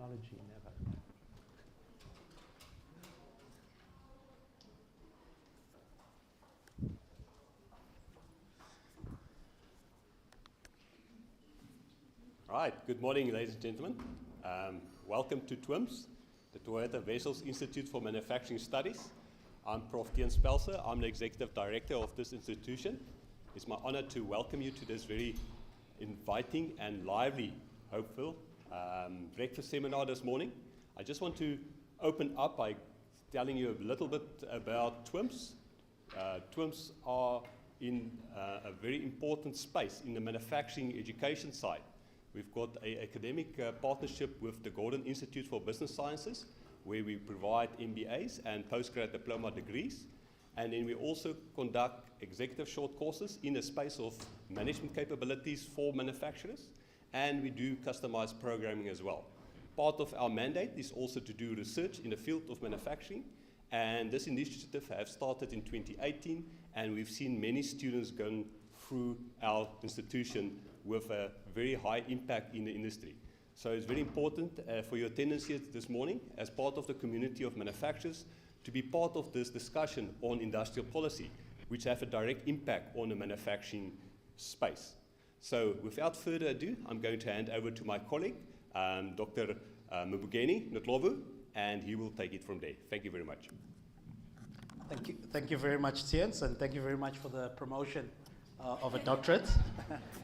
technology never. Right, good morning, ladies and gentlemen. Welcome to TWIMS, the Toyota Vessels Institute for Manufacturing Studies. I'm Prof. TWIMS. I'm the Executive Director of this institution. It's my honor to welcome you to this very inviting and lively, hopeful, breakfast seminar this morning. I just want to open up by telling you a little bit about TWIMS. TWIMS are in a very important space in the manufacturing education side. We've got an academic partnership with the Gordon Institute for Business Sciences, where we provide MBAs and postgrad diploma degrees. And then we also conduct executive short courses in the space of management capabilities for manufacturers. And we do customized programming as well. Part of our mandate is also to do research in the field of manufacturing. And this initiative has started in 2018, and we've seen many students going through our institution with a very high impact in the industry. So it's very important for your attendance here this morning as part of the community of manufacturers to be part of this discussion on industrial policy, which have a direct impact on the manufacturing space. So without further ado, I'm going to hand over to my colleague, Dr. Mbugeni Notlovu, and he will take it from there. Thank you very much. Thank you very much, Tiens, and thank you very much for the promotion of a doctorate.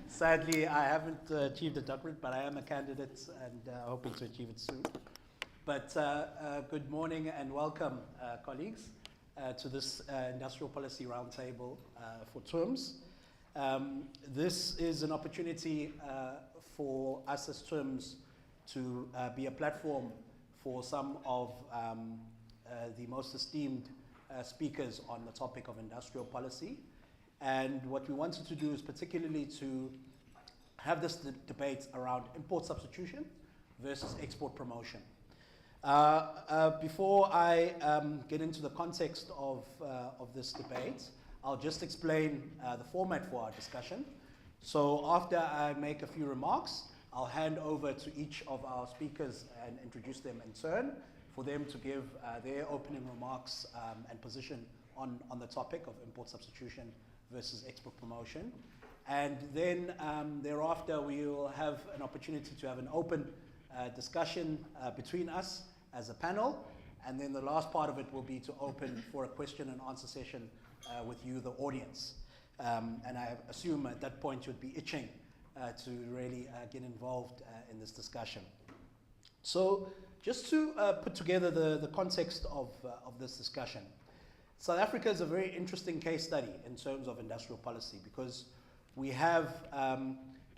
Sadly, I haven't achieved a doctorate, but I am a candidate and hoping to achieve it soon. But good morning and welcome, colleagues, to this Industrial Policy Roundtable for TWIMS. This is an opportunity for us as TWIMS to be a platform for some of the most esteemed speakers on the topic of industrial policy. And what we wanted to do is particularly to have this debate around import substitution versus export promotion. Before I get into the context of this debate, I'll just explain the format for our discussion. So after I make a few remarks, I'll hand over to each of our speakers and introduce them in turn for them to give their opening remarks and position on the topic of import substitution versus export promotion. And then thereafter, we will have an opportunity to have an open discussion between us as a panel. And then the last part of it will be to open for a question and answer session with you, the audience. And I assume at that point you'd be itching to really get involved in this discussion. So just to put together the context of this discussion, South Africa is a very interesting case study in terms of industrial policy because we have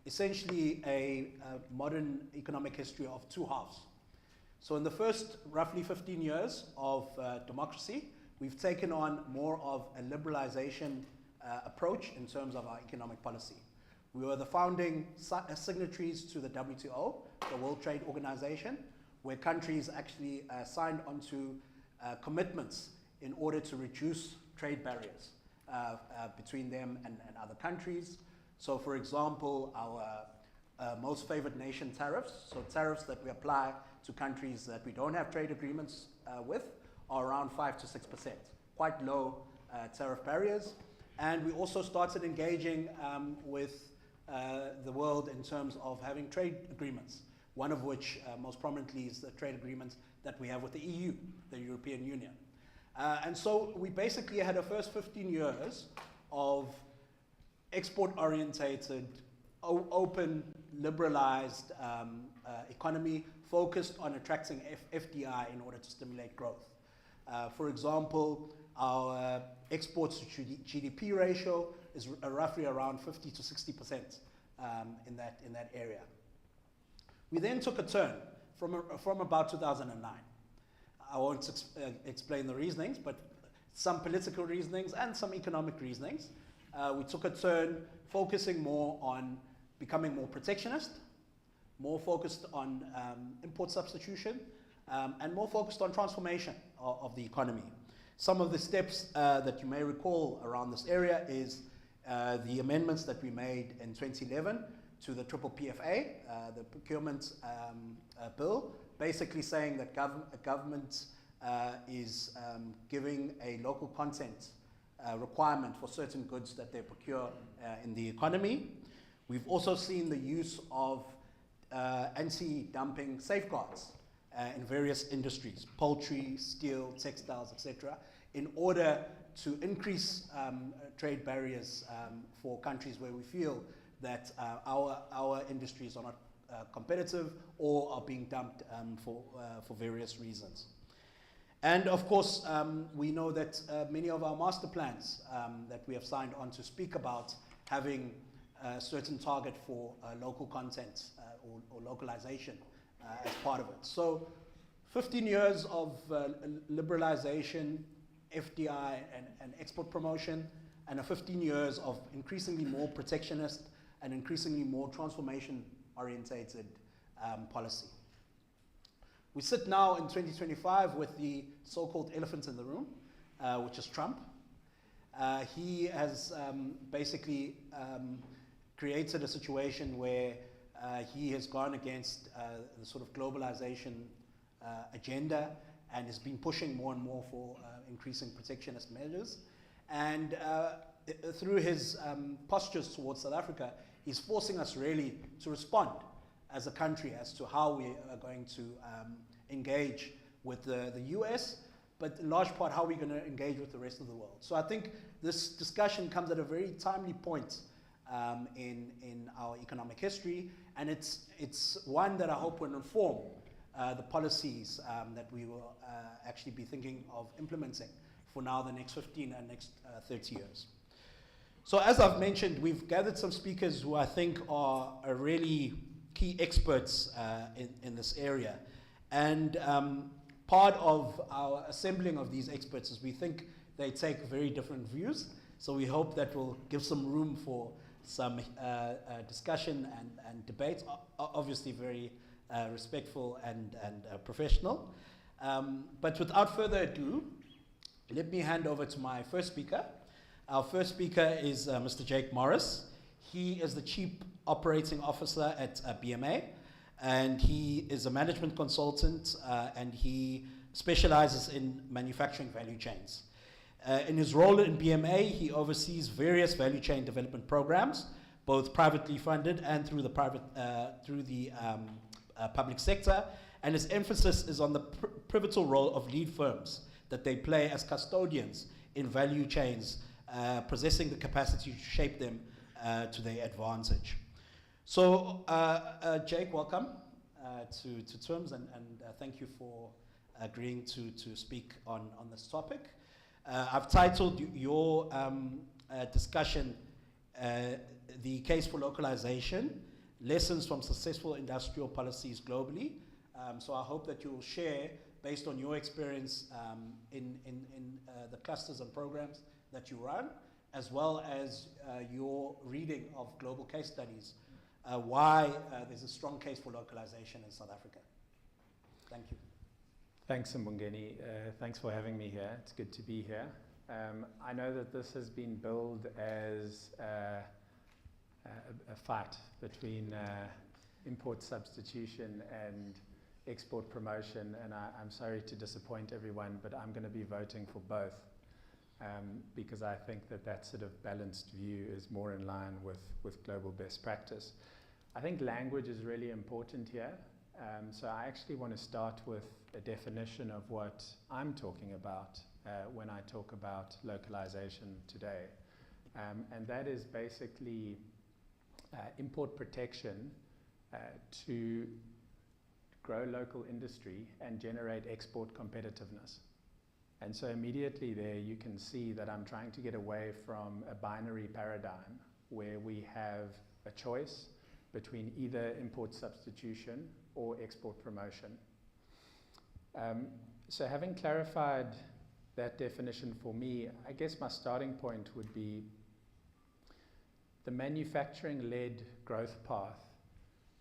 essentially a modern economic history of two halves. So in the first roughly 15 years of democracy, we've taken on more of a liberalization approach in terms of our economic policy. We were the founding signatories to the WTO, the World Trade Organization, where countries actually signed onto commitments in order to reduce trade barriers between them and other countries. So for example, our most favored nation tariffs, so tariffs that we apply to countries that we don't have trade agreements with, are around 5 to 6%, quite low tariff barriers. And we also started engaging with the world in terms of having trade agreements, one of which most prominently is the trade agreement that we have with the EU, the European Union. And so we basically had a first 15 years of export-orientated, open, liberalized economy focused on attracting FDI in order to stimulate growth. For example, our exports to GDP ratio is roughly around 50 to 60% in that area. We then took a turn from about 2009. I won't explain the reasonings, but some political reasonings and some economic reasonings. We took a turn focusing more on becoming more protectionist, more focused on import substitution, and more focused on transformation of the economy. Some of the steps that you may recall around this area is the amendments that we made in 2011 to the triple PFA, the procurement bill, basically saying that government is giving a local content requirement for certain goods that they procure in the economy. We've also seen the use of anti-dumping safeguards in various industries, poultry, steel, textiles, etc., in order to increase trade barriers for countries where we feel that our industries are not competitive or are being dumped for various reasons. And of course, we know that many of our master plans that we have signed on to speak about having a certain target for local content or localization as part of it. So 15 years of liberalization, FDI and export promotion, and 15 years of increasingly more protectionist and increasingly more transformation-orientated policy. We sit now in 2025 with the so-called elephant in the room, which is Trump. He has basically created a situation where he has gone against the sort of globalization agenda and has been pushing more and more for increasing protectionist measures. And through his postures towards South Africa, he's forcing us really to respond as a country as to how we are going to engage with the US, but in large part how we're going to engage with the rest of the world. So I think this discussion comes at a very timely point in our economic history, and it's one that I hope will inform the policies that we will actually be thinking of implementing for now the next 15 and next 30 years. So as I've mentioned, we've gathered some speakers who I think are really key experts in this area. And part of our assembling of these experts is we think they take very different views. So we hope that will give some room for some discussion and debate, obviously very respectful and professional. But without further ado, let me hand over to my first speaker. Our first speaker is Mr. Jake Morris. He is the Chief Operating Officer at BMA, and he is a management consultant, and he specializes in manufacturing value chains. In his role in BMA, he oversees various value chain development programs, both privately funded and through the public sector, and his emphasis is on the pivotal role of lead firms that they play as custodians in value chains, possessing the capacity to shape them to their advantage. So, Jake, welcome to TWIMS, and thank you for agreeing to speak on this topic. I've titled your discussion, The Case for Localization, Lessons from Successful Industrial Policies Globally. So I hope that you'll share, based on your experience in the clusters and programs that you run, as well as your reading of global case studies, why there's a strong case for localization in South Africa. Thank you. Thanks, Mbongeni. Thanks for having me here. It's good to be here. I know that this has been billed as a fight between import substitution and export promotion, and I'm sorry to disappoint everyone, but I'm going to be voting for both because I think that sort of balanced view is more in line with global best practice. I think language is really important here. So I actually want to start with a definition of what I'm talking about when I talk about localization today. And that is basically import protection to grow local industry and generate export competitiveness. And so immediately there you can see that I'm trying to get away from a binary paradigm where we have a choice between either import substitution or export promotion. So having clarified that definition for me, I guess my starting point would be the manufacturing-led growth path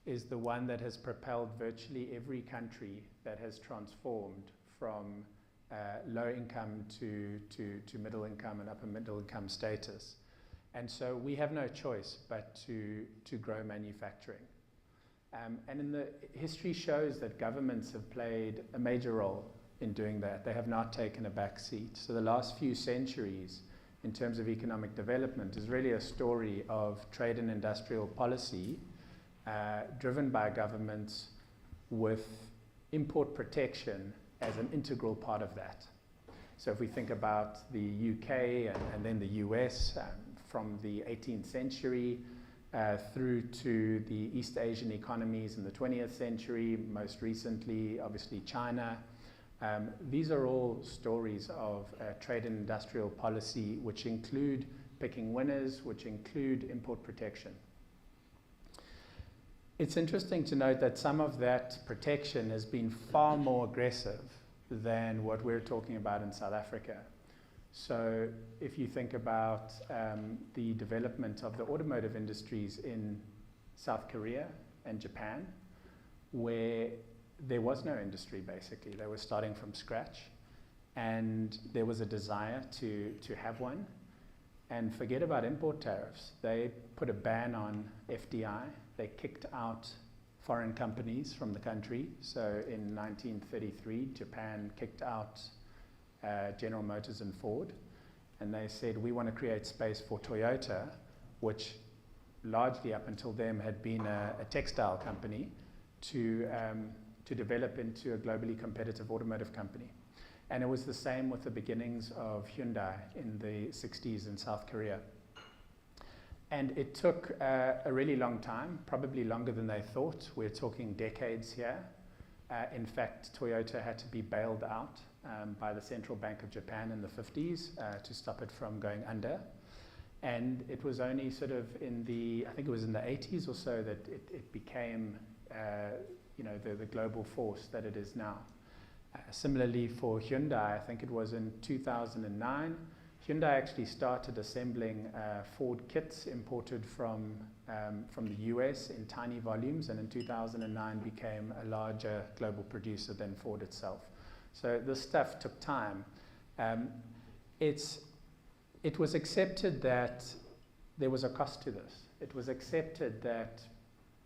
is the one that has propelled virtually every country that has transformed from low income to middle income and upper middle income status. And so we have no choice but to grow manufacturing. And in the history shows that governments have played a major role in doing that. They have not taken a back seat. So the last few centuries, in terms of economic development, is really a story of trade and industrial policy driven by governments with import protection as an integral part of that. So if we think about the UK and then the US, from the 18th century through to the East Asian economies in the 20th century, most recently, obviously, China. These are all stories of trade and industrial policy which include picking winners, which include import protection. It's interesting to note that some of that protection has been far more aggressive than what we're talking about in South Africa. So if you think about the development of the automotive industries in South Korea and Japan, where there was no industry, basically. They were starting from scratch, and there was a desire to have one. And forget about import tariffs. They put a ban on FDI. They kicked out foreign companies from the country. So in 1933, Japan kicked out General Motors and Ford, and they said, we want to create space for Toyota, which largely up until then had been a textile company, to develop into a globally competitive automotive company. And it was the same with the beginnings of Hyundai in the 60s in South Korea. And it took a really long time, probably longer than they thought. We're talking decades here. In fact, Toyota had to be bailed out by the Central Bank of Japan in the 50s to stop it from going under. And it was only sort of in the, I think it was in the 80s or so, that it became the global force that it is now. Similarly for Hyundai, I think it was in 2009, Hyundai actually started assembling Ford kits imported from the US in tiny volumes, and in 2009 became a larger global producer than Ford itself. So this stuff took time. It was accepted that there was a cost to this. It was accepted that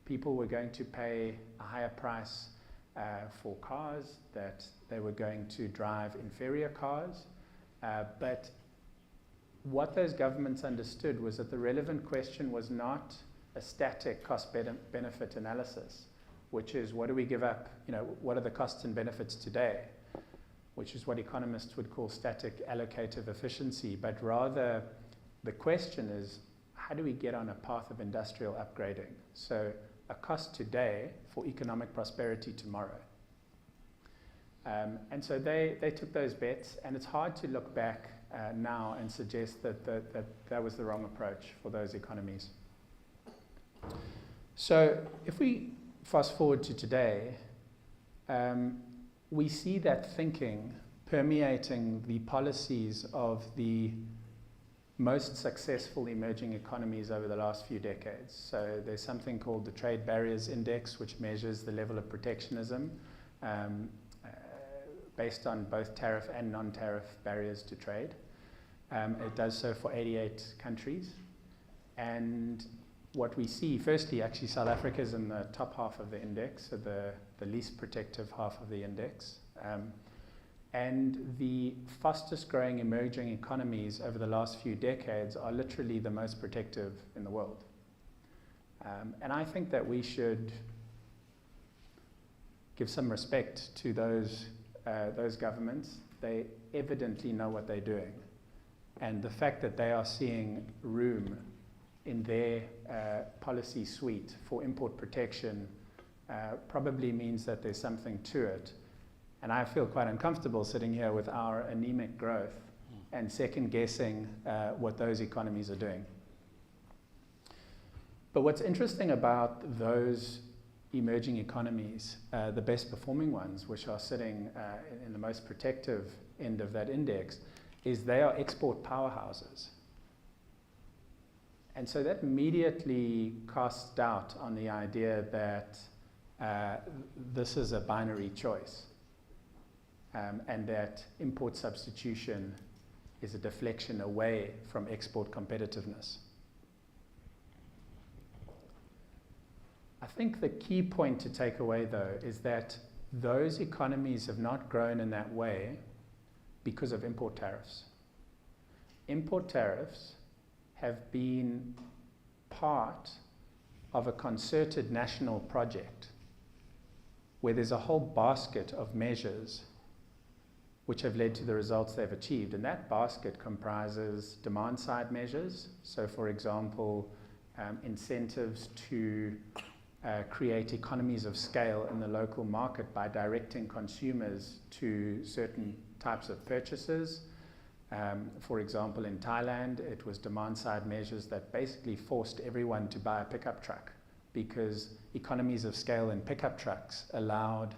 people were going to pay a higher price for cars, that they were going to drive inferior cars. But what those governments understood was that the relevant question was not a static cost-benefit analysis, which is what do we give up, what are the costs and benefits today, which is what economists would call static allocative efficiency, but rather the question is, how do we get on a path of industrial upgrading? So a cost today for economic prosperity tomorrow. And so they took those bets, and it's hard to look back now and suggest that was the wrong approach for those economies. So if we fast forward to today, we see that thinking permeating the policies of the most successful emerging economies over the last few decades. So there's something called the Trade Barriers Index, which measures the level of protectionism based on both tariff and non-tariff barriers to trade. It does so for 88 countries. And what we see, firstly, actually South Africa is in the top half of the index, so the least protective half of the index. And the fastest growing emerging economies over the last few decades are literally the most protective in the world. And I think that we should give some respect to those governments. They evidently know what they're doing. And the fact that they are seeing room in their policy suite for import protection probably means that there's something to it. And I feel quite uncomfortable sitting here with our anemic growth and second guessing what those economies are doing. But what's interesting about those emerging economies, the best performing ones, which are sitting in the most protective end of that index, is they are export powerhouses. And so that immediately casts doubt on the idea that this is a binary choice. And that import substitution is a deflection away from export competitiveness. think the key point to take away, though, is that those economies have not grown in that way because of import tariffs. Import tariffs have been part of a concerted national project where there's a whole basket of measures which have led to the results they've achieved. And that basket comprises demand-side measures. So, for example, incentives to create economies of scale in the local market by directing consumers to certain types of purchases. For example, in Thailand, it was demand-side measures that basically forced everyone to buy a pickup truck because economies of scale in pickup trucks allowed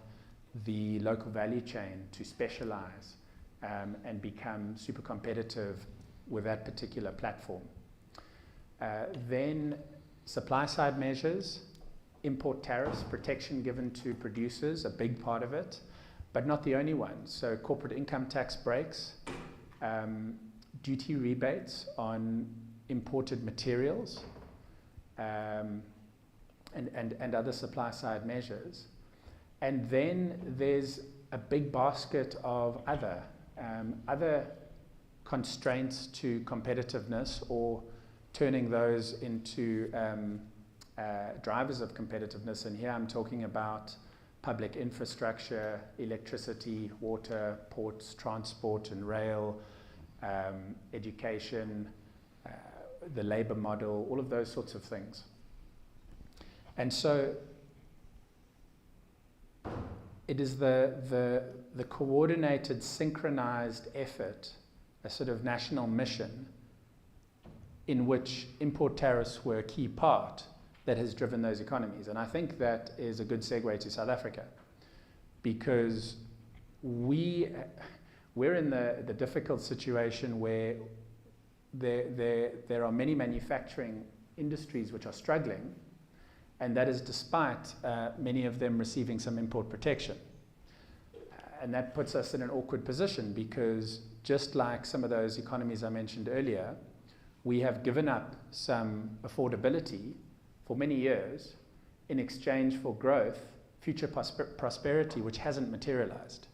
the local value chain to specialize and become super competitive with that particular platform. Then supply-side measures, import tariffs, protection given to producers, a big part of it, but not the only one. So corporate income tax breaks, duty rebates on imported materials, and other supply-side measures. And then there's a big basket of other constraints to competitiveness, or turning those into drivers of competitiveness. And here I'm talking about public infrastructure, electricity, water, ports, transport and rail, education, the labor model, all of those sorts of things. And so it is the coordinated, synchronized effort, a sort of national mission, in which import tariffs were a key part, that has driven those economies. And I think that is a good segue to South Africa, because we're in the difficult situation where there are many manufacturing industries which are struggling, and that is despite many of them receiving some import protection. And that puts us in an awkward position, because just like some of those economies I mentioned earlier, we have given up some affordability for many years in exchange for growth, future prosperity, which hasn't materialized.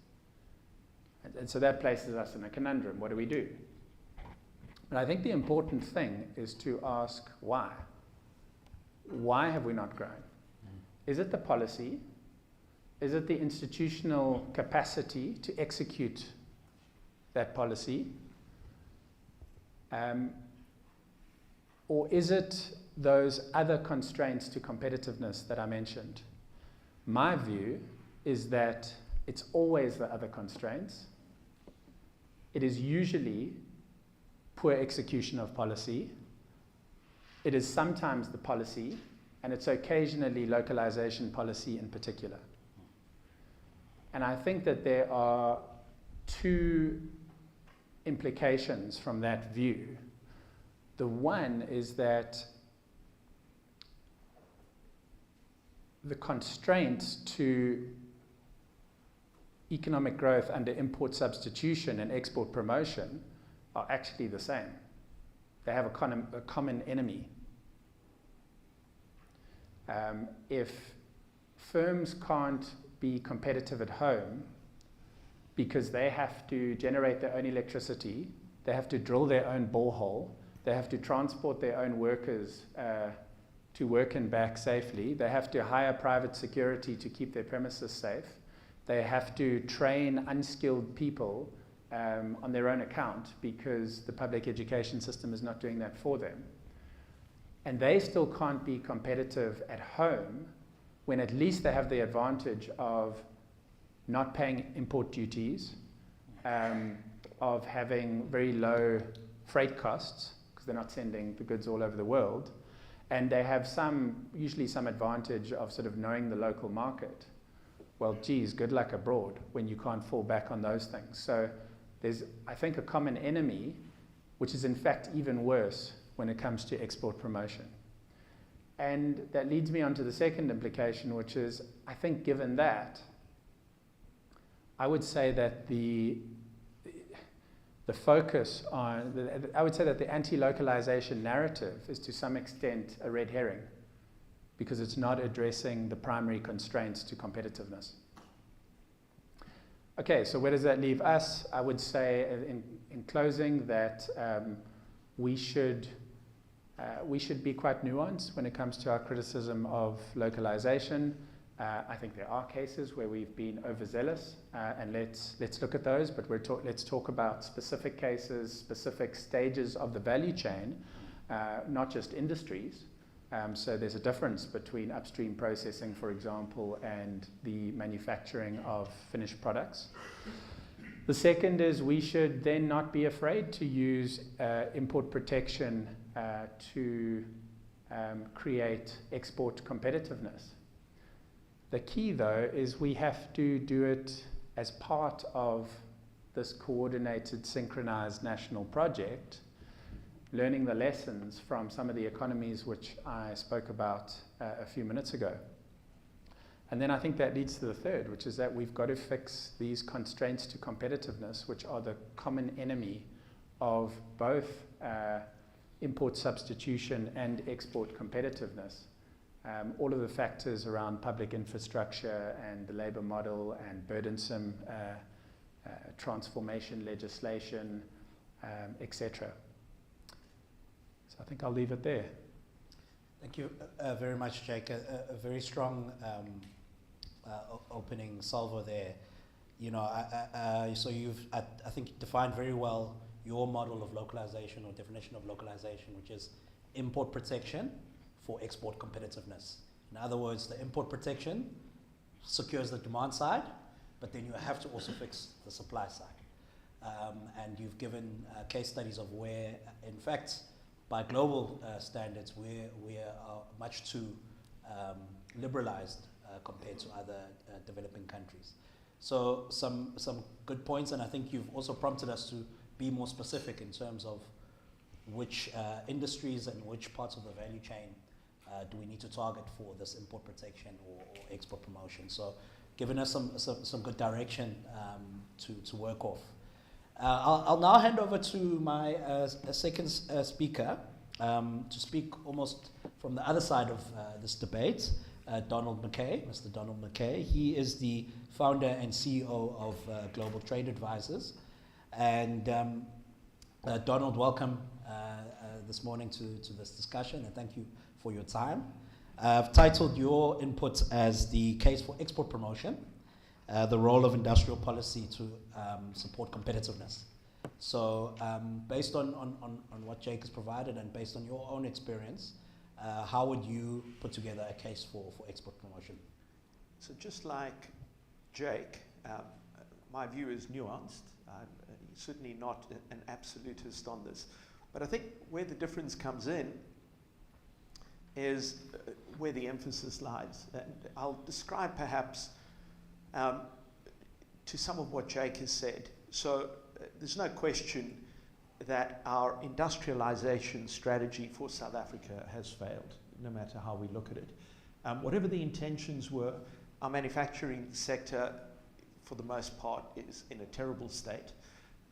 And so that places us in a conundrum. What do we do? But I think the important thing is to ask why. Why have we not grown? Is it the policy? Is it the institutional capacity to execute that policy? Or is it those other constraints to competitiveness that I mentioned? My view is that it's always the other constraints. It is usually poor execution of policy. It is sometimes the policy, and it's occasionally localization policy in particular. And I think that there are two implications from that view. The one is that the constraints to economic growth under import substitution and export promotion are actually the same. They have a common enemy. If firms can't be competitive at home because they have to generate their own electricity, they have to drill their own borehole, they have to transport their own workers to work and back safely, they have to hire private security to keep their premises safe, they have to train unskilled people on their own account because the public education system is not doing that for them. And they still can't be competitive at home when at least they have the advantage of not paying import duties, of having very low freight costs, because they're not sending the goods all over the world, and they have usually some advantage of sort of knowing the local market. Well, geez, good luck abroad when you can't fall back on those things. So there's, I think, a common enemy, which is in fact even worse when it comes to export promotion. And that leads me on to the second implication, which is, I think given that, I would say that the focus on, I would say that the anti-localization narrative is to some extent a red herring. because it's not addressing the primary constraints to competitiveness. Okay, so where does that leave us? I would say in closing that we should be quite nuanced when it comes to our criticism of localization. I think there are cases where we've been overzealous, and let's look at those, but let's talk about specific cases, specific stages of the value chain, not just industries. So there's a difference between upstream processing, for example, and the manufacturing of finished products. The second is we should then not be afraid to use import protection to create export competitiveness. The key, though, is we have to do it as part of this coordinated, synchronized national project, learning the lessons from some of the economies which I spoke about a few minutes ago. And then I think that leads to the third, which is that we've got to fix these constraints to competitiveness, which are the common enemy of both import substitution and export competitiveness. All of the factors around public infrastructure and the labor model and burdensome transformation legislation, etc. So I think I'll leave it there. Thank you very much, Jake. A very strong opening salvo there. You know, so you've, I think, defined very well your model of localization or definition of localization, which is import protection for export competitiveness. In other words, the import protection secures the demand side, but then you have to also fix the supply side. And you've given case studies of where, in fact, by global standards, we are much too liberalized compared to other developing countries. So some good points, and I think you've also prompted us to be more specific in terms of which industries and which parts of the value chain do we need to target for this import protection or export promotion. So giving us some good direction to work off. I'll now hand over to my second speaker to speak almost from the other side of this debate, Donald McKay, Mr. Donald McKay. He is the founder and CEO of Global Trade Advisors. And Donald, welcome this morning to this discussion, and thank you for your time. I've titled your input as the case for export promotion, the role of industrial policy to support competitiveness. So based on what Jake has provided and based on your own experience, how would you put together a case for export promotion? So just like Jake, my view is nuanced. Certainly not an absolutist on this. But I think where the difference comes in is where the emphasis lies. And I'll describe perhaps to some of what Jake has said. So there's no question that our industrialization strategy for South Africa has failed, no matter how we look at it. Whatever the intentions were, our manufacturing sector, for the most part, is in a terrible state.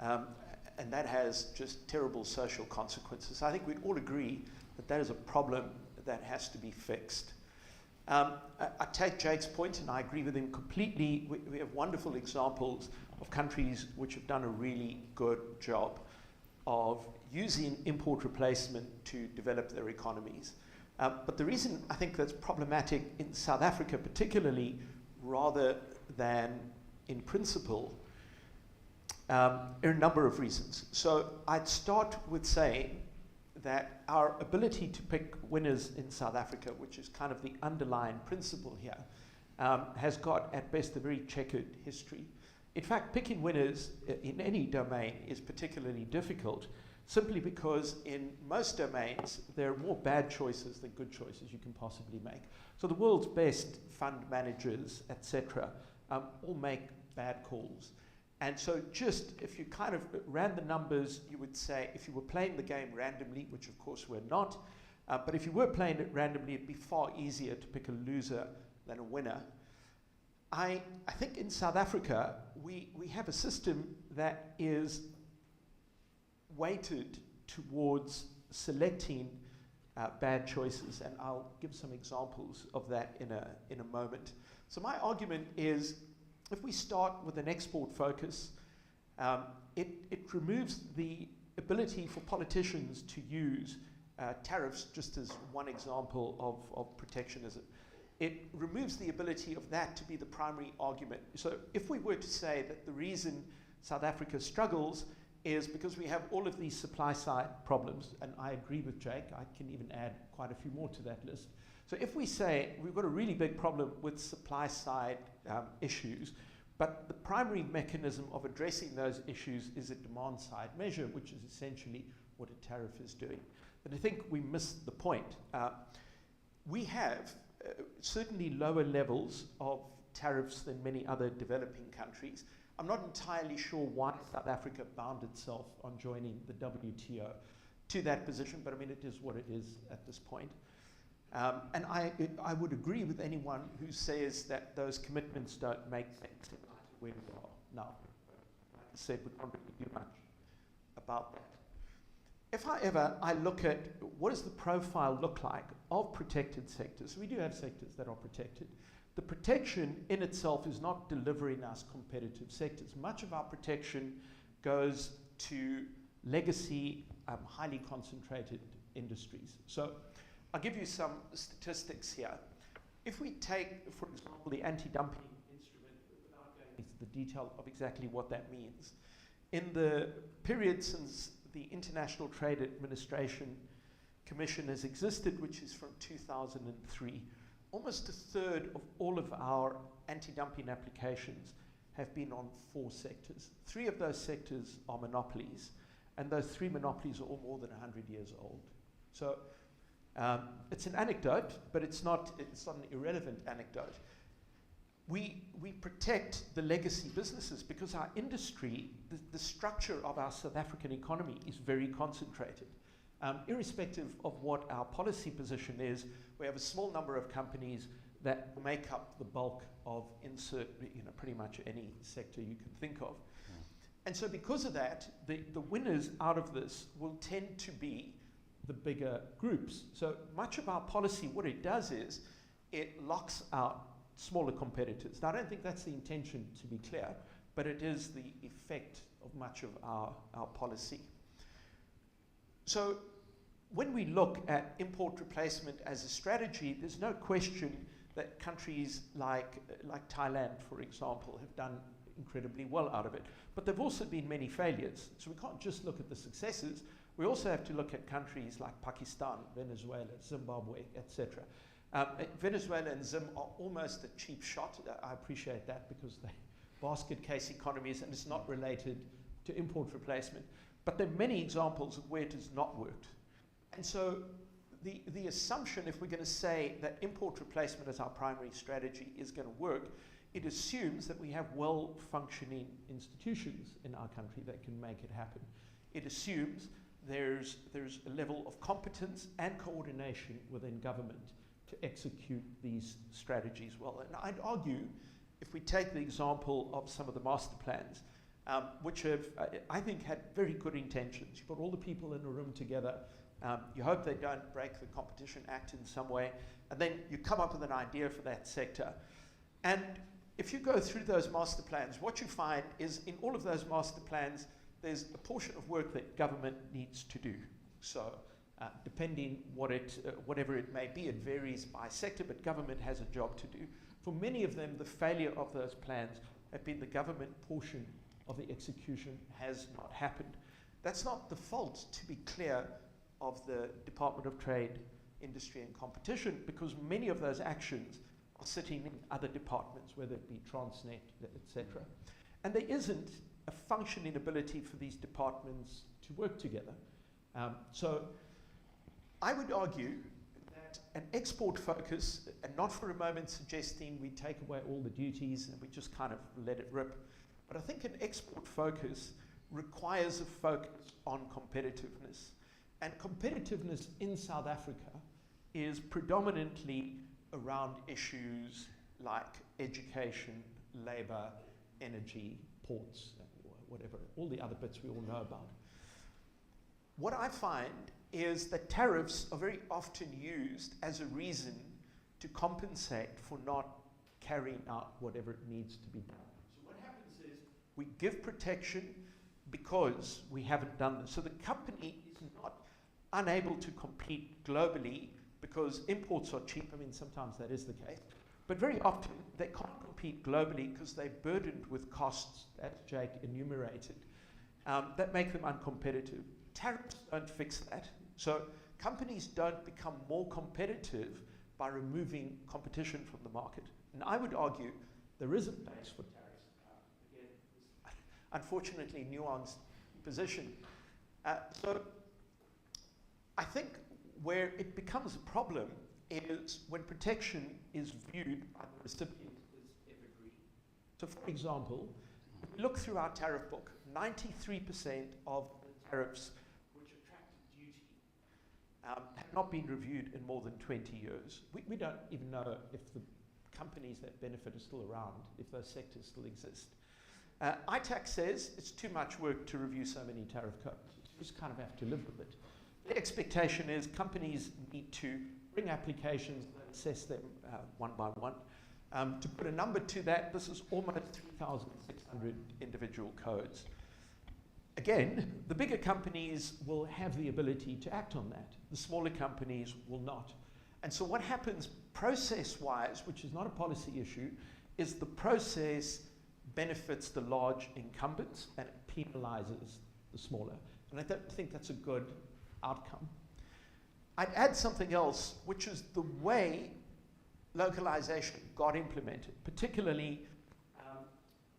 And that has just terrible social consequences. I think we all agree that that is a problem that has to be fixed. I take Jake's point, and I agree with him completely. We have wonderful examples of countries which have done a really good job of using import replacement to develop their economies. But the reason I think that's problematic in South Africa particularly, rather than in principle, are a number of reasons. So I'd start with saying that our ability to pick winners in South Africa, which is kind of the underlying principle here, has got at best a very checkered history. In fact, picking winners in any domain is particularly difficult, simply because in most domains there are more bad choices than good choices you can possibly make. So the world's best fund managers, etc., all make bad calls. And so just if you kind of ran the numbers, you would say if you were playing the game randomly, which of course we're not, but if you were playing it randomly, it'd be far easier to pick a loser than a winner. I think in South Africa, we have a system that is weighted towards selecting bad choices, and I'll give some examples of that in a moment. So my argument is, if we start with an export focus, it removes the ability for politicians to use tariffs just as one example of protectionism. It removes the ability of that to be the primary argument. So if we were to say that the reason South Africa struggles is because we have all of these supply side problems, and I agree with Jake, I can even add quite a few more to that list. So if we say we've got a really big problem with supply side issues, but the primary mechanism of addressing those issues is a demand side measure, which is essentially what a tariff is doing, then I think we missed the point. We have certainly lower levels of tariffs than many other developing countries. I'm not entirely sure why South Africa bound itself on joining the WTO to that position, but I mean, it is what it is at this point. And I would agree with anyone who says that those commitments don't make sense in light of where we are now. Like I said, we can't really do much about that. If I look at what does the profile look like of protected sectors, we do have sectors that are protected. The protection in itself is not delivering us competitive sectors. Much of our protection goes to legacy, highly concentrated industries. So I'll give you some statistics here. If we take, for example, the anti-dumping instrument, without going into the detail of exactly what that means, in the period since the International Trade Administration Commission has existed, which is from 2003, almost a third of all of our anti-dumping applications have been on 4 sectors. 3 of those sectors are monopolies, and those 3 monopolies are all more than 100 years old. So it's an anecdote, but it's not an irrelevant anecdote. We protect the legacy businesses because our industry, the structure of our South African economy is very concentrated. Irrespective of what our policy position is, we have a small number of companies that make up the bulk of pretty much any sector you can think of. And so because of that, the winners out of this will tend to be the bigger groups. So much of our policy, what it does is it locks out smaller competitors. Now, I don't think that's the intention, to be clear, but it is the effect of much of our policy. So when we look at import replacement as a strategy, there's no question that countries like Thailand, for example, have done incredibly well out of it. But there have also been many failures. So we can't just look at the successes. We also have to look at countries like Pakistan, Venezuela, Zimbabwe, etc. Venezuela and Zim are almost a cheap shot. I appreciate that because they're basket case economies and it's not related to import replacement. But there are many examples of where it has not worked. And so the assumption, if we're going to say that import replacement as our primary strategy is going to work, it assumes that we have well-functioning institutions in our country that can make it happen. It assumes there's a level of competence and coordination within government to execute these strategies well. And I'd argue, if we take the example of some of the master plans, which have, I think, had very good intentions. You put all the people in a room together, you hope they don't break the Competition Act in some way, and then you come up with an idea for that sector. And if you go through those master plans, what you find is in all of those master plans, there's a portion of work that government needs to do. So depending whatever it may be, it varies by sector, but government has a job to do. For many of them, the failure of those plans have been the government portion of the execution has not happened. That's not the fault, to be clear, of the Department of Trade, Industry and Competition, because many of those actions are sitting in other departments, whether it be Transnet, etc. And there isn't a functioning ability for these departments to work together. So I would argue that an export focus, and not for a moment suggesting we take away all the duties and we just kind of let it rip, but I think an export focus requires a focus on competitiveness. And competitiveness in South Africa is predominantly around issues like education, labor, energy, ports, whatever, all the other bits we all know about. What I find is that tariffs are very often used as a reason to compensate for not carrying out whatever it needs to be done. So what happens is we give protection because we haven't done this. So the company is not unable to compete globally because imports are cheap. I mean, sometimes that is the case. But very often they can't compete globally because they're burdened with costs, as Jake enumerated, that make them uncompetitive. Tariffs don't fix that. So companies don't become more competitive by removing competition from the market. And I would argue there is a place for tariffs. Again, unfortunately, nuanced position. So I think where it becomes a problem is when protection is viewed by the recipient as evergreen. So for example, if we look through our tariff book, 93% of the tariffs which attracted duty have not been reviewed in more than 20 years. We don't even know if the companies that benefit are still around, if those sectors still exist. ITAC says it's too much work to review so many tariff codes. You just kind of have to live with it. The expectation is companies need to bring applications and assess them one by one. To put a number to that, this is almost 3,600 individual codes. Again, the bigger companies will have the ability to act on that. The smaller companies will not. And so what happens process-wise, which is not a policy issue, is the process benefits the large incumbents and it penalizes the smaller. And I don't think that's a good outcome. I'd add something else, which is the way localization got implemented, particularly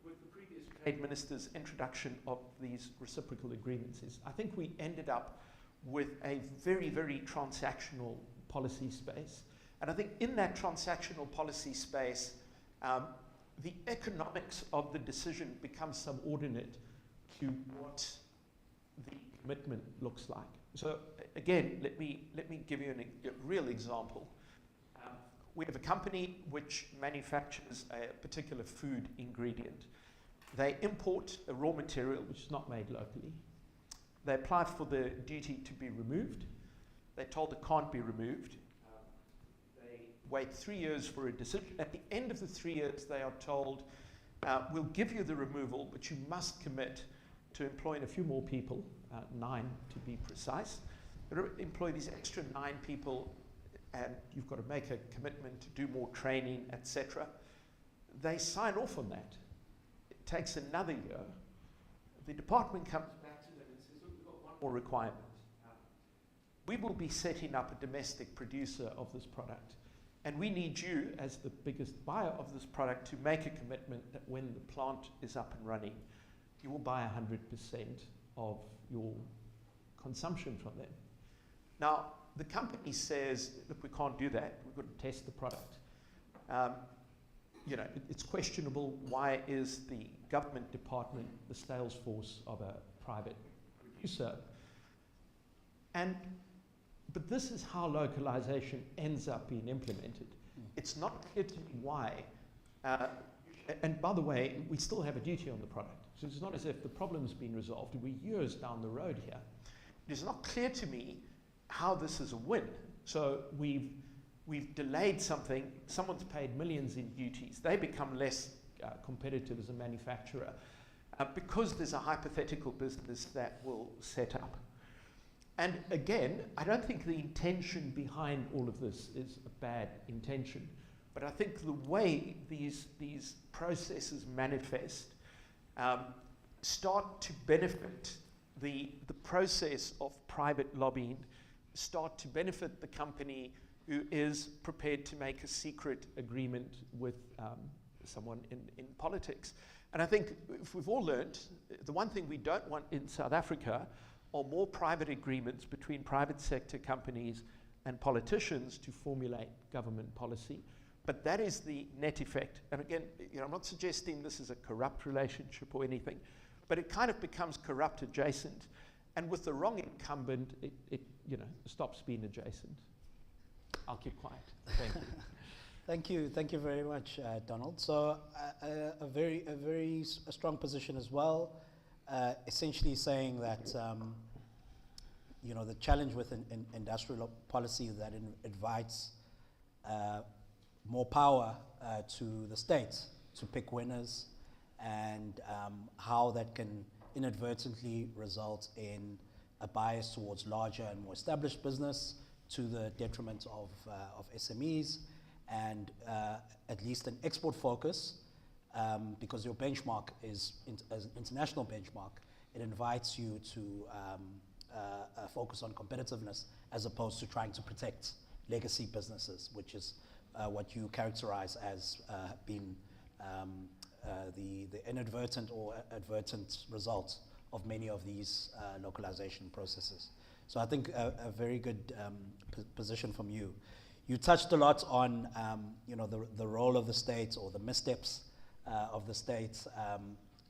with the previous trade minister's introduction of these reciprocal agreements. I think we ended up with a very, very transactional policy space. And I think in that transactional policy space, the economics of the decision becomes subordinate to what the commitment looks like. So again, let me give you a real example. We have a company which manufactures a particular food ingredient. They import a raw material which is not made locally. They apply for the duty to be removed. They're told it can't be removed. They wait 3 years for a decision. At the end of the 3 years, they are told, we'll give you the removal, but you must commit to employing a few more people, 9 to be precise. Employ these extra 9 people, and you've got to make a commitment to do more training, etc. They sign off on that. It takes another year. The department comes back to them and says, look, we've got one more requirement. We will be setting up a domestic producer of this product, and we need you, as the biggest buyer of this product, to make a commitment that when the plant is up and running, you will buy 100% of your consumption from them. Now, the company says, look, we can't do that. We've got to test the product. It's questionable. Why is the government department the sales force of a private producer? But this is how localization ends up being implemented. It's not clear to me why. And by the way, we still have a duty on the product. So it's not as if the problem's been resolved. We're years down the road here. It is not clear to me how this is a win. So we've delayed something. Someone's paid millions in duties. They become less competitive as a manufacturer because there's a hypothetical business that will set up. And again, I don't think the intention behind all of this is a bad intention. But I think the way these processes manifest start to benefit the process of private lobbying, start to benefit the company who is prepared to make a secret agreement with someone in politics. And I think if we've all learned, the one thing we don't want in South Africa are more private agreements between private sector companies and politicians to formulate government policy. But that is the net effect. And again, I'm not suggesting this is a corrupt relationship or anything, but it kind of becomes corrupt adjacent. And with the wrong incumbent, it stops being adjacent. I'll keep quiet. Thank you. Thank you very much, Donald. So a very strong position as well, essentially saying that the challenge with industrial policy that invites more power to the states to pick winners, and how that can inadvertently result in a bias towards larger and more established business to the detriment of SMEs, and at least an export focus, because your benchmark is as an international benchmark. It invites you to focus on competitiveness as opposed to trying to protect legacy businesses, which is what you characterize as being the inadvertent or advertent result of many of these localization processes. So I think a very good position from you. You touched a lot on the role of the states or the missteps of the states,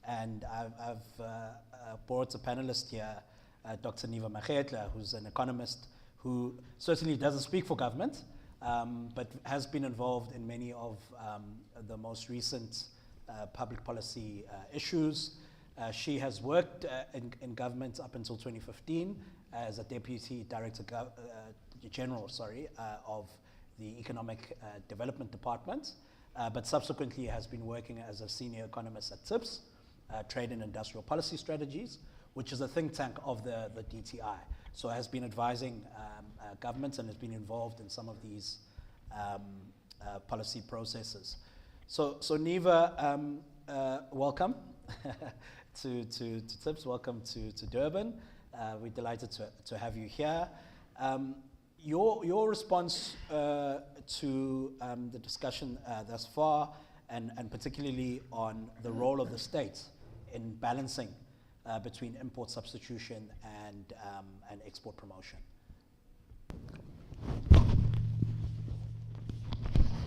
and I've brought a panelist here, Dr. Niva Makgetla, who's an economist who certainly doesn't speak for government, but has been involved in many of the most recent public policy issues. She has worked in government up until 2015 as a Deputy Director General of the Economic Development Department, but subsequently has been working as a senior economist at TWIMS, Trade and Industrial Policy Strategies, which is a think tank of the DTI. So has been advising governments and has been involved in some of these policy processes. So Niva, welcome to TWIMS, welcome to Durban. We're delighted to have you here. Your response to the discussion thus far, and particularly on the role of the state in balancing between import substitution and export promotion.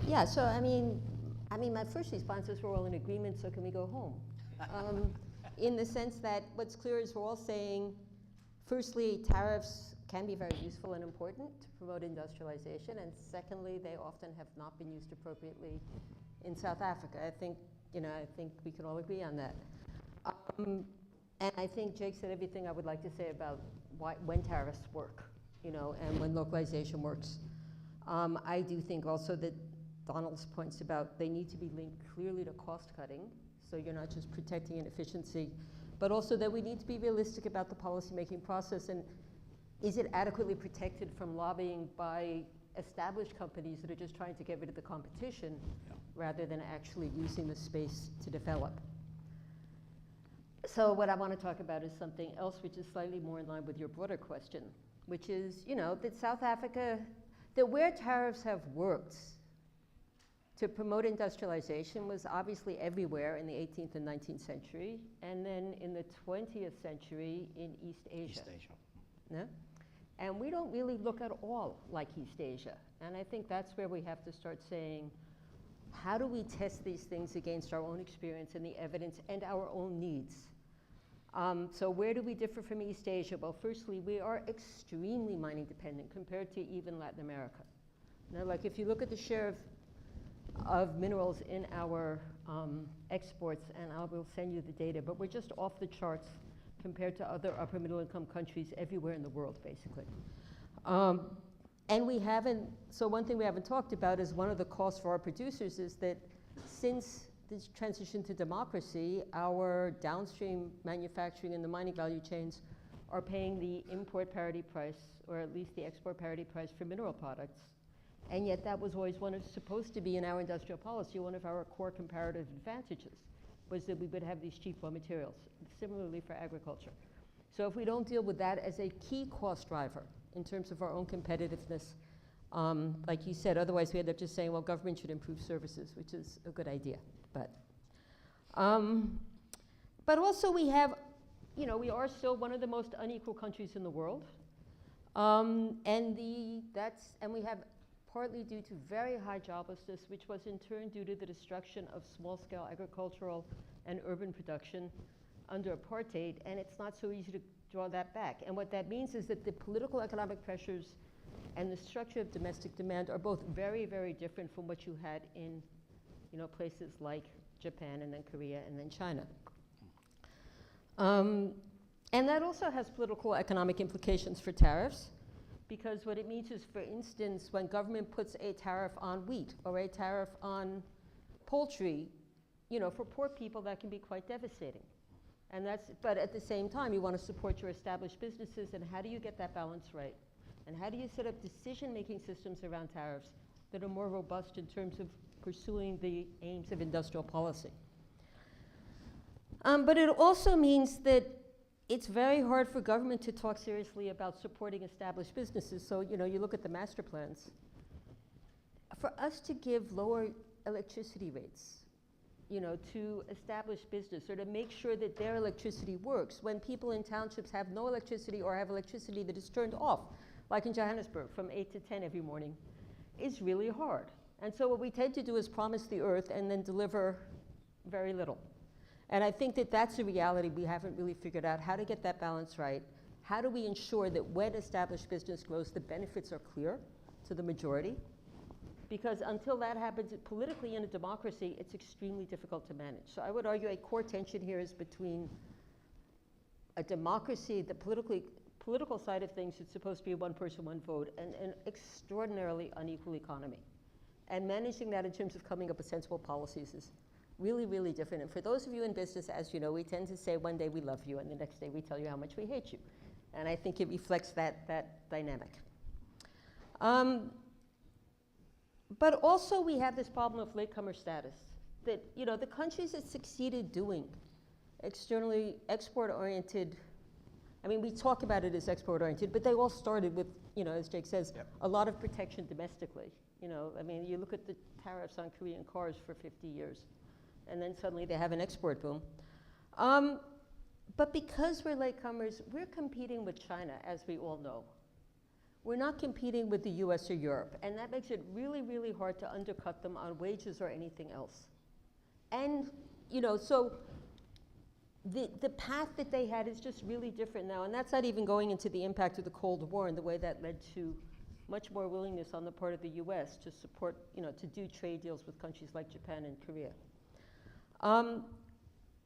Yeah, so I mean, my first response is we're all in agreement, so can we go home? In the sense that what's clear is we're all saying, firstly, tariffs can be very useful and important to promote industrialization, and secondly, they often have not been used appropriately in South Africa. I think we can all agree on that. And I think Jake said everything I would like to say about when tariffs work, and when localization works. I do think also that Donald's points about they need to be linked clearly to cost cutting, so you're not just protecting inefficiency, but also that we need to be realistic about the policymaking process, and is it adequately protected from lobbying by established companies that are just trying to get rid of the competition rather than actually using the space to develop. So what I want to talk about is something else which is slightly more in line with your broader question, which is, that South Africa, that where tariffs have worked to promote industrialization was obviously everywhere in the 18th and 19th century, and then in the 20th century in East Asia. No? And we don't really look at all like East Asia. And I think that's where we have to start saying, how do we test these things against our own experience and the evidence and our own needs? So where do we differ from East Asia? Well, firstly, we are extremely mining dependent compared to even Latin America. Now, like if you look at the share of minerals in our exports, and I will send you the data, but we're just off the charts compared to other upper middle income countries everywhere in the world, basically. And we haven't, so one thing we haven't talked about is one of the costs for our producers is that since this transition to democracy, our downstream manufacturing and the mining value chains are paying the import parity price, or at least the export parity price for mineral products. And yet that was always supposed to be in our industrial policy, one of our core comparative advantages, was that we would have these cheap raw materials, similarly for agriculture. So if we don't deal with that as a key cost driver in terms of our own competitiveness, like you said, otherwise we end up just saying, well, government should improve services, which is a good idea. But also we have, we are still one of the most unequal countries in the world. And we have partly due to very high joblessness, which was in turn due to the destruction of small-scale agricultural and urban production under apartheid, and it's not so easy to draw that back. And what that means is that the political economic pressures and the structure of domestic demand are both very, very different from what you had in places like Japan and then Korea and then China. And that also has political economic implications for tariffs, because what it means is, for instance, when government puts a tariff on wheat or a tariff on poultry, you know, for poor people that can be quite devastating. And but at the same time, you want to support your established businesses, and how do you get that balance right? And how do you set up decision-making systems around tariffs that are more robust in terms of pursuing the aims of industrial policy? But it also means that it's very hard for government to talk seriously about supporting established businesses. So, you know, you look at the master plans. For us to give lower electricity rates, you know, to establish business or to make sure that their electricity works when people in townships have no electricity or have electricity that is turned off, like in Johannesburg from 8 to 10 every morning, is really hard. And so what we tend to do is promise the earth and then deliver very little. And I think that that's a reality we haven't really figured out, how to get that balance right. How do we ensure that when established business grows, the benefits are clear to the majority? Because until that happens, politically in a democracy, it's extremely difficult to manage. So I would argue a core tension here is between a democracy, the political side of things, it's supposed to be a one person, one vote, and an extraordinarily unequal economy. And managing that in terms of coming up with sensible policies is really, really different. And for those of you in business, as you know, we tend to say one day we love you and the next day we tell you how much we hate you. And I think it reflects that dynamic. But also we have this problem of latecomer status, that, you know, the countries that succeeded doing externally export-oriented, I mean, we talk about it as export-oriented, but they all started with, you know, as Jake says, a lot of protection domestically. You know, I mean, you look at the tariffs on Korean cars for 50 years, and then suddenly they have an export boom. But because we're latecomers, we're competing with China, as we all know. We're not competing with the US or Europe, and that makes it really, really hard to undercut them on wages or anything else. And, you know, so the path that they had is just really different now, and that's not even going into the impact of the Cold War and the way that led to much more willingness on the part of the US to support, you know, to do trade deals with countries like Japan and Korea.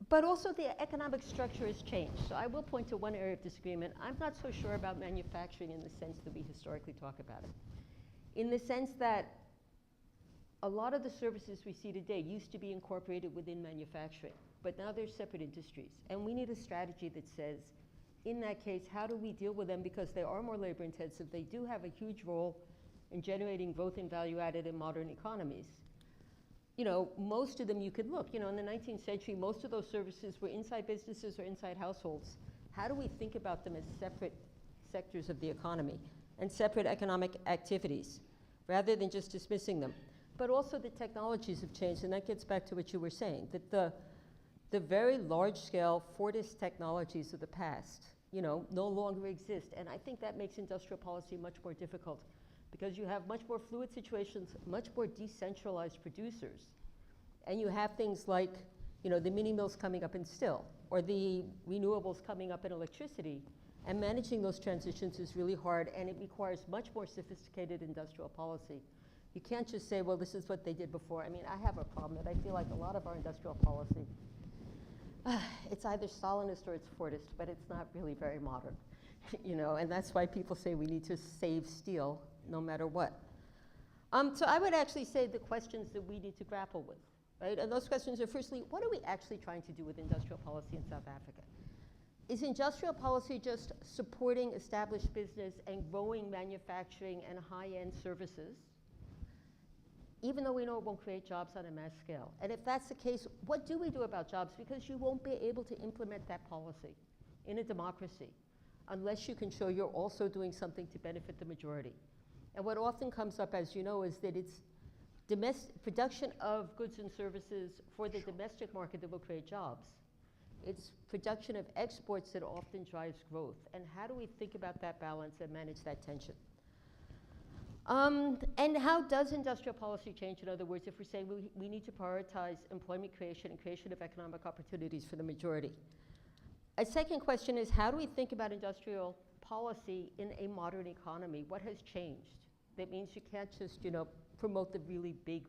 But also the economic structure has changed. So I will point to one area of disagreement. I'm not so sure about manufacturing in the sense that we historically talk about it. In the sense that a lot of the services we see today used to be incorporated within manufacturing, but now they're separate industries. And we need a strategy that says, in that case, how do we deal with them? Because they are more labor intensive. They do have a huge role in generating growth and value added in modern economies. You know, most of them you could look, you know, in the 19th century, most of those services were inside businesses or inside households. How do we think about them as separate sectors of the economy and separate economic activities rather than just dismissing them? But also the technologies have changed, and that gets back to what you were saying, that the very large-scale Fordist technologies of the past, you know, no longer exist. And I think that makes industrial policy much more difficult, because you have much more fluid situations, much more decentralized producers. And you have things like, you know, the mini mills coming up in steel, or the renewables coming up in electricity. And managing those transitions is really hard, and it requires much more sophisticated industrial policy. You can't just say, well, this is what they did before. I mean, I have a problem that I feel like a lot of our industrial policy, it's either Stalinist or it's Fordist, but it's not really very modern, you know, and that's why people say we need to save steel no matter what. So I would actually say the questions that we need to grapple with, right? And those questions are, firstly, what are we actually trying to do with industrial policy in South Africa? Is industrial policy just supporting established business and growing manufacturing and high-end services, even though we know it won't create jobs on a mass scale? And if that's the case, what do we do about jobs? Because you won't be able to implement that policy in a democracy unless you can show you're also doing something to benefit the majority. And what often comes up, as you know, is that it's production of goods and services for the domestic market that will create jobs. It's production of exports that often drives growth. And how do we think about that balance and manage that tension? And how does industrial policy change? In other words, if we're saying we need to prioritize employment creation and creation of economic opportunities for the majority. A second question is, how do we think about industrial policy in a modern economy? What has changed? That means you can't just, you know, promote the really big,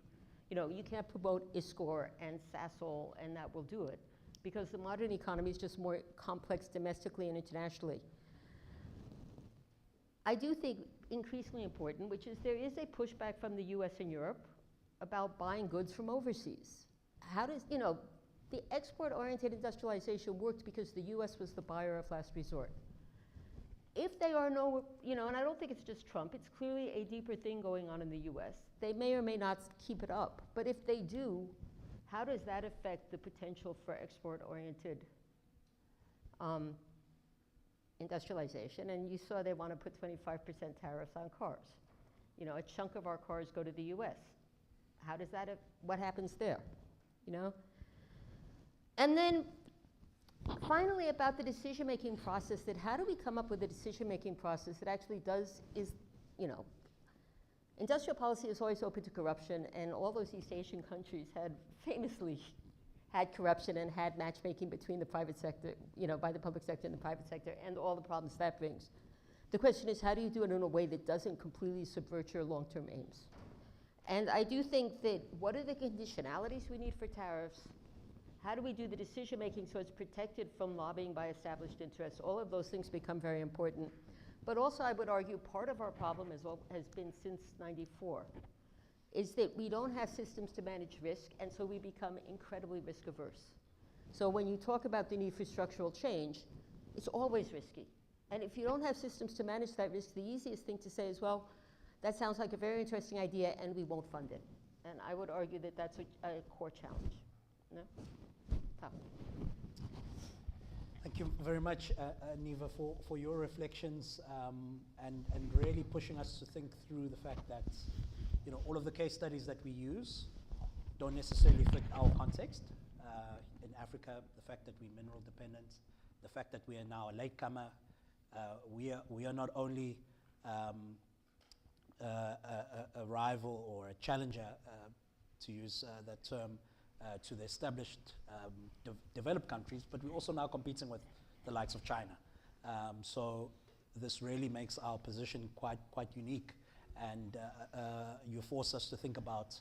you know, you can't promote ISCOR and Sasol and that will do it. because the modern economy is just more complex domestically and internationally. I do think increasingly important, which is there is a pushback from the US and Europe about buying goods from overseas. How does, the export-oriented industrialization worked because the US was the buyer of last resort. If they are and I don't think it's just Trump, it's clearly a deeper thing going on in the US. They may or may not keep it up, but if they do, how does that affect the potential for export-oriented industrialization? And you saw they want to put 25% tariffs on cars. A chunk of our cars go to the US. How does that, what happens there? And then finally about the decision-making process, that how do we come up with a decision-making process that actually industrial policy is always open to corruption, and all those East Asian countries had famously had corruption and had matchmaking between the private sector, by the public sector and the private sector, and all the problems that brings. The question is, how do you do it in a way that doesn't completely subvert your long-term aims? And I do think that what are the conditionalities we need for tariffs? How do we do the decision-making so it's protected from lobbying by established interests? All of those things become very important. But also, I would argue, part of our problem has been since '94, is that we don't have systems to manage risk, and so we become incredibly risk-averse. So when you talk about the need for structural change, it's always risky. And if you don't have systems to manage that risk, the easiest thing to say is, well, that sounds like a very interesting idea, and we won't fund it. And I would argue that that's a core challenge. No? Tom. Thank you very much, Neva, for your reflections and really pushing us to think through the fact that all of the case studies that we use don't necessarily fit our context. In Africa, the fact that we're mineral dependent, the fact that we are now a latecomer, we are not only a rival or a challenger, to use that term, to the established developed countries, but we're also now competing with the likes of China. So this really makes our position quite unique, and you force us to think about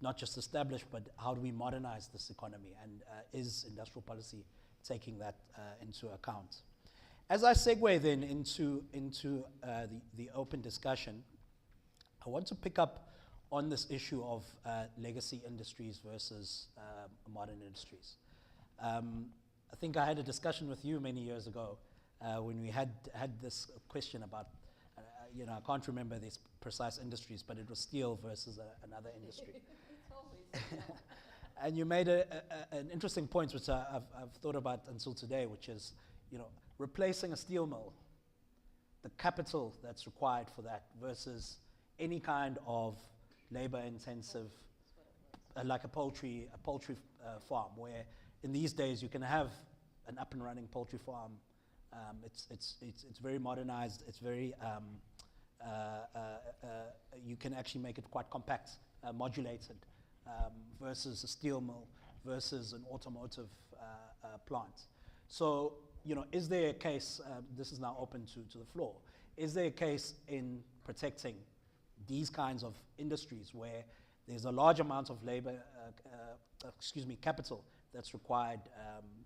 not just established, but how do we modernize this economy, and is industrial policy taking that into account? As I segue then into the open discussion, I want to pick up on this issue of legacy industries versus modern industries. I think I had a discussion with you many years ago when we had this question about, I can't remember these precise industries, but it was steel versus another industry. And you made an interesting point, which I've thought about until today, which is, replacing a steel mill, the capital that's required for that versus any kind of labor-intensive, like a poultry farm, where in these days you can have an up-and-running poultry farm. It's very modernized. It's very you can actually make it quite compact, modulated, versus a steel mill, versus an automotive plant. So, is there a case? This is now open to the floor. Is there a case in protecting these kinds of industries where there's a large amount of labor, capital that's required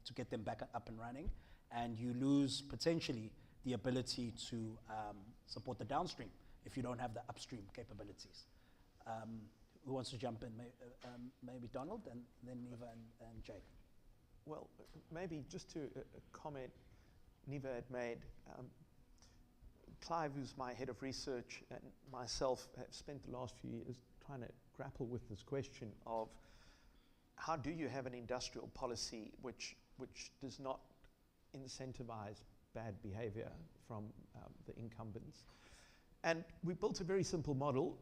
to get them back up and running, and you lose potentially the ability to support the downstream if you don't have the upstream capabilities? Who wants to jump in? Maybe Donald, and then Neva and Jake. Well, maybe just to comment Neva had made, Clive, who's my head of research, and myself have spent the last few years trying to grapple with this question of how do you have an industrial policy which does not incentivize bad behavior from the incumbents. And we built a very simple model.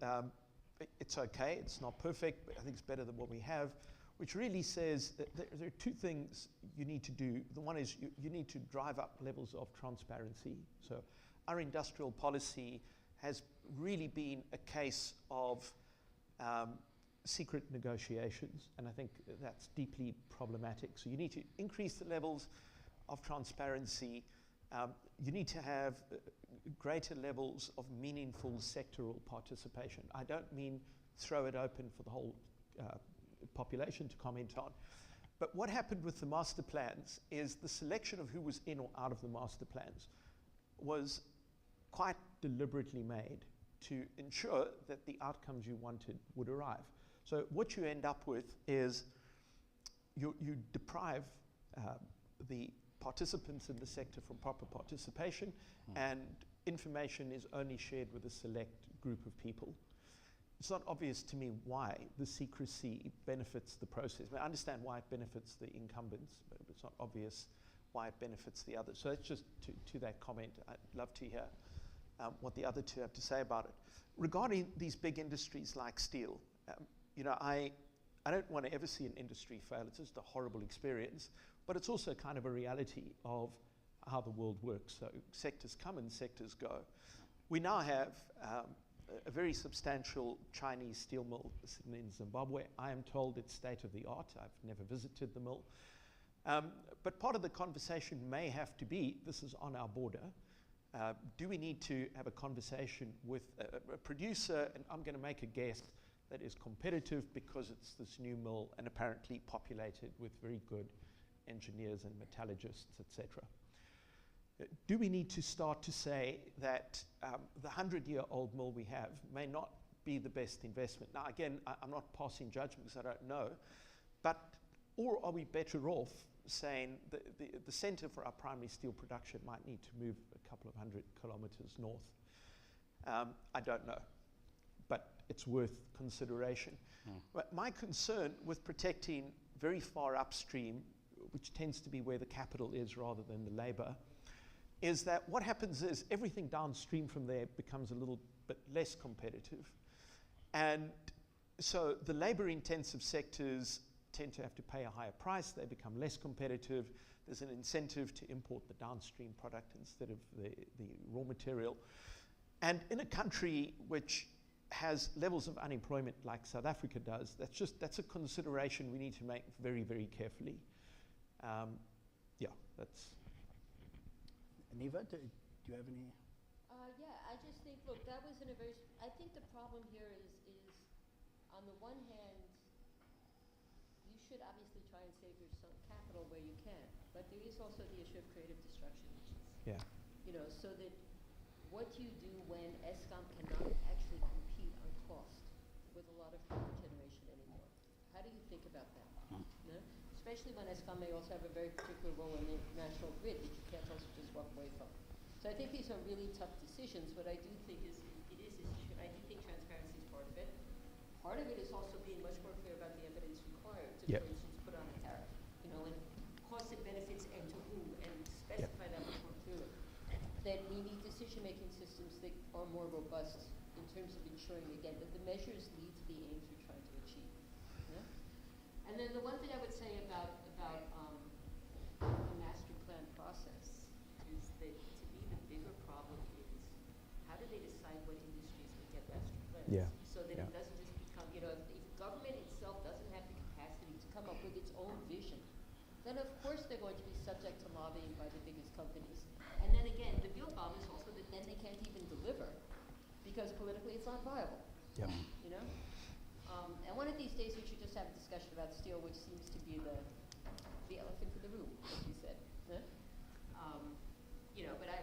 It's okay, it's not perfect, but I think it's better than what we have, which really says that there are two things you need to do. The one is you need to drive up levels of transparency. So our industrial policy has really been a case of secret negotiations, and I think that's deeply problematic. So you need to increase the levels of transparency. You need to have greater levels of meaningful sectoral participation. I don't mean throw it open for the whole population to comment on, But what happened with the master plans is the selection of who was in or out of the master plans was quite deliberately made to ensure that the outcomes you wanted would arrive. So what you end up with is you deprive the participants in the sector from proper participation, and information is only shared with a select group of people. It's not obvious to me why the secrecy benefits the process. I understand why it benefits the incumbents, but it's not obvious why it benefits the others. So that's just to that comment. I'd love to hear what the other two have to say about it. Regarding these big industries like steel, I don't want to ever see an industry fail. It's just a horrible experience, but it's also kind of a reality of how the world works. So sectors come and sectors go. We now have a very substantial Chinese steel mill sitting in Zimbabwe. I am told it's state of the art. I've never visited the mill. But part of the conversation may have to be, this is on our border, do we need to have a conversation with a producer, and I'm going to make a guess, that is competitive because it's this new mill and apparently populated with very good engineers and metallurgists, etc. Do we need to start to say that the 100-year-old mill we have may not be the best investment? Now, again, I'm not passing judgment because I don't know, or are we better off saying the center for our primary steel production might need to move a couple of 100 kilometers north? I don't know, but it's worth consideration. But my concern with protecting very far upstream, which tends to be where the capital is rather than the labor, is that what happens is everything downstream from there becomes a little bit less competitive. And so the labor-intensive sectors tend to have to pay a higher price. They become less competitive. There's an incentive to import the downstream product instead of the raw material. And in a country which has levels of unemployment like South Africa does, that's a consideration we need to make very, very carefully. That's... Niva, do you have any? Yeah, I just think, look, that was in a very, I think the problem here is on the one hand, you should obviously try and save your capital where you can, but there is also the issue of creative destruction, which is, so that what you do when Eskom cannot actually compete on cost with a lot of power generation anymore. How do you think about that? No? Especially when Eskom may also have a very particular role in the national grid that you can't also just walk away from. So I think these are really tough decisions. What I do think is, I do think transparency is part of it. Part of it is also being much more clear about the evidence required to, for instance, put on a tariff. And costs and benefits and to whom, and specify that much more clearly. That we need decision-making systems that are more robust in terms of ensuring, again, that the measures lead to the aims we're trying to achieve. Yeah? And then the one thing I would say about the master plan process is that, to me, the bigger problem is how do they decide what industries will get master plans? So that it doesn't just become, if government itself doesn't have the capacity to come up with its own vision, then of course they're going to be subject to lobbying by the biggest companies. And then again, the real problem is also that then they can't even deliver because politically it's not viable. And one of these days we should just have a discussion about steel, which seems to be the elephant in the room, as you said. But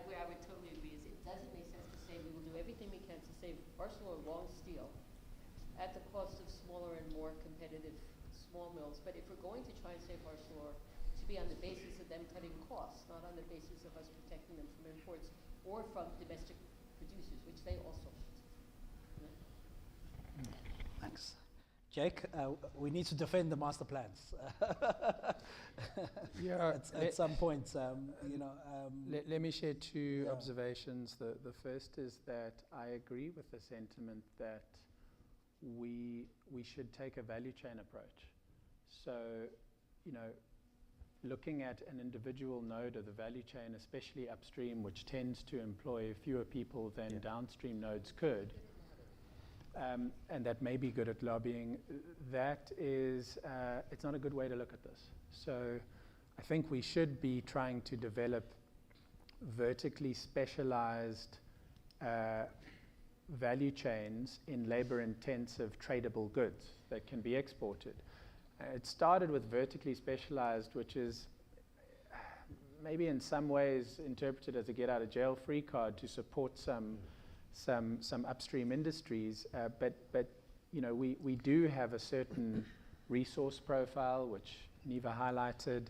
where I would totally agree is it doesn't make sense to say we will do everything we can to save Arcelor long steel at the cost of smaller and more competitive small mills. But if we're going to try and save Arcelor, to be on the basis of them cutting costs, not on the basis of us protecting them from imports or from domestic producers, which they also want. Thanks. Jake, we need to defend the master plans. At some point, Let me share two observations. The first is that I agree with the sentiment that we should take a value chain approach. So, looking at an individual node of the value chain, especially upstream, which tends to employ fewer people than downstream nodes could, and that may be good at lobbying, that is, it's not a good way to look at this. So I think we should be trying to develop vertically specialized value chains in labor-intensive tradable goods that can be exported. It started with vertically specialized, which is maybe in some ways interpreted as a get-out-of-jail-free card to support some upstream industries. But you know, we do have a certain resource profile, which Neva highlighted,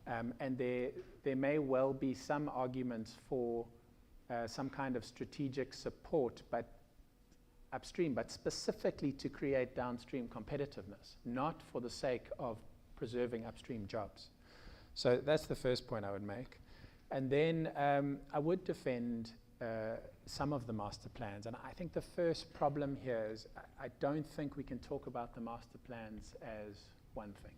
and there may well be some arguments for some kind of strategic support, but upstream, but specifically to create downstream competitiveness, not for the sake of preserving upstream jobs. So that's the first point I would make. And then I would defend some of the master plans. And I think the first problem here is I don't think we can talk about the master plans as one thing,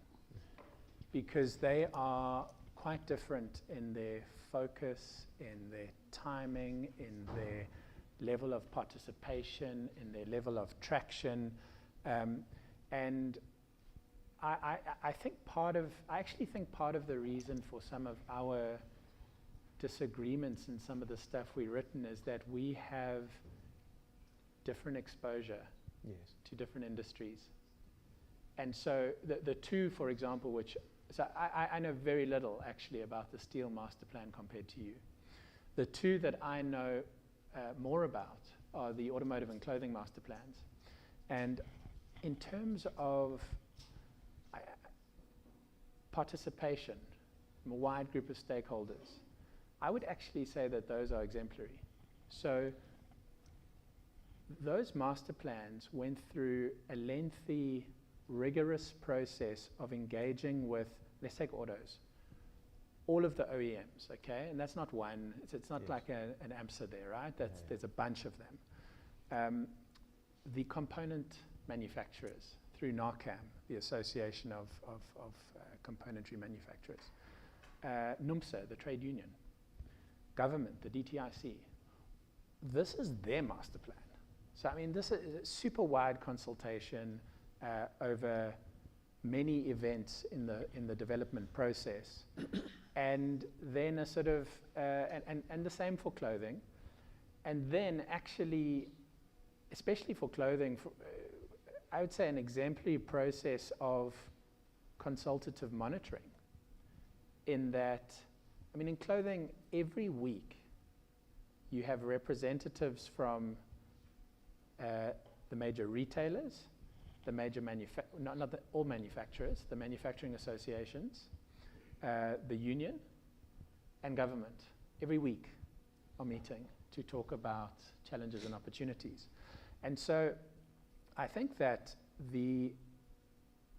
because they are quite different in their focus, in their timing, in their level of participation, in their level of traction. And I actually think part of the reason for some of our disagreements in some of the stuff we've written is that we have different exposure to different industries. And so the two, for example, so I know very little actually about the steel master plan compared to you. The two that I know more about are the automotive and clothing master plans. And in terms of participation from a wide group of stakeholders, I would actually say that those are exemplary. So those master plans went through a lengthy, rigorous process of engaging with, let's take autos, all of the OEMs, okay? And that's not one, it's not like an AMSA there, right? There's a bunch of them. The component manufacturers through NARCAM, the Association of Componentry Manufacturers, NUMSA, the trade union, government, the DTIC. This is their master plan. So I mean, this is a super wide consultation over many events in the development process. And then a sort of, and the same for clothing. And then actually, especially for clothing, I would say an exemplary process of consultative monitoring, in that, I mean, in clothing, every week you have representatives from the major retailers, the major all manufacturers, the manufacturing associations, the union, and government. Every week are meeting to talk about challenges and opportunities. And so I think that the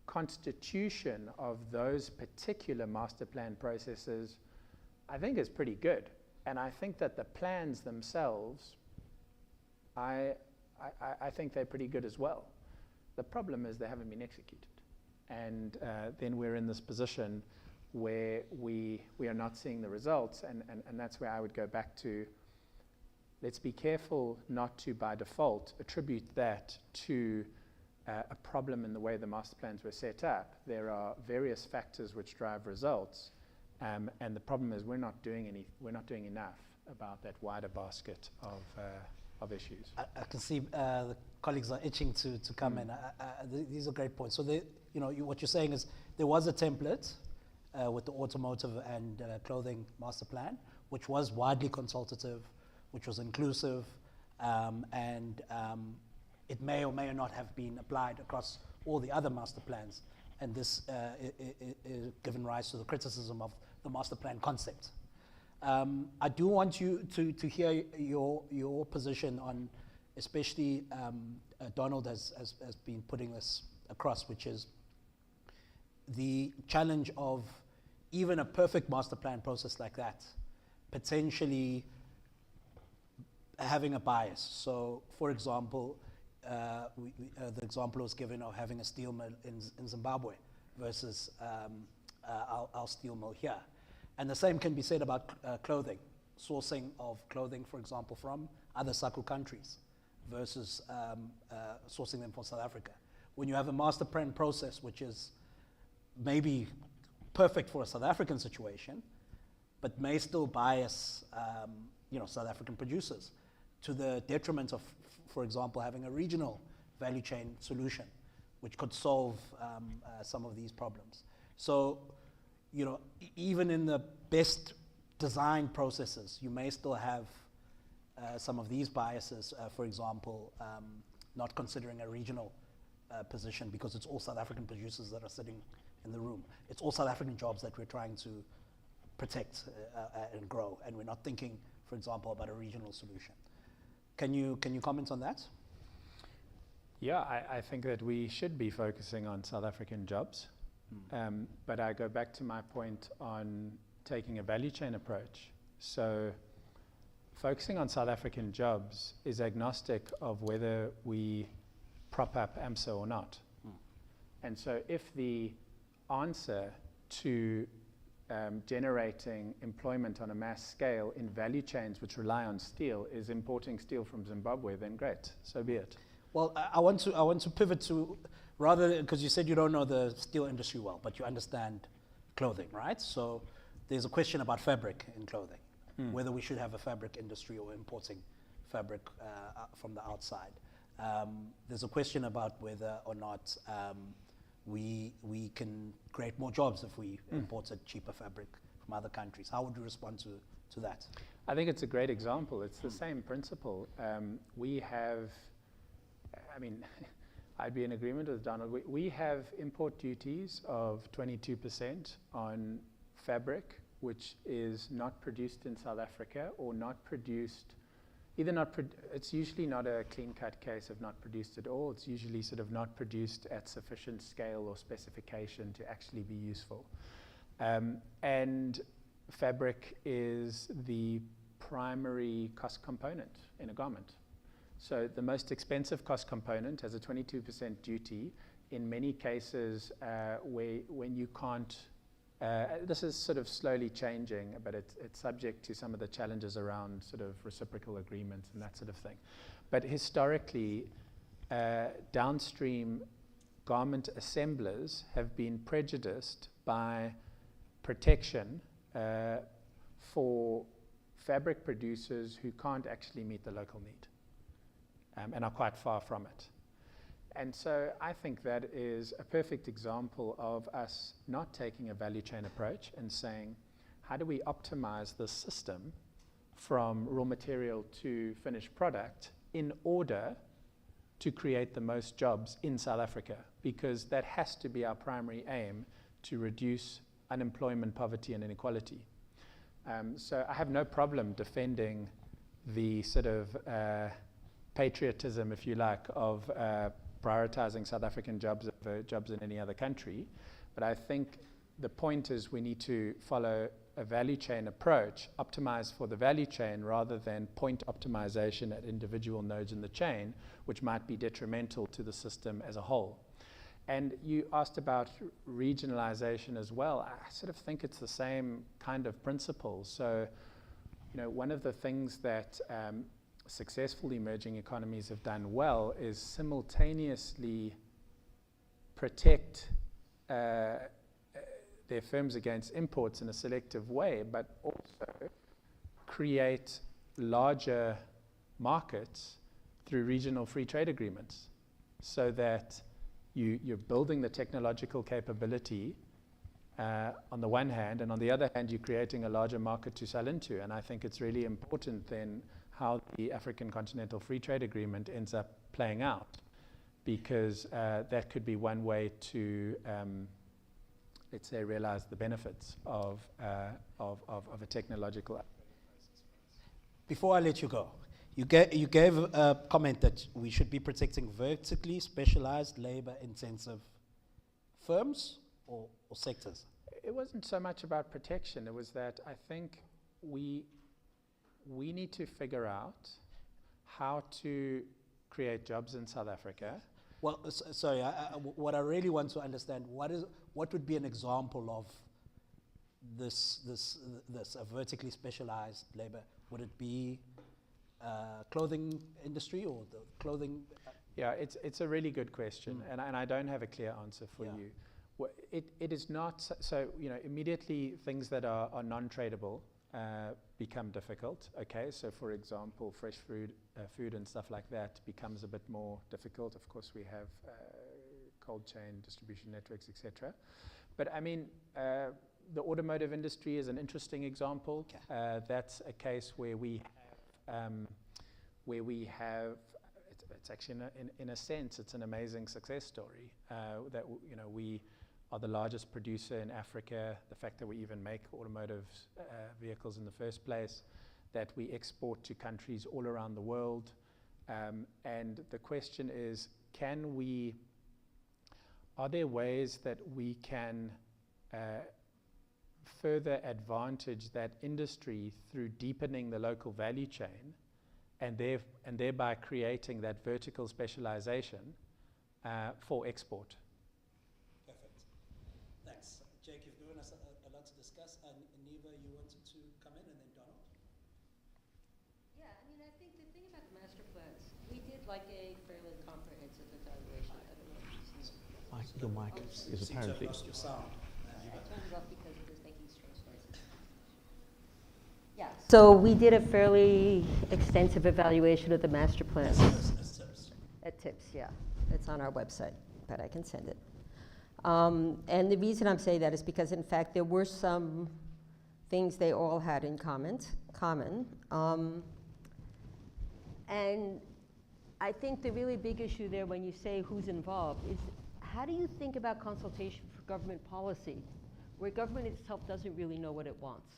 constitution of those particular master plan processes, I think, is pretty good. And I think that the plans themselves, I think they're pretty good as well. The problem is they haven't been executed. And then we're in this position where we are not seeing the results, and that's where I would go back to, let's be careful not to, by default, attribute that to a problem in the way the master plans were set up. There are various factors which drive results, and the problem is we're not doing enough about that wider basket of issues. I can see the colleagues are itching to come in. These are great points. So what you're saying is there was a template with the automotive and clothing master plan, which was widely consultative, which was inclusive, and it may or may not have been applied across all the other master plans, and this is given rise to the criticism of the master plan concept. I do want you to hear your position on, especially Donald has been putting this across, which is the challenge of even a perfect master plan process like that potentially having a bias. So, for example, the example was given of having a steel mill in Zimbabwe versus our steel mill here. And the same can be said about clothing, sourcing of clothing, for example, from other SACU countries versus sourcing them from South Africa. When you have a master plan process which is maybe perfect for a South African situation, but may still bias South African producers to the detriment of, for example, having a regional value chain solution which could solve some of these problems. So, you know, even in the best design processes, you may still have some of these biases, for example, not considering a regional position because it's all South African producers that are sitting in the room. It's all South African jobs that we're trying to protect and grow, and we're not thinking, for example, about a regional solution. Can you comment on that? Yeah, I think that we should be focusing on South African jobs, but I go back to my point on taking a value chain approach. So focusing on South African jobs is agnostic of whether we prop up AMSA or not. And so if the answer to generating employment on a mass scale in value chains which rely on steel is importing steel from Zimbabwe, then great, so be it. Well, I want to pivot to, rather, because you said you don't know the steel industry well, but you understand clothing, right? So there's a question about fabric in clothing, whether we should have a fabric industry or importing fabric from the outside. There's a question about whether or not we can create more jobs if we imported cheaper fabric from other countries. How would you respond to that? I think it's a great example. It's the same principle. We have, I mean, I'd be in agreement with Donald. We have import duties of 22% on fabric, which is not produced in South Africa or not produced, it's usually not a clean-cut case of not produced at all. It's usually sort of not produced at sufficient scale or specification to actually be useful. And fabric is the primary cost component in a garment. So the most expensive cost component has a 22% duty. In many cases, when you can't, this is sort of slowly changing, but it's subject to some of the challenges around sort of reciprocal agreements and that sort of thing. But historically, downstream garment assemblers have been prejudiced by protection for fabric producers who can't actually meet the local need and are quite far from it. And so I think that is a perfect example of us not taking a value chain approach and saying, how do we optimize the system from raw material to finished product in order to create the most jobs in South Africa? Because that has to be our primary aim, to reduce unemployment, poverty, and inequality. So I have no problem defending the sort of patriotism, if you like, of prioritizing South African jobs over jobs in any other country. But I think the point is we need to follow a value chain approach, optimize for the value chain rather than point optimization at individual nodes in the chain, which might be detrimental to the system as a whole. And you asked about regionalization as well. I sort of think it's the same kind of principle. So, you know, one of the things that successful emerging economies have done well is simultaneously protect their firms against imports in a selective way, but also create larger markets through regional free trade agreements, so that you're building the technological capability on the one hand, and on the other hand, you're creating a larger market to sell into. And I think it's really important then how the African Continental Free Trade Agreement ends up playing out, because that could be one way to, let's say, realize the benefits of a technological process. Before I let you go, you gave a comment that we should be protecting vertically specialized, labor-intensive firms or sectors. It wasn't so much about protection. It was that I think we need to figure out how to create jobs in South Africa. Well, sorry, what I really want to understand, what would be an example of this a vertically specialized labor? Would it be clothing industry or the clothing? Yeah, it's a really good question, and I don't have a clear answer for you. Well, it is not, so you know, immediately things that are non-tradable become difficult. Okay, so for example, fresh food and stuff like that becomes a bit more difficult. Of course, we have cold chain distribution networks, etc. But I mean, the automotive industry is an interesting example. Okay. That's a case where we have, it's actually in a sense, it's an amazing success story. That we are the largest producer in Africa. The fact that we even make automotive vehicles in the first place, that we export to countries all around the world. And the question is, are there ways that we can further advantage that industry through deepening the local value chain and thereby creating that vertical specialization for export? Perfect. Thanks. Jake, you've given us a lot to discuss. And Neva, you wanted to come in, and then Donald? Yeah, I mean, I think the thing about the master plans, we did like a fairly comprehensive evaluation. I don't know if you've seen it. Your mic is apparently... Lost your sound. I turned it off because it was making strange noises. Yeah. So we did a fairly extensive evaluation of the master plan. As tips. At TIPS, yeah. It's on our website, but I can send it. And the reason I'm saying that is because, in fact, there were some things they all had in common. And I think the really big issue there when you say who's involved is how do you think about consultation for government policy where government itself doesn't really know what it wants?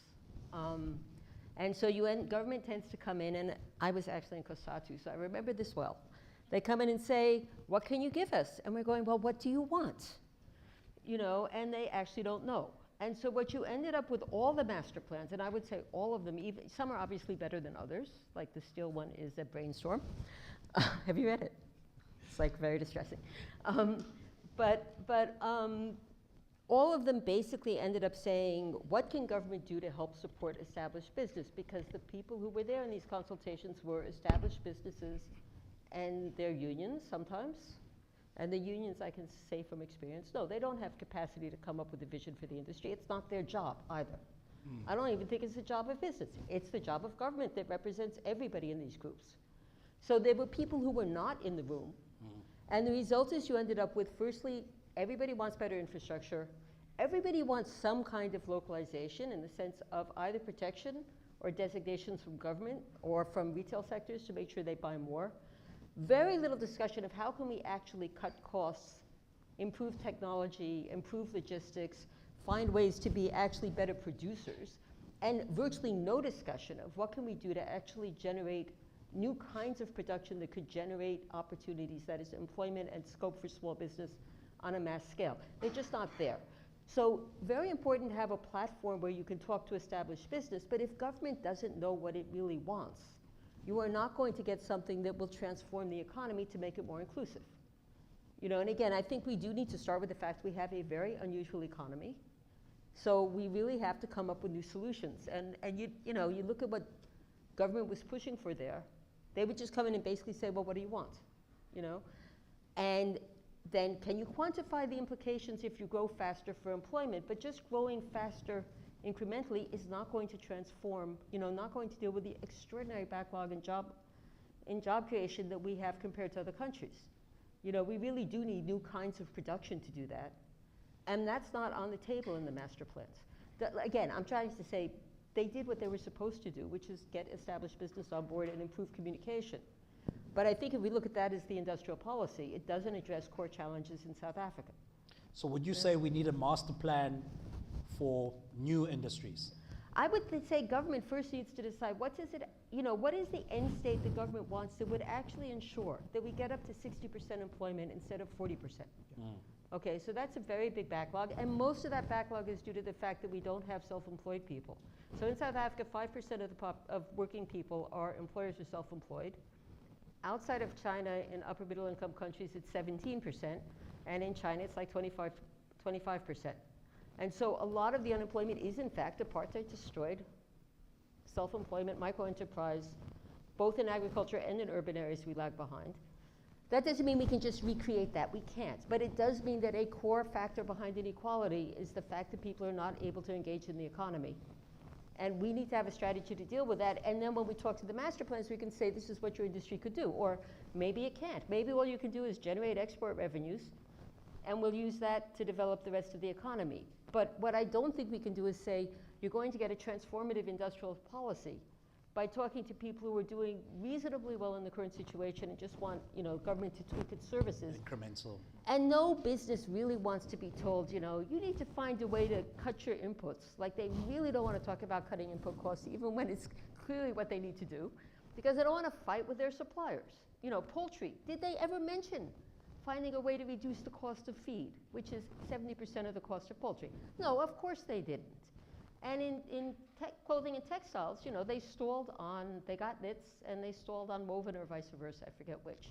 And so government tends to come in, and I was actually in COSATU, so I remember this well. They come in and say, what can you give us? And we're going, well, what do you want? And they actually don't know. And so what you ended up with all the master plans, and I would say all of them, even some are obviously better than others, like the steel one is a brainstorm. Have you read it? It's like very distressing. But all of them basically ended up saying, what can government do to help support established business? Because the people who were there in these consultations were established businesses and their unions sometimes. And the unions, I can say from experience, no, they don't have capacity to come up with a vision for the industry. It's not their job either. I don't even think it's the job of business. It's the job of government that represents everybody in these groups. So there were people who were not in the room. And the result is you ended up with, firstly, everybody wants better infrastructure. Everybody wants some kind of localization in the sense of either protection or designations from government or from retail sectors to make sure they buy more. Very little discussion of how can we actually cut costs, improve technology, improve logistics, find ways to be actually better producers, and virtually no discussion of what can we do to actually generate new kinds of production that could generate opportunities, that is employment and scope for small business on a mass scale. They're just not there. So very important to have a platform where you can talk to established business, but if government doesn't know what it really wants, you are not going to get something that will transform the economy to make it more inclusive. And again, I think we do need to start with the fact we have a very unusual economy. So we really have to come up with new solutions. And you look at what government was pushing for there. They would just come in and basically say, well, what do you want? And then can you quantify the implications if you grow faster for employment? But just growing faster incrementally is not going to transform, not going to deal with the extraordinary backlog in job creation that we have compared to other countries. We really do need new kinds of production to do that. And that's not on the table in the master plans. Again, I'm trying to say they did what they were supposed to do, which is get established business on board and improve communication. But I think if we look at that as the industrial policy, it doesn't address core challenges in South Africa. So would you say we need a master plan for new industries? I would say government first needs to decide what is the end state the government wants that would actually ensure that we get up to 60% employment instead of 40%. Okay, so that's a very big backlog, and most of that backlog is due to the fact that we don't have self-employed people. So in South Africa, 5% of working people are employers or self-employed. Outside of China, in upper middle income countries, it's 17%, and in China, it's like 25%. And so a lot of the unemployment is, in fact, apartheid destroyed self-employment, micro-enterprise, both in agriculture and in urban areas we lag behind. That doesn't mean we can just recreate that. We can't. But it does mean that a core factor behind inequality is the fact that people are not able to engage in the economy. And we need to have a strategy to deal with that. And then when we talk to the master plans, we can say this is what your industry could do. Or maybe it can't. Maybe all you can do is generate export revenues and we'll use that to develop the rest of the economy. But what I don't think we can do is say, you're going to get a transformative industrial policy by talking to people who are doing reasonably well in the current situation and just want, you know, government to tweak its services. Incremental. And no business really wants to be told, you know, you need to find a way to cut your inputs. Like, they really don't want to talk about cutting input costs, even when it's clearly what they need to do, because they don't want to fight with their suppliers. You know, poultry, did they ever mention finding a way to reduce the cost of feed, which is 70% of the cost of poultry? No, of course they didn't. And in clothing and textiles, you know, they stalled on, they got knits and they stalled on woven or vice versa, I forget which.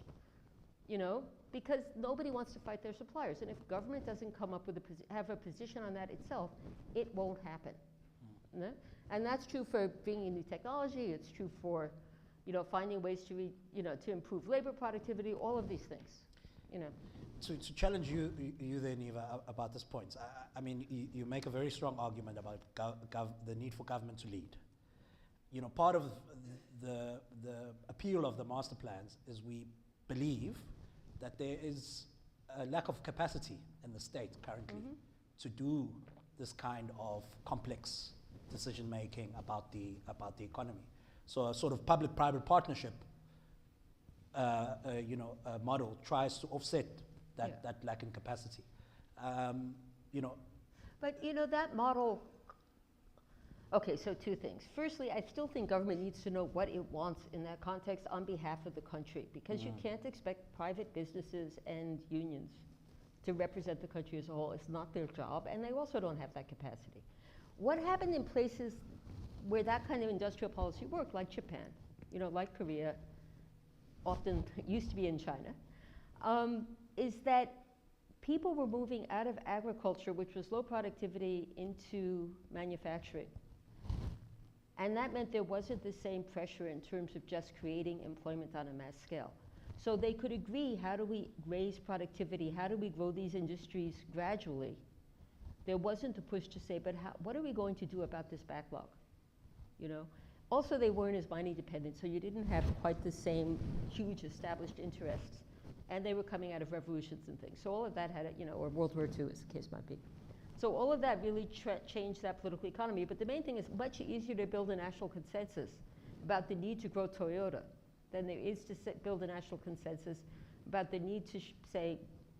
You know, because nobody wants to fight their suppliers. And if government doesn't come up with have a position on that itself, it won't happen. No? And that's true for bringing new technology. It's true for, you know, finding ways to, to improve labor productivity, all of these things, you know. To challenge you then, Eva, about this point. I mean, you make a very strong argument about the need for government to lead. You know, part of the appeal of the master plans is we believe that there is a lack of capacity in the state currently to do this kind of complex decision making about the economy. So a sort of public-private partnership, model tries to offset that lack in capacity. You know. But you know, that model, okay, so two things. Firstly, I still think government needs to know what it wants in that context on behalf of the country, because you can't expect private businesses and unions to represent the country as a whole. It's not their job, and they also don't have that capacity. What happened in places where that kind of industrial policy worked, like Japan, you know, like Korea, often used to be in China, is that people were moving out of agriculture, which was low productivity, into manufacturing. And that meant there wasn't the same pressure in terms of just creating employment on a mass scale. So they could agree, how do we raise productivity? How do we grow these industries gradually? There wasn't a push to say, but what are we going to do about this backlog? You know? Also, they weren't as mining dependent, so you didn't have quite the same huge established interests. And they were coming out of revolutions and things. So all of that had, or World War II, as the case might be. So all of that really changed that political economy. But the main thing is much easier to build a national consensus about the need to grow Toyota than there is to build a national consensus about the need to,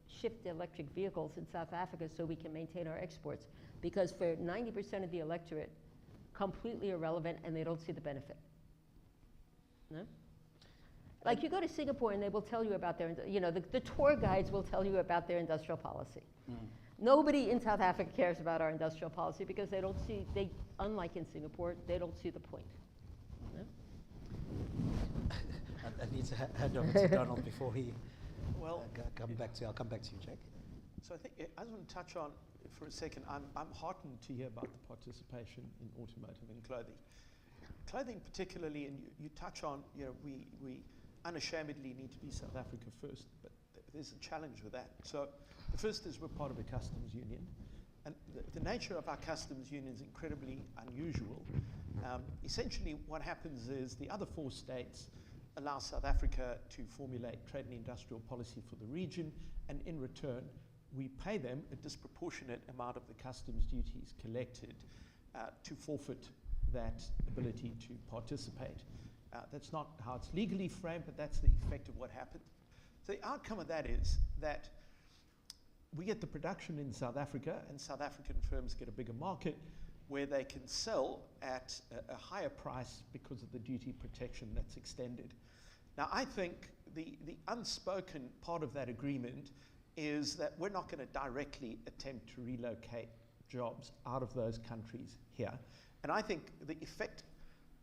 shift electric vehicles in South Africa so we can maintain our exports. Because for 90% of the electorate, completely irrelevant, and they don't see the benefit. No? Like, you go to Singapore and they will tell you about their, the tour guides will tell you about their industrial policy. Nobody in South Africa cares about our industrial policy because they don't see, unlike in Singapore, they don't see the point. No? I need to hand over to Donald before he I'll come back to you, Jack. So I think I just want to touch on, for a second, I'm heartened to hear about the participation in automotive and clothing. Clothing particularly, and you touch on, we unashamedly need to be South Africa first, but there's a challenge with that. So the first is we're part of a customs union, and the nature of our customs union is incredibly unusual. Essentially what happens is the other 4 states allow South Africa to formulate trade and industrial policy for the region, and in return we pay them a disproportionate amount of the customs duties collected to forfeit that ability to participate. That's not how it's legally framed, but that's the effect of what happened. So the outcome of that is that we get the production in South Africa, and South African firms get a bigger market where they can sell at a higher price because of the duty protection that's extended. Now, I think the unspoken part of that agreement is that we're not going to directly attempt to relocate jobs out of those countries here. And I think the effect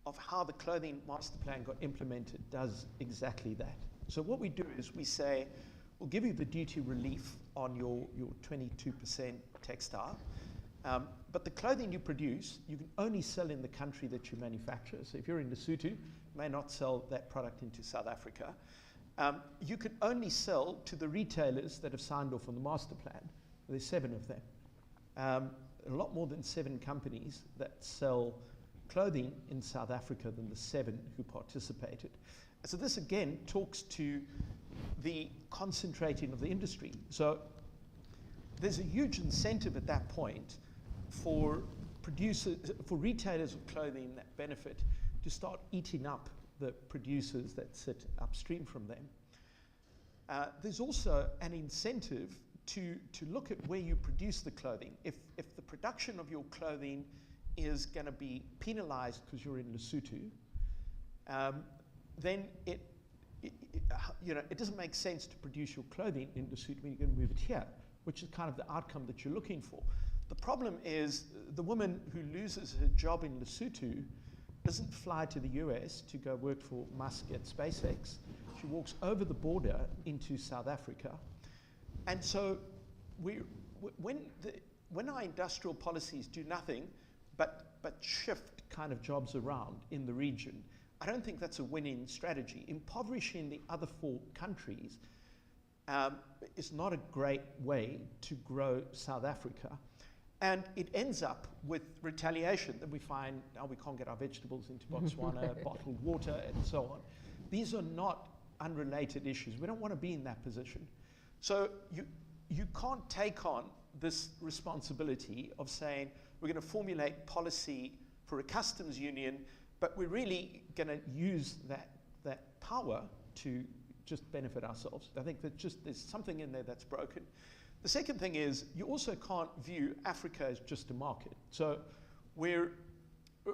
of how the clothing master plan got implemented does exactly that. So what we do is we say, we'll give you the duty relief on your 22% textile, but the clothing you produce, you can only sell in the country that you manufacture. So if you're in Lesotho, you may not sell that product into South Africa. You can only sell to the retailers that have signed off on the master plan. There's 7 of them. A lot more than 7 companies that sell clothing in South Africa than the 7 who participated. So this again talks to the concentrating of the industry. So there's a huge incentive at that point for retailers of clothing that benefit to start eating up the producers that sit upstream from them. There's also an incentive to look at where you produce the clothing. If the production of your clothing is going to be penalized because you're in Lesotho, then it doesn't make sense to produce your clothing in Lesotho when you're going to move it here, which is kind of the outcome that you're looking for. The problem is the woman who loses her job in Lesotho doesn't fly to the US to go work for Musk at SpaceX. She walks over the border into South Africa. And so when our industrial policies do nothing but shift kind of jobs around in the region, I don't think that's a winning strategy. Impoverishing the other 4 countries is not a great way to grow South Africa. And it ends up with retaliation that we find, we can't get our vegetables into Botswana, bottled water, and so on. These are not unrelated issues. We don't want to be in that position. So you can't take on this responsibility of saying we're going to formulate policy for a customs union, but we're really going to use that power to just benefit ourselves. I think that there's something in there that's broken. The second thing is you also can't view Africa as just a market. So we're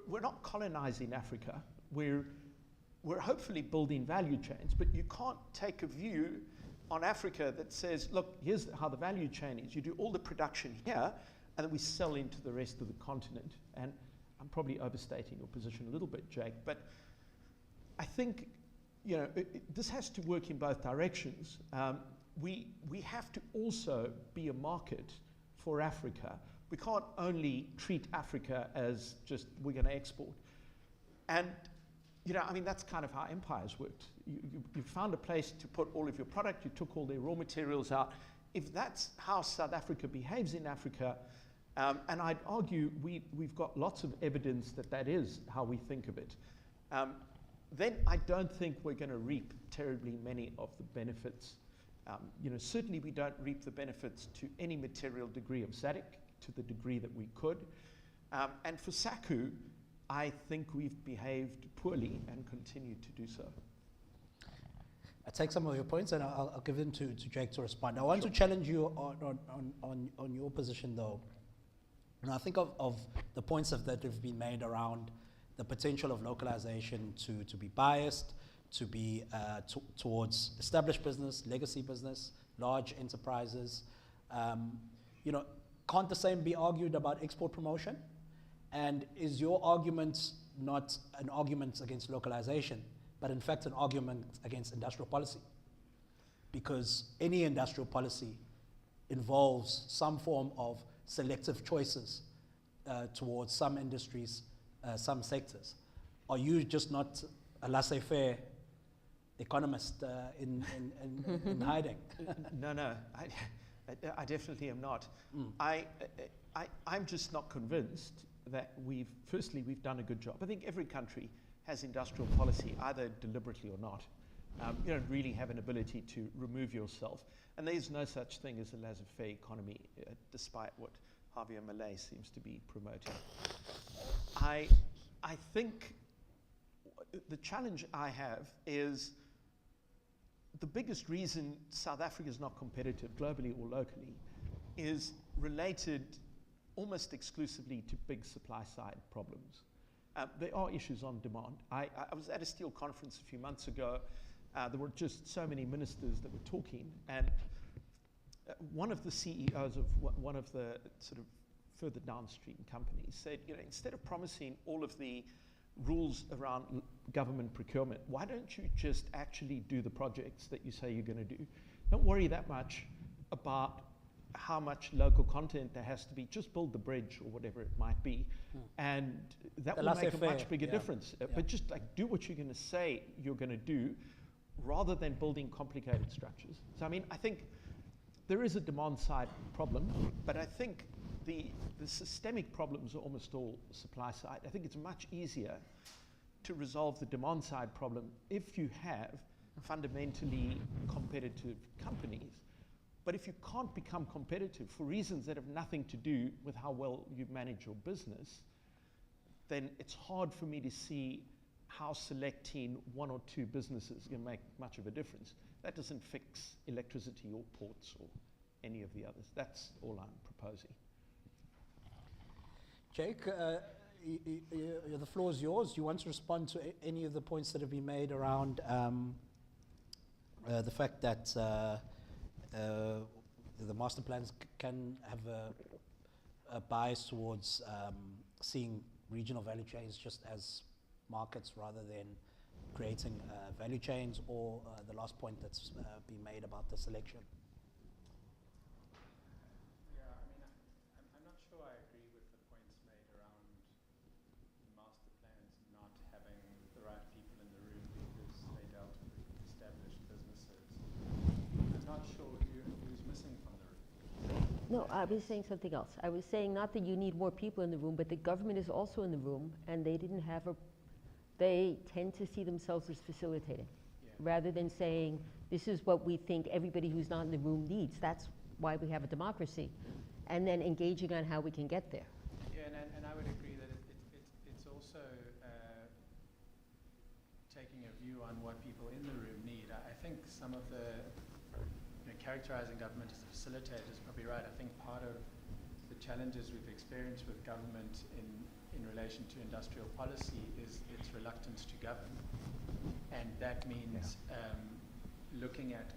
not colonizing Africa. We're hopefully building value chains, but you can't take a view on Africa that says, look, here's how the value chain is. You do all the production here, and then we sell into the rest of the continent. And I'm probably overstating your position a little bit, Jake, but I think this has to work in both directions. We have to also be a market for Africa. We can't only treat Africa as just we're going to export. And that's kind of how empires worked. You found a place to put all of your product, you took all their raw materials out. If that's how South Africa behaves in Africa, and I'd argue we've got lots of evidence that is how we think of it, then I don't think we're going to reap terribly many of the benefits. Certainly we don't reap the benefits to any material degree of SADC, to the degree that we could. And for SACU, I think we've behaved poorly and continue to do so. I take some of your points and I'll give them to Jake to respond. I want to challenge you on your position though. And I think of the points that have been made around the potential of localization to be biased, to be towards established business, legacy business, large enterprises. Can't the same be argued about export promotion? And is your argument not an argument against localization, but in fact an argument against industrial policy? Because any industrial policy involves some form of selective choices towards some industries, some sectors. Are you just not a laissez-faire economist in hiding? No, I definitely am not. I'm just not convinced that we've done a good job. I think every country has industrial policy, either deliberately or not. You don't really have an ability to remove yourself. And there's no such thing as a laissez-faire economy, despite what Javier Milei seems to be promoting. I think the challenge I have is the biggest reason South Africa is not competitive globally or locally is related almost exclusively to big supply side problems. There are issues on demand. I was at a steel conference a few months ago. There were just so many ministers that were talking, and one of the CEOs of one of the sort of further downstream companies said, instead of promising all of the rules around government procurement, why don't you just actually do the projects that you say you're going to do? Don't worry that much about how much local content there has to be. Just build the bridge or whatever it might be, and that will make a much bigger difference. But just do what you're going to say you're going to do, rather than building complicated structures. So I think there is a demand side problem, but I think the systemic problems are almost all supply side. I think it's much easier to resolve the demand side problem if you have fundamentally competitive companies But if you can't become competitive for reasons that have nothing to do with how well you manage your business, then it's hard for me to see how selecting one or two businesses can make much of a difference. That doesn't fix electricity or ports or any of the others. That's all I'm proposing. Jake, the floor is yours. Do you want to respond to any of the points that have been made around the fact that the master plans can have a bias towards seeing regional value chains just as markets rather than creating value chains, or the last point that's been made about the selection? Yeah, I mean, I'm not sure I agree with the points made around master plans not having the right people in the room because they dealt with established businesses. I'm not sure who's missing from the room. No, I was saying something else. I was saying not that you need more people in the room, but the government is also in the room, and they didn't have they tend to see themselves as facilitating, rather than saying, this is what we think everybody who's not in the room needs. That's why we have a democracy. And then engaging on how we can get there. Yeah, and I would agree that it's also taking a view on what people in the room need. I think some of the characterizing government as a facilitator is probably right. I think part of the challenges we've experienced with government in relation to industrial policy is its reluctance to govern. And that means looking at,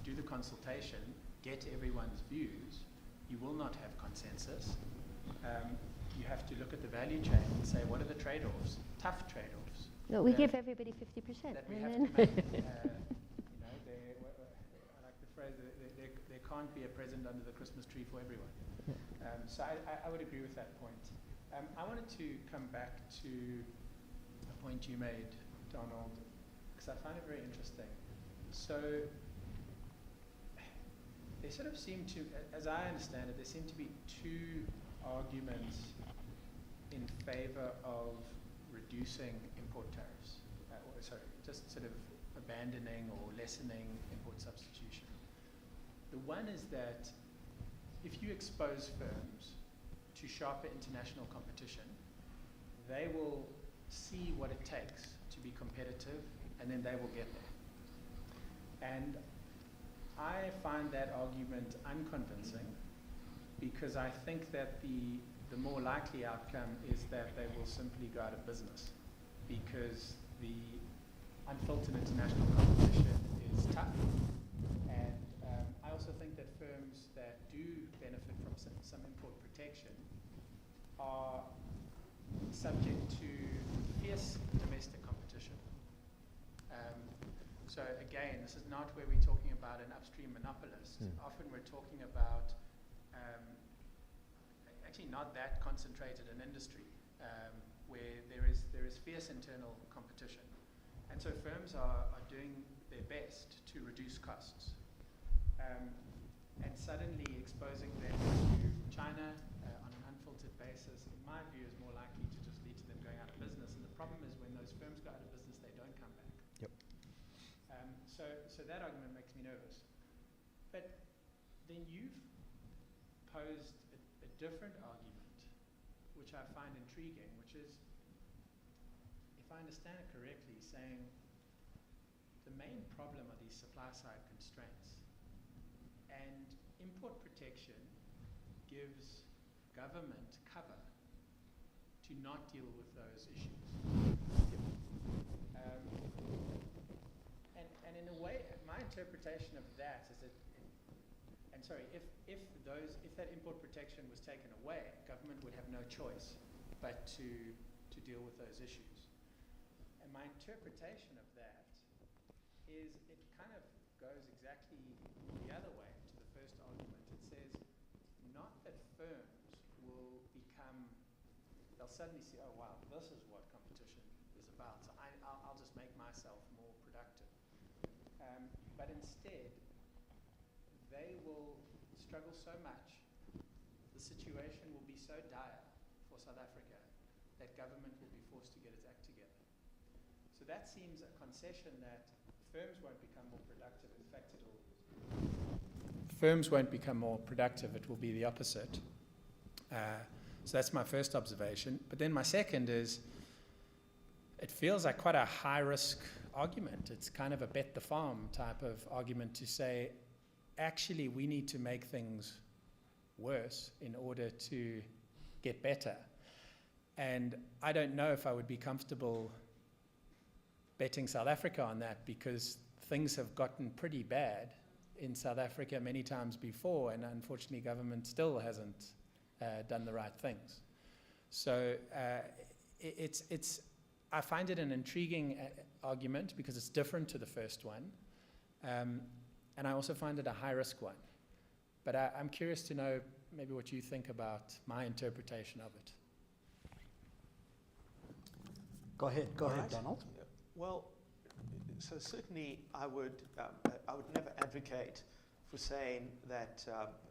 do the consultation, get everyone's views. You will not have consensus. You have to look at the value chain and say, what are the trade-offs? Tough trade-offs. No, we give everybody 50%. That we have to make. I like the phrase, there can't be a present under the Christmas tree for everyone. So I would agree with that point. I wanted to come back to a point you made, Donald, because I find it very interesting. So there sort of seem to, as I understand it, there seem to be two arguments in favor of reducing import tariffs, just sort of abandoning or lessening import substitution. The one is that if you expose firms to sharper international competition, they will see what it takes to be competitive, and then they will get there. And I find that argument unconvincing, because I think that the more likely outcome is that they will simply go out of business, because the unfiltered international competition is tough. And I also think that firms that do benefit from some import protection are subject to fierce domestic competition. So again, this is not where we're talking about an upstream monopolist. Often we're talking about actually not that concentrated an industry where there is fierce internal competition. And so firms are doing their best to reduce costs. And suddenly exposing them to China on an unfiltered basis, in my view, is more likely to just lead to them going out of business. And the problem is when those firms go out of business, they don't come back. Yep. So that argument makes me nervous. But then you've posed a different argument, which I find intriguing, which is, if I understand it correctly, saying the main problem are these supply-side constraints. And import protection gives government cover to not deal with those issues. And in a way, my interpretation of that is that, if that import protection was taken away, government would have no choice but to deal with those issues. And my interpretation of that is it kind of goes exactly the other way to the first argument. It says not that firms will become, they'll suddenly see, oh wow, this is what competition is about, so I'll just make myself more productive. But instead, they will struggle so much, the situation will be so dire for South Africa that government will be forced to get its act together. So that seems a concession that firms won't become more productive. In fact, it'll firms won't become more productive, it will be the opposite. So that's my first observation. But then my second is, it feels like quite a high-risk argument. It's kind of a bet the farm type of argument to say, actually, we need to make things worse in order to get better. And I don't know if I would be comfortable betting South Africa on that, because things have gotten pretty bad in South Africa many times before, and unfortunately government still hasn't done the right things. So I find it an intriguing argument because it's different to the first one, and I also find it a high-risk one. But I'm curious to know maybe what you think about my interpretation of it. Go ahead, Right. Donald. Well, so certainly I would never advocate for saying that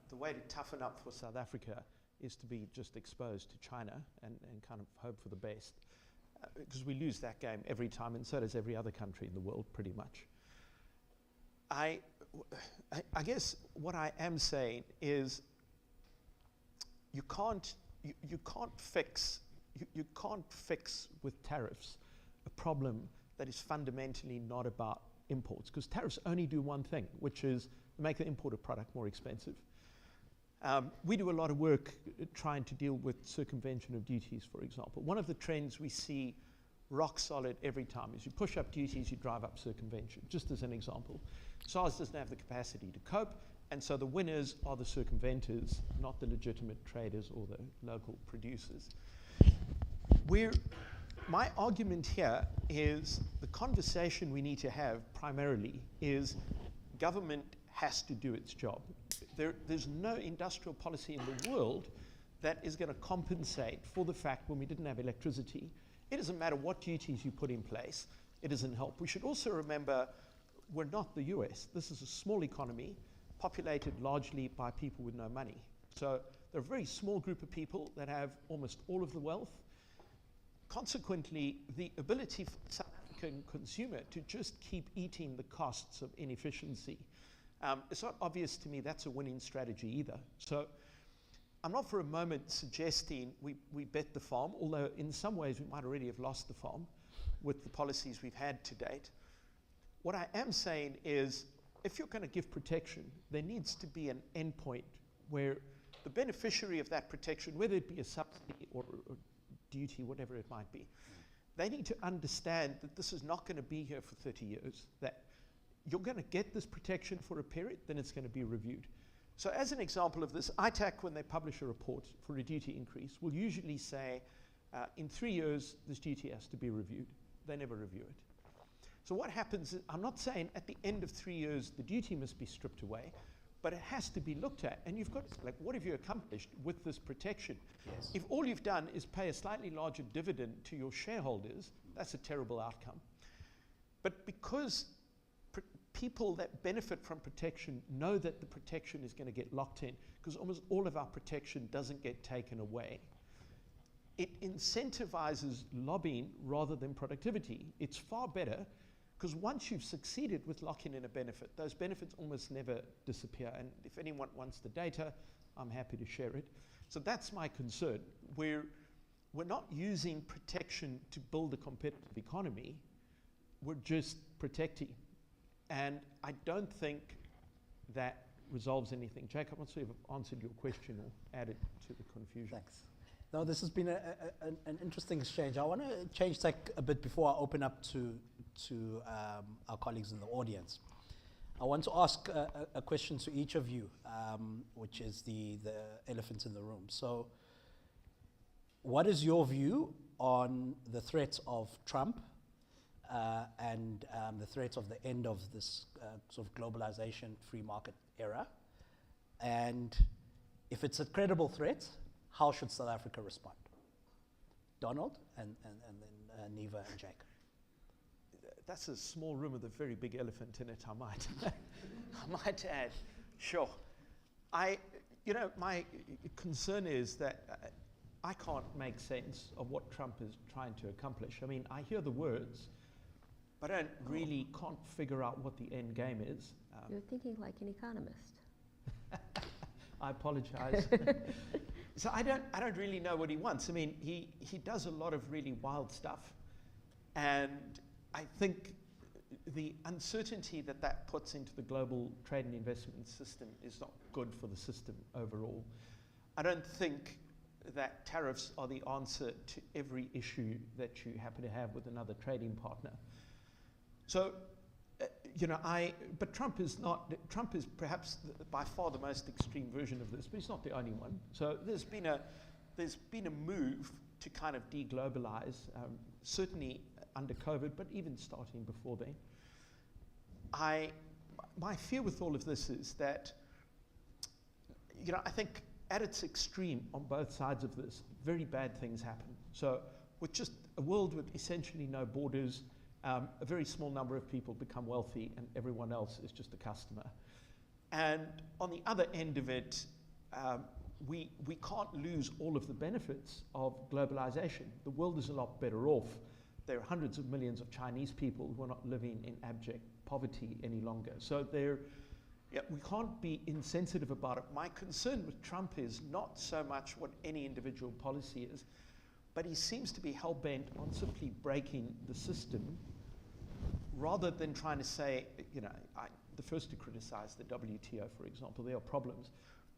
the way to toughen up for South Africa is to be just exposed to China and kind of hope for the best, because we lose that game every time, and so does every other country in the world pretty much. I guess what I am saying is you can't fix with tariffs a problem that is fundamentally not about imports, because tariffs only do one thing, which is make the imported product more expensive. We do a lot of work trying to deal with circumvention of duties, for example. One of the trends we see rock solid every time is you push up duties, you drive up circumvention, just as an example. SARS doesn't have the capacity to cope, and so the winners are the circumventors, not the legitimate traders or the local producers. My argument here is the conversation we need to have primarily is government has to do its job. There's no industrial policy in the world that is going to compensate for the fact when we didn't have electricity. It doesn't matter what duties you put in place, it doesn't help. We should also remember we're not the US. This is a small economy populated largely by people with no money. So they're a very small group of people that have almost all of the wealth. Consequently, the ability for the South African consumer to just keep eating the costs of inefficiency, it's not obvious to me that's a winning strategy either. So I'm not for a moment suggesting we bet the farm, although in some ways we might already have lost the farm with the policies we've had to date. What I am saying is, if you're going to give protection, there needs to be an endpoint where the beneficiary of that protection, whether it be a subsidy or duty, whatever it might be, they need to understand that this is not going to be here for 30 years, that you're going to get this protection for a period, then it's going to be reviewed. So as an example of this, ITAC, when they publish a report for a duty increase, will usually say, in 3 years, this duty has to be reviewed. They never review it. So what happens is, I'm not saying at the end of 3 years, the duty must be stripped away, but it has to be looked at. And you've got, like, what have you accomplished with this protection? Yes. If all you've done is pay a slightly larger dividend to your shareholders, that's a terrible outcome. But because people that benefit from protection know that the protection is going to get locked in, because almost all of our protection doesn't get taken away, it incentivizes lobbying rather than productivity. It's far better, because once you've succeeded with locking in a benefit, those benefits almost never disappear. And if anyone wants the data, I'm happy to share it. So that's my concern. We're not using protection to build a competitive economy. We're just protecting. And I don't think that resolves anything. Jacob, I'm not sure if I've answered your question or added to the confusion. Thanks. No, this has been an interesting exchange. I want to change tack a bit before I open up to our colleagues in the audience. I want to ask a question to each of you, which is the elephant in the room. So what is your view on the threats of Trump and the threats of the end of this sort of globalization, free market era? And if it's a credible threat, how should South Africa respond? Donald, and then Neva and Jake. That's a small room with a very big elephant in it, I might add. Sure. My concern is that I can't make sense of what Trump is trying to accomplish. I mean, I hear the words, but I can't figure out what the end game is. You're thinking like an economist. I apologize. So I don't really know what he wants. I mean, he does a lot of really wild stuff. And I think the uncertainty that puts into the global trade and investment system is not good for the system overall. I don't think that tariffs are the answer to every issue that you happen to have with another trading partner. So, but Trump is perhaps by far the most extreme version of this, but he's not the only one. So there's been a move to kind of deglobalize, certainly under COVID, but even starting before then. My fear with all of this is that, I think at its extreme on both sides of this, very bad things happen. So with just a world with essentially no borders, a very small number of people become wealthy and everyone else is just a customer. And on the other end of it, we can't lose all of the benefits of globalization. The world is a lot better off. There are hundreds of millions of Chinese people who are not living in abject poverty any longer. So we can't be insensitive about it. My concern with Trump is not so much what any individual policy is, but he seems to be hell-bent on simply breaking the system rather than trying to say, the first to criticize the WTO, for example, there are problems.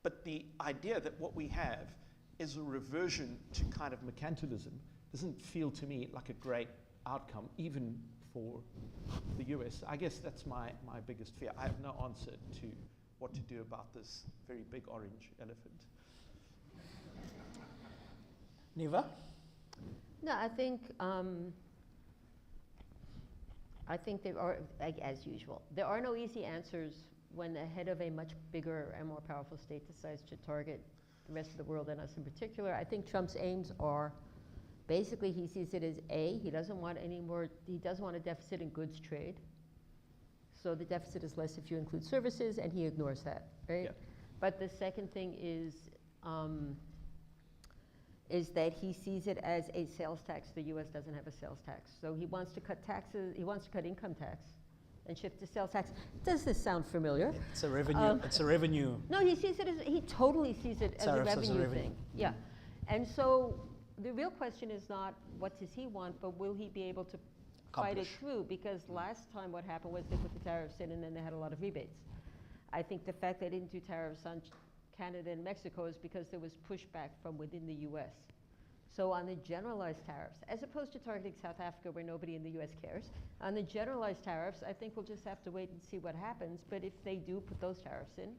But the idea that what we have is a reversion to kind of mercantilism doesn't feel to me like a great outcome, even for the US. I guess that's my biggest fear. I have no answer to what to do about this very big orange elephant. Niva? No, I think there are, as usual, there are no easy answers when the head of a much bigger and more powerful state decides to target the rest of the world and us in particular. I think Trump's aims are, basically he sees it as he doesn't want a deficit in goods trade. So the deficit is less if you include services, and he ignores that, right? Yeah. But the second thing is that he sees it as a sales tax. The US doesn't have a sales tax. So he wants to cut taxes, he wants to cut income tax and shift to sales tax. Does this sound familiar? It's a revenue. It's a revenue. No, he totally sees it as a revenue thing. Yeah. And so the real question is not what does he want, but will he be able to fight it through? Because last time what happened was they put the tariffs in and then they had a lot of rebates. I think the fact they didn't do tariffs on Canada and Mexico is because there was pushback from within the US. So on the generalized tariffs, as opposed to targeting South Africa where nobody in the US cares, on the generalized tariffs, I think we'll just have to wait and see what happens. But if they do put those tariffs in,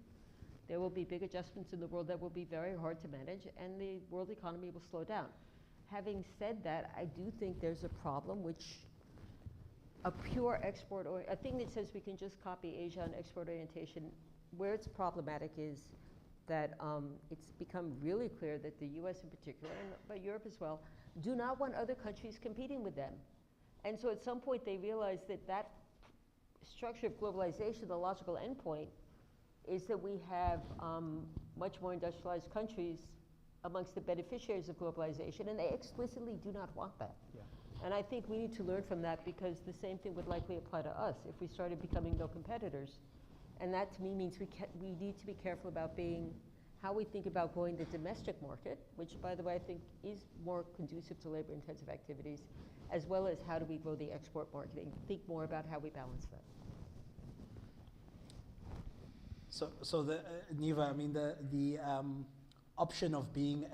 there will be big adjustments in the world that will be very hard to manage, and the world economy will slow down. Having said that, I do think there's a problem which a pure export, or a thing that says we can just copy Asia on export orientation, where it's problematic is that it's become really clear that the US in particular, but Europe as well, do not want other countries competing with them. And so at some point they realize that that structure of globalization, the logical endpoint, is that we have much more industrialized countries amongst the beneficiaries of globalization, and they explicitly do not want that. Yeah. And I think we need to learn from that, because the same thing would likely apply to us if we started becoming no competitors. And that to me means we need to be careful about how we think about growing the domestic market, which by the way I think is more conducive to labor intensive activities, as well as how do we grow the export marketing. Think more about how we balance that. So the Niva, I mean the option of being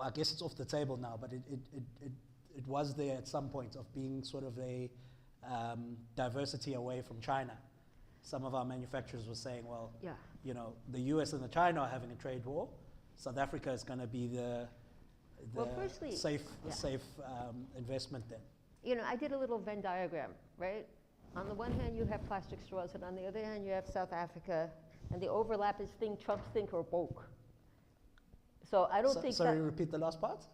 I guess it's off the table now, but it was there at some point, of being sort of a diversity away from China. Some of our manufacturers were saying, well, yeah, the US and the China are having a trade war. South Africa is going to be the safe investment then. I did a little Venn diagram, right? On the one hand, you have plastic straws, and on the other hand, you have South Africa, and the overlap is Trumps think are woke. So I don't think Sorry, repeat the last part?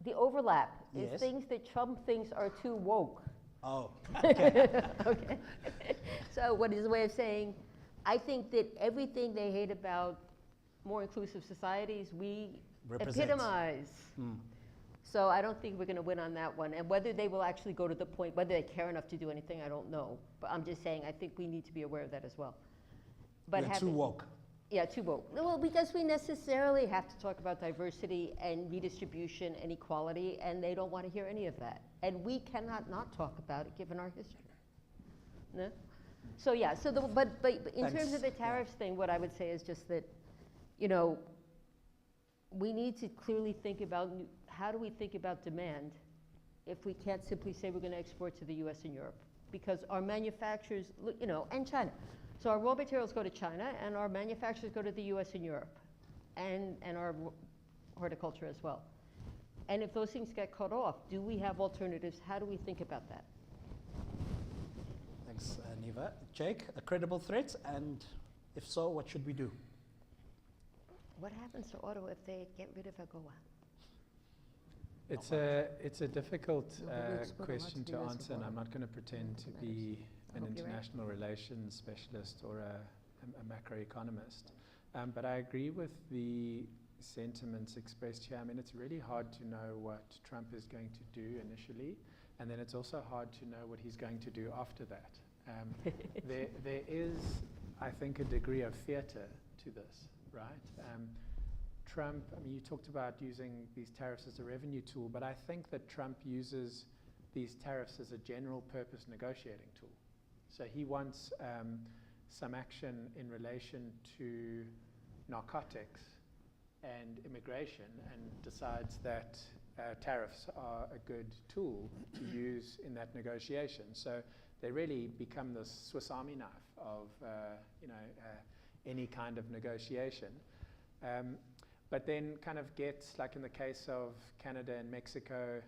The overlap is Yes. things that Trump thinks are too woke. Oh, okay. Okay. So what is the way of saying, I think that everything they hate about more inclusive societies, we epitomize. So I don't think we're going to win on that one. And whether they will actually go to the point, whether they care enough to do anything, I don't know. But I'm just saying, I think we need to be aware of that as well. But We're too woke. Yeah, too woke. Well, because we necessarily have to talk about diversity and redistribution and equality, and they don't want to hear any of that. And we cannot not talk about it given our history. No? So yeah, so but in terms of the tariffs thing, what I would say is just that, you know, we need to clearly think about how do we think about demand if we can't simply say we're going to export to the US and Europe, because our manufacturers, you know, and China. So our raw materials go to China, and our manufacturers go to the US and Europe, and our horticulture as well. And if those things get cut off, do we have alternatives? How do we think about that? Thanks, Neva. Jake, a credible threat, and if so, what should we do? What happens to Ottawa if they get rid of AGOA? It's a difficult No, but we export a lot question to to the US answer, and as I'm well. not going to pretend to That be I an hope you're right. international relations specialist or a macroeconomist. But I agree with the sentiments expressed here. I mean, it's really hard to know what Trump is going to do initially, and then it's also hard to know what he's going to do after that. There is, I think, a degree of theater to this, right? Trump, I mean, you talked about using these tariffs as a revenue tool, but I think that Trump uses these tariffs as a general purpose negotiating tool. So he wants some action in relation to narcotics and immigration, and decides that tariffs are a good tool to use in that negotiation. So they really become this Swiss Army knife of any kind of negotiation. But then kind of gets, like in the case of Canada and Mexico,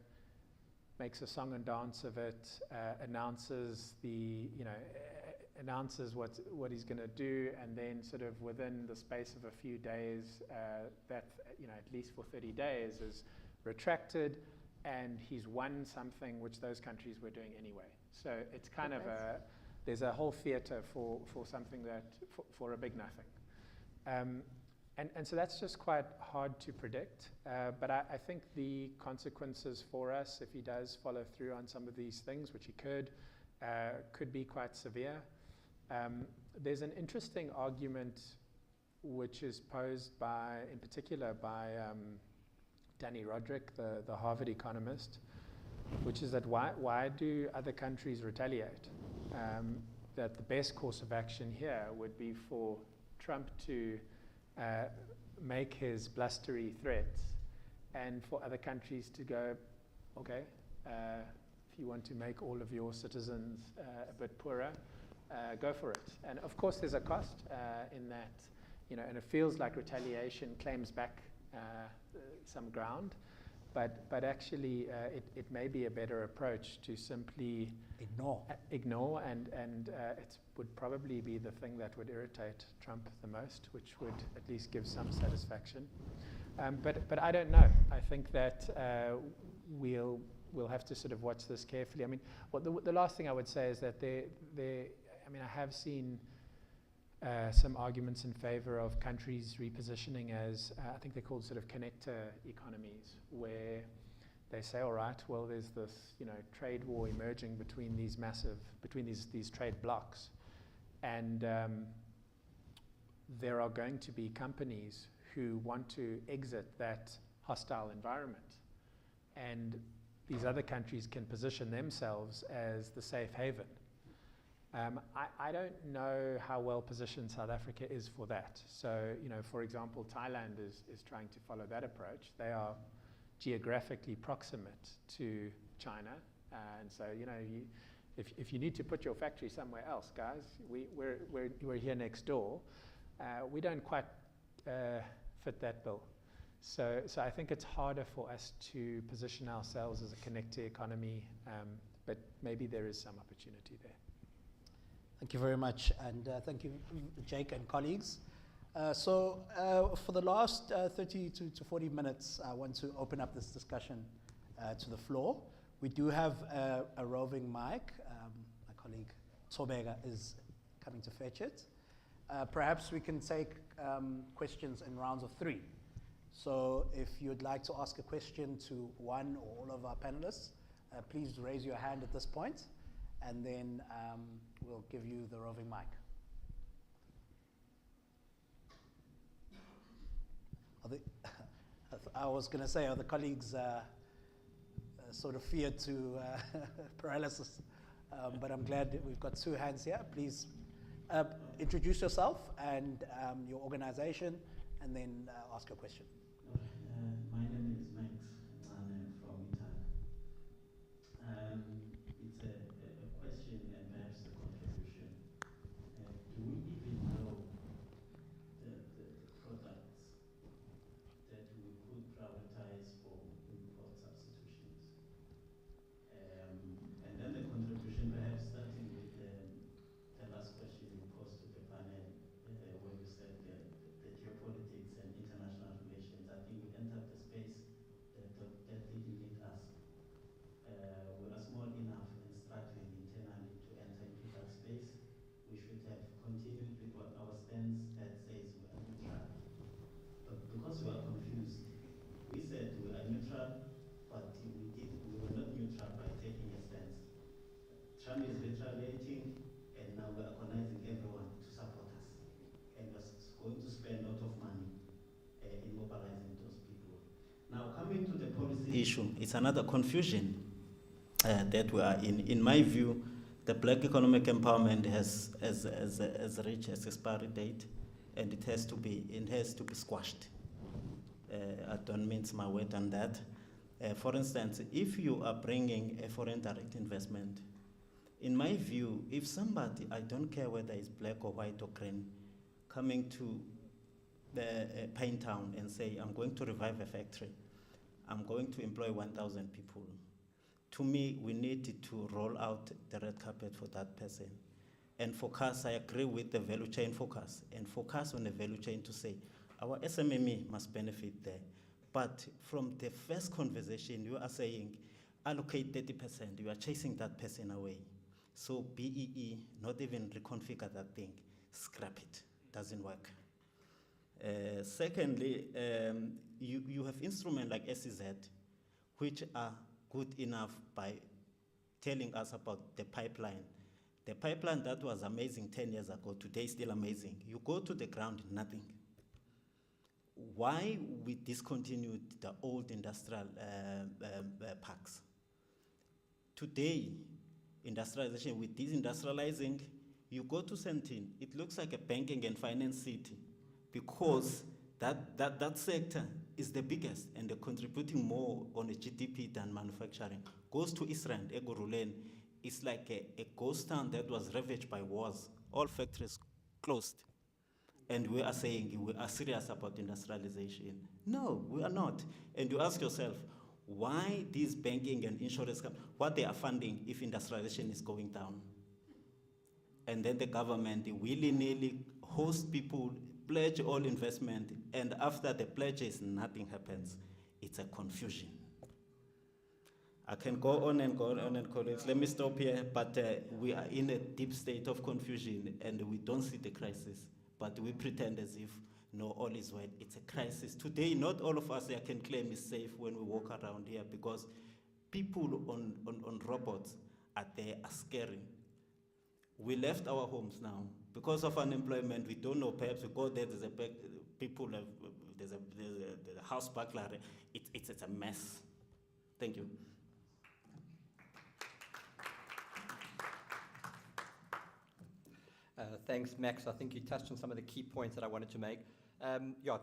makes a song and dance of it, announces what he's going to do, and then sort of within the space of a few days, that at least for 30 days is retracted, and he's won something which those countries were doing anyway. So it's kind of there's a whole theater for something that for a big nothing. And so that's just quite hard to predict. But I think the consequences for us, if he does follow through on some of these things, which he could be quite severe. There's an interesting argument which is posed in particular by Danny Roderick, the Harvard economist, which is that why do other countries retaliate? That the best course of action here would be for Trump to make his blustery threats, and for other countries to go, okay, if you want to make all of your citizens a bit poorer, go for it. And of course there's a cost in that, and it feels like retaliation claims back some ground, but actually it may be a better approach to simply ignore, and it would probably be the thing that would irritate Trump the most, which would at least give some satisfaction. But I don't know. I think that we'll have to sort of watch this carefully. I mean, the last thing I would say is that I have seen some arguments in favor of countries repositioning as, I think they're called sort of connector economies, where they say, all right, well, there's this, trade war emerging between these trade blocks, and there are going to be companies who want to exit that hostile environment, and these other countries can position themselves as the safe haven. I don't know how well positioned South Africa is for that. So, for example, Thailand is trying to follow that approach. They are geographically proximate to China, and so if you need to put your factory somewhere else, guys, we're here next door. We don't quite fit that bill. So I think it's harder for us to position ourselves as a connector economy, but maybe there is some opportunity there. Thank you very much, and thank you, Jake and colleagues. So for the last 30 to 40 minutes, I want to open up this discussion to the floor. We do have a roving mic. My colleague Tobega is coming to fetch it. Perhaps we can take questions in rounds of 3. So if you'd like to ask a question to one or all of our panelists, please raise your hand at this point, and then we'll give you the roving mic. I was going to say, are the colleagues sort of feared to paralysis? But I'm glad that we've got two hands here. Please introduce yourself and your organization, and then ask your question. My name is Max. I'm from Italy. It's a question and perhaps a contribution. Do we even know the products that we could prioritize for import substitutions? And then the contribution, perhaps starting with the last question you posed to the panel, where you said the geopolitics and international relations. I think we entered the space that didn't need us. We are small enough and struggling internally to enter into that space. We should have continued with what our stance that says we are neutral. But because we are confused, we said we are neutral, but we were not neutral by taking a stance. Trump is retaliating, and now we're agonizing everyone to support us. And we're going to spend a lot of money in mobilizing those people. Now, coming to the policy issue, it's another confusion that we are in. In my view, the black economic empowerment has reached its expiry date, and it has to be squashed. I don't mince my word on that. For instance, if you are bringing a foreign direct investment, in my view, if somebody, I don't care whether it's black or white or green, coming to the Pine Town and say, I'm going to revive a factory, I'm going to employ 1,000 people. To me, we need to roll out the red carpet for that person. And focus, I agree with the value chain focus, and focus on the value chain to say, our SMME must benefit there. But from the first conversation, you are saying, allocate 30%, you are chasing that person away. So BEE, not even reconfigure that thing, scrap it, doesn't work. Secondly, you have instruments like SEZ, which are good enough by telling us about the pipeline. The pipeline that was amazing 10 years ago, today is still amazing. You go to the ground, nothing. Why we discontinued the old industrial parks? Today, industrialization, with desindustrializing, you go to Sentin, it looks like a banking and finance city, because that sector is the biggest and they're contributing more on the GDP than manufacturing. Goes to Israel, Egorulen, it's like a ghost town that was ravaged by wars. All factories closed. And we are saying we are serious about industrialization. No, we are not. And you ask yourself, why these banking and insurance companies, what they are funding if industrialization is going down? And then the government willy-nilly hosts people, pledge all investment, and after the pledges, nothing happens. It's a confusion. I can go on and go on, and colleagues, let me stop here, but we are in a deep state of confusion, and we don't see the crisis, but we pretend as if, no, all is well. It's a crisis. Today, not all of us here can claim is safe when we walk around here, because people on robots are there, are scary. We left our homes now. Because of unemployment, we don't know, perhaps we go there, there's a house burglary. It's a mess. Thank you. Thanks, Max. I think you touched on some of the key points that I wanted to make.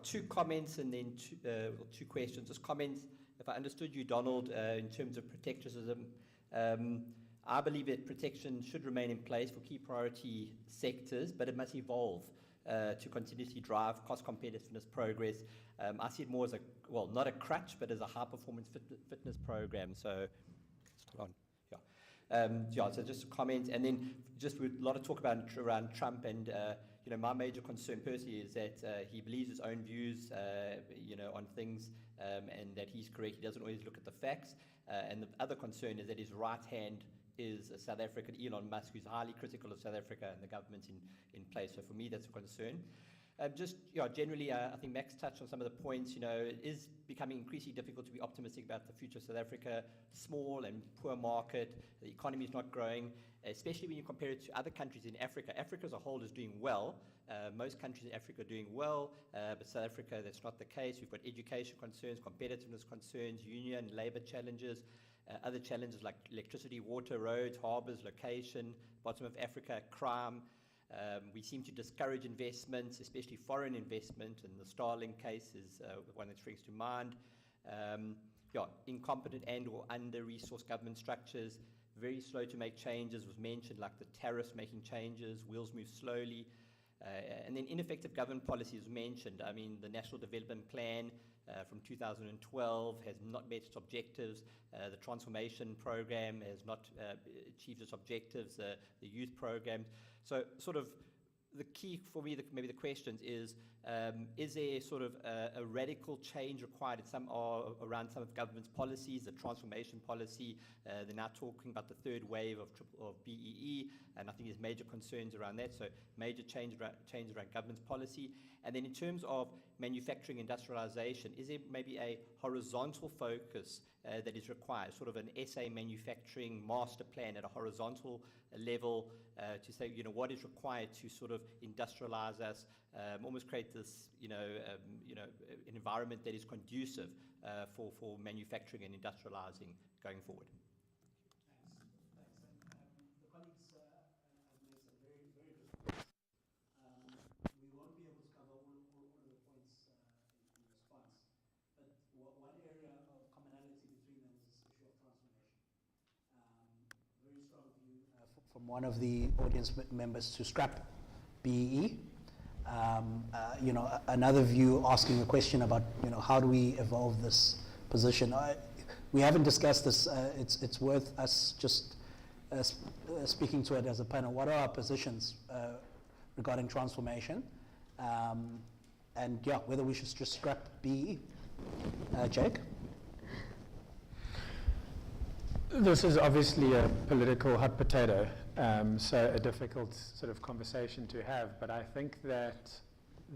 Two comments and then two questions. Just comments, if I understood you, Donald, in terms of protectionism, I believe that protection should remain in place for key priority sectors, but it must evolve to continuously drive cost competitiveness progress. I see it more as not a crutch, but as a high-performance fitness program. So, hold on. So just a comment, and then just with a lot of talk around Trump, and my major concern personally is that he believes his own views, on things, and that he's correct. He doesn't always look at the facts. And the other concern is that his right hand is a South African, Elon Musk, who's highly critical of South Africa and the government in place. So for me, that's a concern. Just generally, I think Max touched on some of the points. It is becoming increasingly difficult to be optimistic about the future of South Africa. Small and poor market, the economy is not growing, especially when you compare it to other countries in Africa. Africa as a whole is doing well. Most countries in Africa are doing well, but South Africa, that's not the case. We've got education concerns, competitiveness concerns, union, labor challenges, other challenges like electricity, water, roads, harbors, location, bottom of Africa, crime. We seem to discourage investments, especially foreign investment, and the Starlink case is one that springs to mind. Incompetent and or under-resourced government structures, very slow to make changes, was mentioned, like the tariffs making changes, wheels move slowly. And then ineffective government policy was mentioned. I mean, the National Development Plan from 2012 has not met its objectives. The transformation program has not achieved its objectives, the youth programs. So sort of the key for me, maybe the questions is there sort of a radical change required around some of government's policies, the transformation policy? They're now talking about the third wave of BEE, and I think there's major concerns around that, so major change around government's policy. And then in terms of manufacturing industrialization, is there maybe a horizontal focus that is required, sort of an SA manufacturing master plan at a horizontal level to say, what is required to sort of industrialize us, almost create this, an environment that is conducive for manufacturing and industrializing going forward. Thanks. The colleagues have made some very, very good points. We won't be able to cover all of the points in response, but one area of commonality between them is this issue of transformation. Very strong view from one of the audience members to scrap BEE. Another view asking a question about, how do we evolve this position? We haven't discussed this. It's worth us just speaking to it as a panel. What are our positions regarding transformation? Whether we should just scrap BEE. Jake? This is obviously a political hot potato, so a difficult sort of conversation to have, but I think that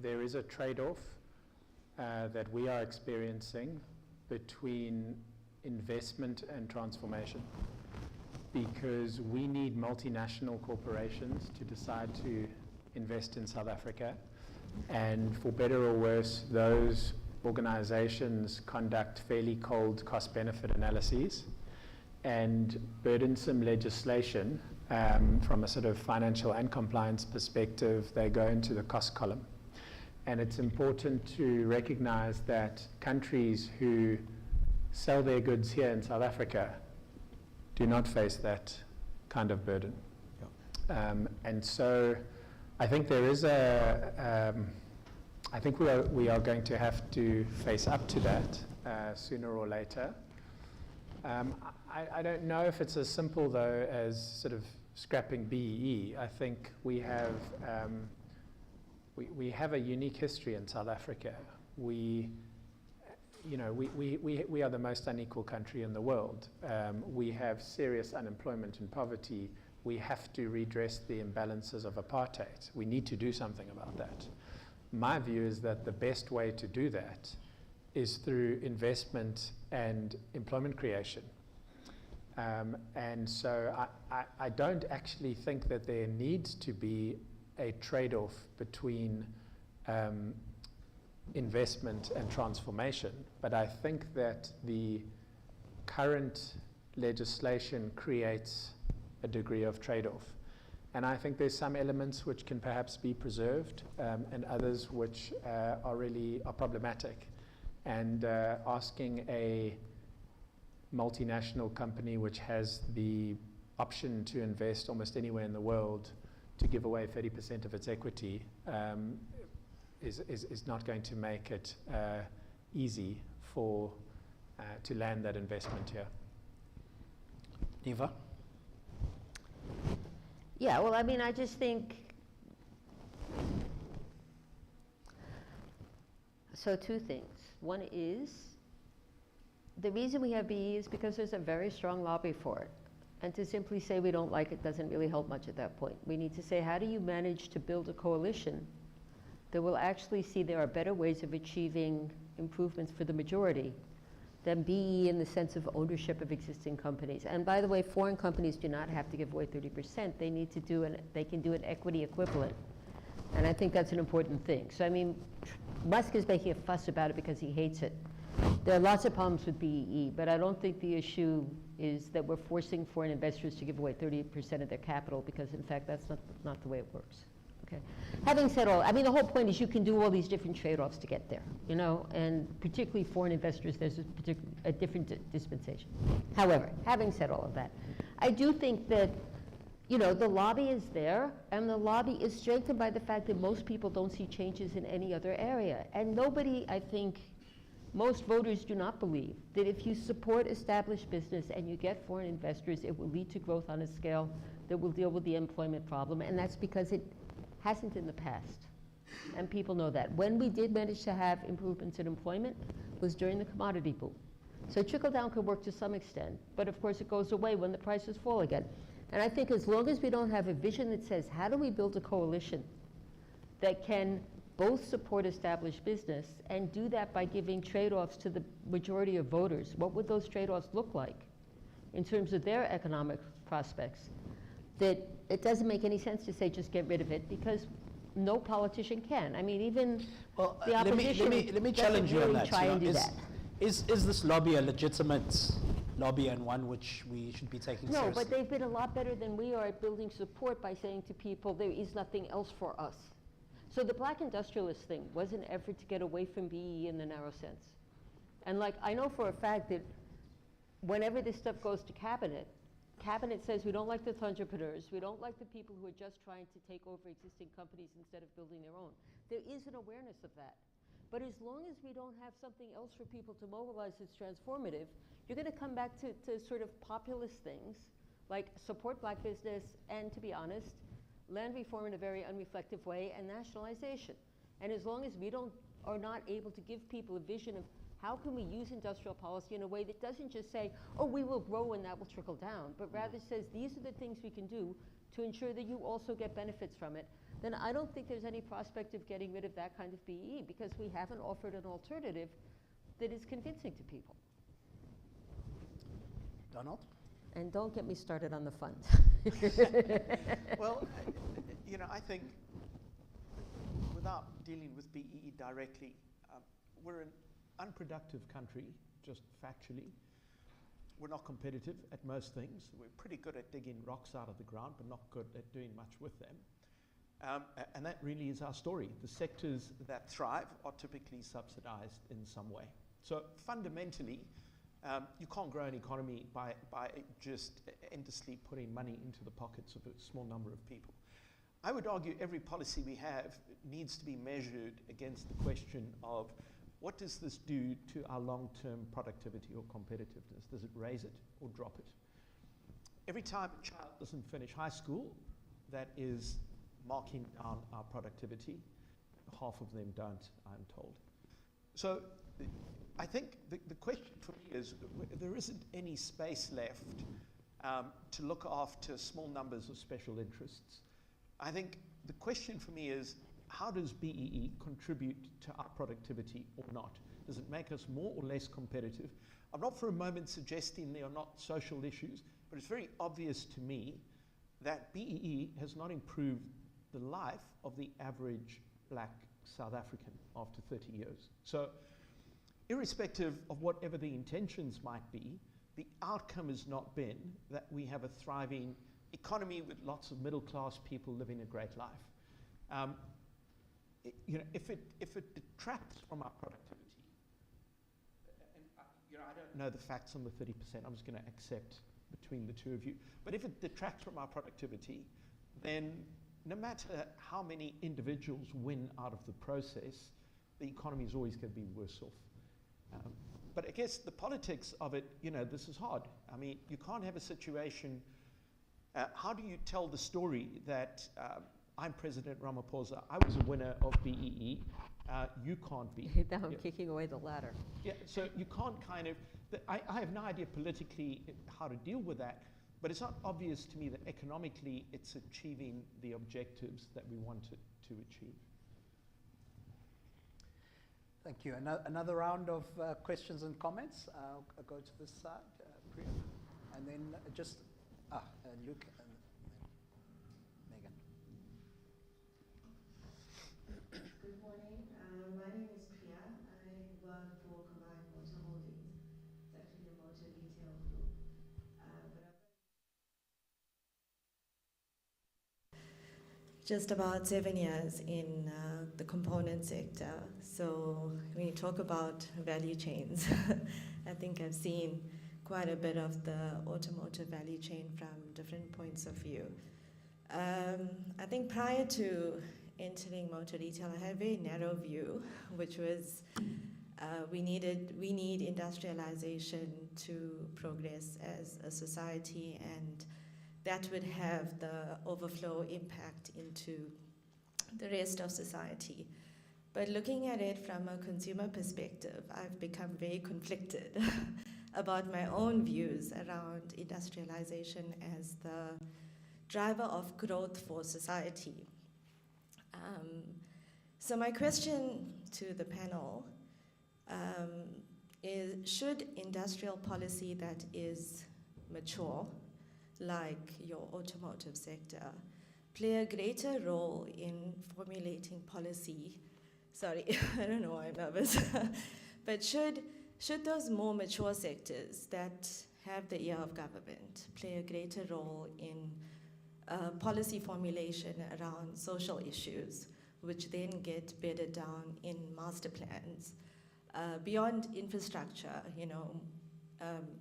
there is a trade-off that we are experiencing between investment and transformation, because we need multinational corporations to decide to invest in South Africa, and for better or worse, those organizations conduct fairly cold cost-benefit analyses and burdensome legislation from a sort of financial and compliance perspective. They go into the cost column. And it's important to recognize that countries who sell their goods here in South Africa do not face that kind of burden. Yeah. And so I think there is I think we are going to have to face up to that sooner or later. I don't know if it's as simple, though, as sort of scrapping BEE. I think we have a unique history in South Africa. We are the most unequal country in the world. We have serious unemployment and poverty. We have to redress the imbalances of apartheid. We need to do something about that. My view is that the best way to do that is through investment and employment creation. And so I don't actually think that there needs to be a trade-off between investment and transformation, but I think that the current legislation creates a degree of trade-off. And I think there's some elements which can perhaps be preserved and others which are problematic. And asking a multinational company which has the option to invest almost anywhere in the world to give away 30% of its equity is not going to make it easy to land that investment here. Neva? Yeah, well, I mean, I just think, so two things. One is, the reason we have BE is because there's a very strong lobby for it. And to simply say we don't like it doesn't really help much at that point. We need to say, how do you manage to build a coalition that will actually see there are better ways of achieving improvements for the majority than BEE in the sense of ownership of existing companies. And by the way, foreign companies do not have to give away 30%. They need to do they can do an equity equivalent. And I think that's an important thing. So I mean, Musk is making a fuss about it because he hates it. There are lots of problems with BEE, but I don't think the issue is that we're forcing foreign investors to give away 30% of their capital, because in fact that's not the way it works. Okay. Having said all, I mean, the whole point is you can do all these different trade-offs to get there, you know, and particularly foreign investors, there's a different dispensation. However, having said all of that, I do think that, you know, the lobby is there, and the lobby is strengthened by the fact that most people don't see changes in any other area. And nobody, I think, most voters do not believe that if you support established business and you get foreign investors, it will lead to growth on a scale that will deal with the employment problem, and that's because it hasn't in the past. And people know that. When we did manage to have improvements in employment was during the commodity boom. So trickle-down could work to some extent, but of course it goes away when the prices fall again. And I think as long as we don't have a vision that says, how do we build a coalition that can both support established business and do that by giving trade-offs to the majority of voters, what would those trade-offs look like in terms of their economic prospects? That it doesn't make any sense to say just get rid of it, because no politician can. I mean, even the opposition let me challenge you on really that. try and do that. Is this lobby a legitimate lobby and one which we should be taking seriously? No, but they've been a lot better than we are at building support by saying to people, there is nothing else for us. So the black industrialist thing was an effort to get away from BEE in the narrow sense. And like, I know for a fact that whenever this stuff goes to cabinet says we don't like the entrepreneurs, we don't like the people who are just trying to take over existing companies instead of building their own. There is an awareness of that. But as long as we don't have something else for people to mobilize that's transformative, you're going to come back to sort of populist things like support black business and, to be honest, land reform in a very unreflective way, and nationalization. And as long as we are not able to give people a vision of how can we use industrial policy in a way that doesn't just say, oh, we will grow and that will trickle down, but rather says these are the things we can do to ensure that you also get benefits from it, then I don't think there's any prospect of getting rid of that kind of BEE, because we haven't offered an alternative that is convincing to people. Donald? And don't get me started on the funds. Well, you know, I think without dealing with BEE directly, we're an unproductive country, just factually. We're not competitive at most things. We're pretty good at digging rocks out of the ground, but not good at doing much with them. And that really is our story. The sectors that thrive are typically subsidized in some way. So fundamentally, you can't grow an economy by just endlessly putting money into the pockets of a small number of people. I would argue every policy we have needs to be measured against the question of what does this do to our long-term productivity or competitiveness? Does it raise it or drop it? Every time a child doesn't finish high school, that is marking down our productivity. Half of them don't, I'm told. So I think the question for me is, there isn't any space left to look after small numbers of special interests. I think the question for me is, how does BEE contribute to our productivity or not? Does it make us more or less competitive? I'm not for a moment suggesting there are not social issues, but it's very obvious to me that BEE has not improved the life of the average black South African after 30 years. So irrespective of whatever the intentions might be, the outcome has not been that we have a thriving economy with lots of middle-class people living a great life. You know, if it detracts from our productivity, and you know, I don't know the facts on the 30%, I'm just going to accept between the two of you, but if it detracts from our productivity, then no matter how many individuals win out of the process, the economy is always going to be worse off. But I guess the politics of it, you know, this is hard. I mean, you can't have a situation, how do you tell the story that I'm President Ramaphosa, I was a winner of BEE, you can't be. Now I'm kicking away the ladder. Yeah, so you can't kind of, I have no idea politically how to deal with that, but it's not obvious to me that economically it's achieving the objectives that we want it to achieve. Thank you. Another round of questions and comments. I'll go to this side, Priya. And then just, Luke and Megan. Good morning. My name is Priya. I work for Combined Motor Holdings. It's actually a motor retail group. Just about 7 years in the component sector. So when you talk about value chains, I think I've seen quite a bit of the automotive value chain from different points of view. I think prior to entering motor retail, I had a very narrow view, which was we need industrialization to progress as a society, and that would have the overflow impact into the rest of society. But looking at it from a consumer perspective, I've become very conflicted about my own views around industrialization as the driver of growth for society. So my question to the panel is, should industrial policy that is mature, like your automotive sector, play a greater role in formulating policy? Sorry, I don't know why I'm nervous. But should those more mature sectors that have the ear of government play a greater role in policy formulation around social issues, which then get bedded down in master plans, beyond infrastructure,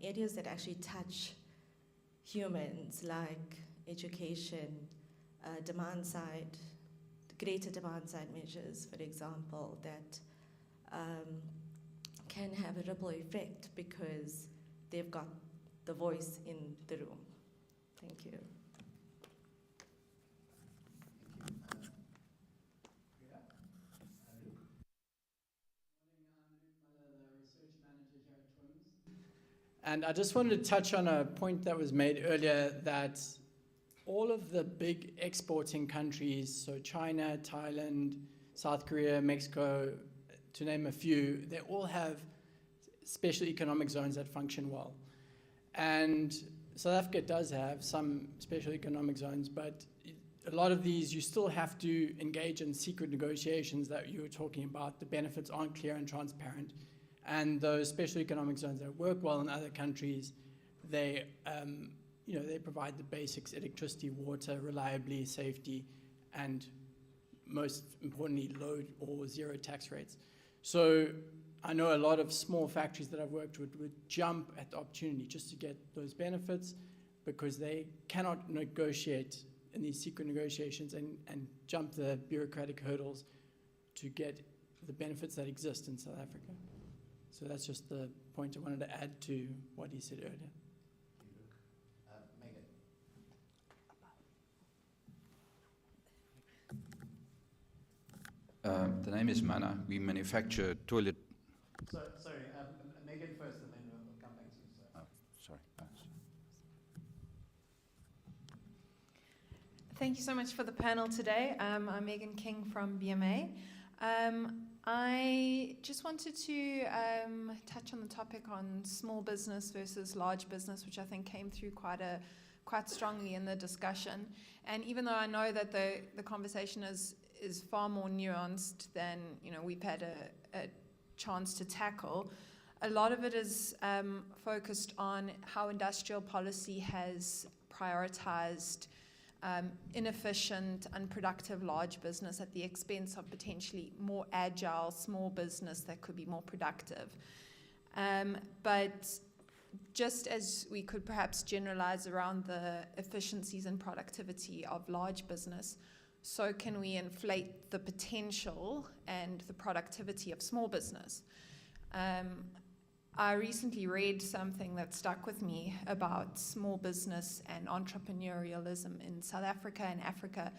areas that actually touch humans, like education, demand side, greater demand side measures, for example, that can have a ripple effect because they've got the voice in the room. Thank you. And I just wanted to touch on a point that was made earlier, that all of the big exporting countries, so China, Thailand, South Korea, Mexico, to name a few, they all have special economic zones that function well. And South Africa does have some special economic zones, but a lot of these you still have to engage in secret negotiations that you were talking about. The benefits aren't clear and transparent. And those special economic zones that work well in other countries, they provide the basics: electricity, water, reliability, safety, and most importantly, low or zero tax rates. So I know a lot of small factories that I've worked with would jump at the opportunity just to get those benefits, because they cannot negotiate in these secret negotiations and jump the bureaucratic hurdles to get the benefits that exist in South Africa. So that's just the point I wanted to add to what he said earlier. Megan. The name is Mana. We manufacture toilet. Sorry, Megan first, and then we'll come back to you, sir. Oh, sorry. Thank you so much for the panel today. I'm Megan King from BMA. I just wanted to touch on the topic on small business versus large business, which I think came through quite strongly in the discussion. And even though I know that the conversation is far more nuanced than we've had a chance to tackle, a lot of it is focused on how industrial policy has prioritized inefficient, unproductive large business at the expense of potentially more agile small business that could be more productive. But just as we could perhaps generalize around the efficiencies and productivity of large business, so can we inflate the potential and the productivity of small business. I recently read something that stuck with me about small business and entrepreneurialism in South Africa and Africa,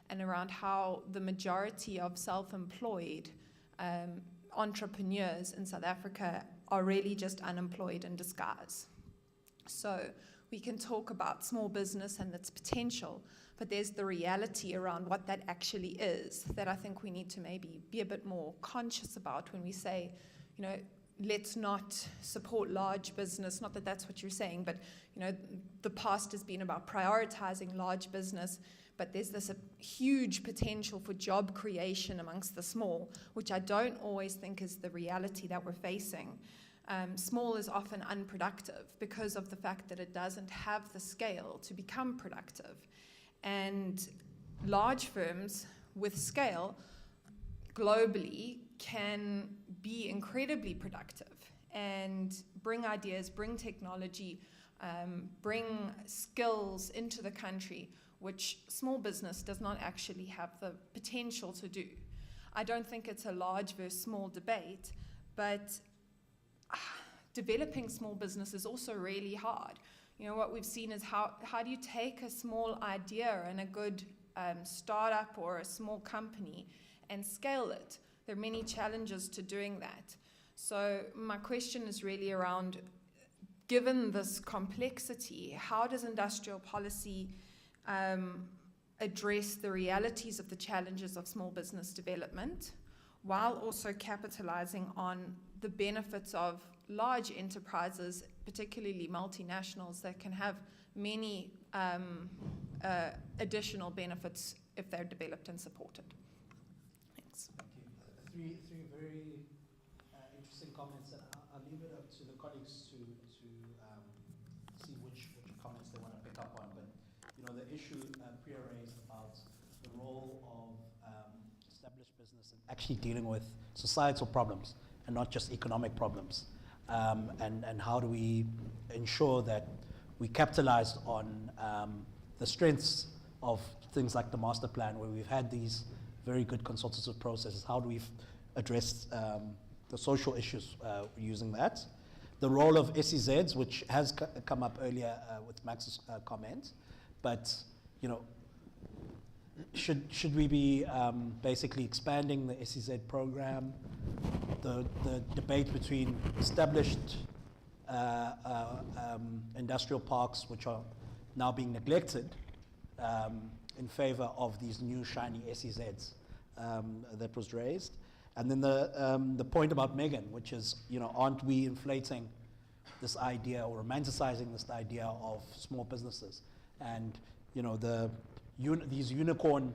and around how the majority of self-employed entrepreneurs in South Africa are really just unemployed in disguise. So we can talk about small business and its potential, but there's the reality around what that actually is that I think we need to maybe be a bit more conscious about when we say, let's not support large business. Not that that's what you're saying, but the past has been about prioritizing large business, but there's this huge potential for job creation amongst the small, which I don't always think is the reality that we're facing. Small is often unproductive because of the fact that it doesn't have the scale to become productive. And large firms with scale globally can be incredibly productive and bring ideas, bring technology, bring skills into the country, which small business does not actually have the potential to do. I don't think it's a large versus small debate, but developing small business is also really hard. What we've seen is how do you take a small idea and a good startup or a small company and scale it? There are many challenges to doing that. So my question is really around, given this complexity, how does industrial policy address the realities of the challenges of small business development while also capitalizing on the benefits of large enterprises, particularly multinationals, that can have many additional benefits if they're developed and supported? Thanks. Three very interesting comments, and I'll leave it up to the colleagues to see which comments they want to pick up on. But the issue Priya raised about the role of established business in actually dealing with societal problems and not just economic problems, and how do we ensure that we capitalize on the strengths of things like the master plan, where we've had these very good consultative processes. How do we address the social issues using that? The role of SEZs, which has come up earlier with Max's comment, but should we be basically expanding the SEZ program? The debate between established industrial parks, which are now being neglected, in favor of these new shiny SEZs that was raised. And then the point about Megan, which is, aren't we inflating this idea or romanticizing this idea of small businesses? And, these unicorn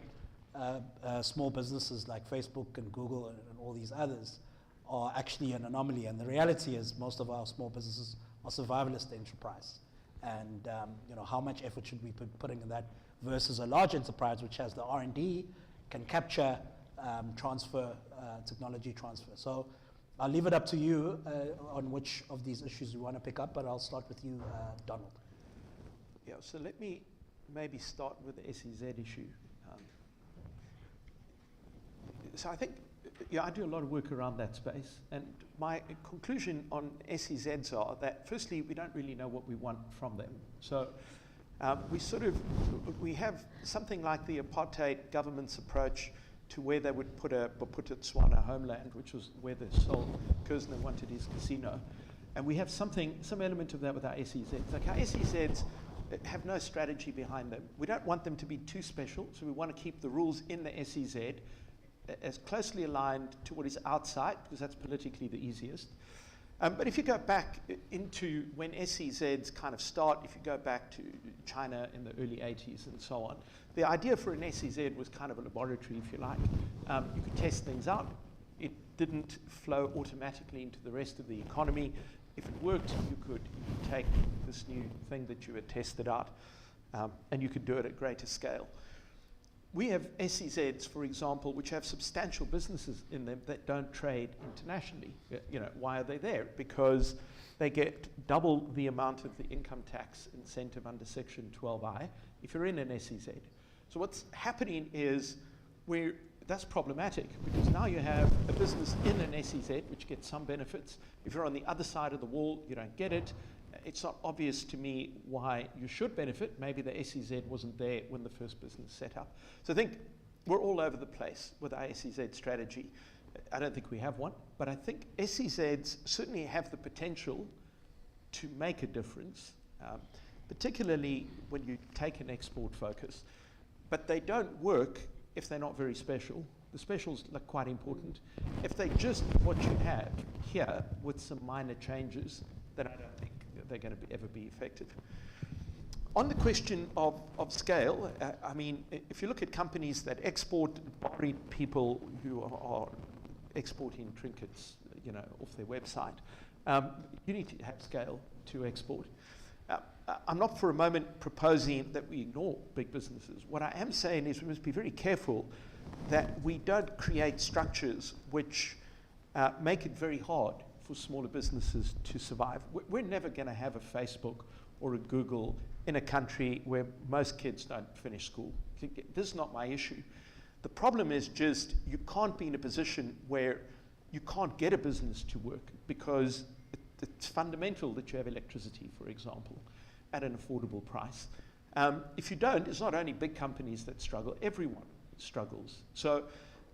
small businesses like Facebook and Google and all these others are actually an anomaly. And the reality is most of our small businesses are survivalist enterprise. And, how much effort should we be putting in that versus a large enterprise which has the R&D, can capture technology transfer. So I'll leave it up to you on which of these issues you want to pick up, but I'll start with you, Donald. Yeah, so let me maybe start with the SEZ issue. So I think, I do a lot of work around that space, and my conclusion on SEZs are that, firstly, we don't really know what we want from them. So we have something like the apartheid government's approach to where they would put Botswana homeland, which was where the Sol Kerzner wanted his casino. And we have some element of that with our SEZs. Like our SEZs have no strategy behind them. We don't want them to be too special, so we want to keep the rules in the SEZ as closely aligned to what is outside, because that's politically the easiest. But if you go back into when SEZs kind of start, if you go back to China in the early 80s and so on, the idea for an SEZ was kind of a laboratory, if you like. You could test things out. It didn't flow automatically into the rest of the economy. If it worked, you could take this new thing that you had tested out, and you could do it at greater scale. We have SEZs, for example, which have substantial businesses in them that don't trade internationally. Why are they there? Because they get double the amount of the income tax incentive under Section 12I if you're in an SEZ. So what's happening is that's problematic, because now you have a business in an SEZ which gets some benefits. If you're on the other side of the wall, you don't get it. It's not obvious to me why you should benefit. Maybe the SEZ wasn't there when the first business set up. So I think we're all over the place with our SEZ strategy. I don't think we have one, but I think SEZs certainly have the potential to make a difference. particularly when you take an export focus. But they don't work if they're not very special. The specials look quite important. If they just what you have here with some minor changes, then I don't think they're going to ever be effective. On the question of scale, I mean, if you look at companies that export, barring people who are exporting trinkets, you know, off their website, you need to have scale to export. I'm not for a moment proposing that we ignore big businesses. What I am saying is we must be very careful that we don't create structures which make it very hard for smaller businesses to survive. We're never going to have a Facebook or a Google in a country where most kids don't finish school. This is not my issue. The problem is just you can't be in a position where you can't get a business to work because it's fundamental that you have electricity, for example, at an affordable price. If you don't, it's not only big companies that struggle, everyone struggles. So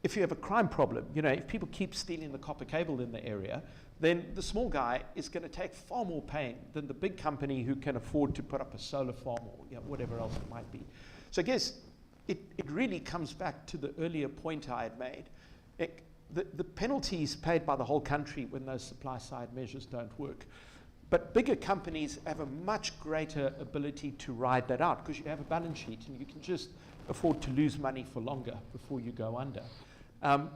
if you have a crime problem, you know, if people keep stealing the copper cable in the area, then the small guy is going to take far more pain than the big company who can afford to put up a solar farm or, you know, whatever else it might be. So I guess it really comes back to the earlier point I had made. The penalties paid by the whole country when those supply side measures don't work. But bigger companies have a much greater ability to ride that out because you have a balance sheet and you can just afford to lose money for longer before you go under.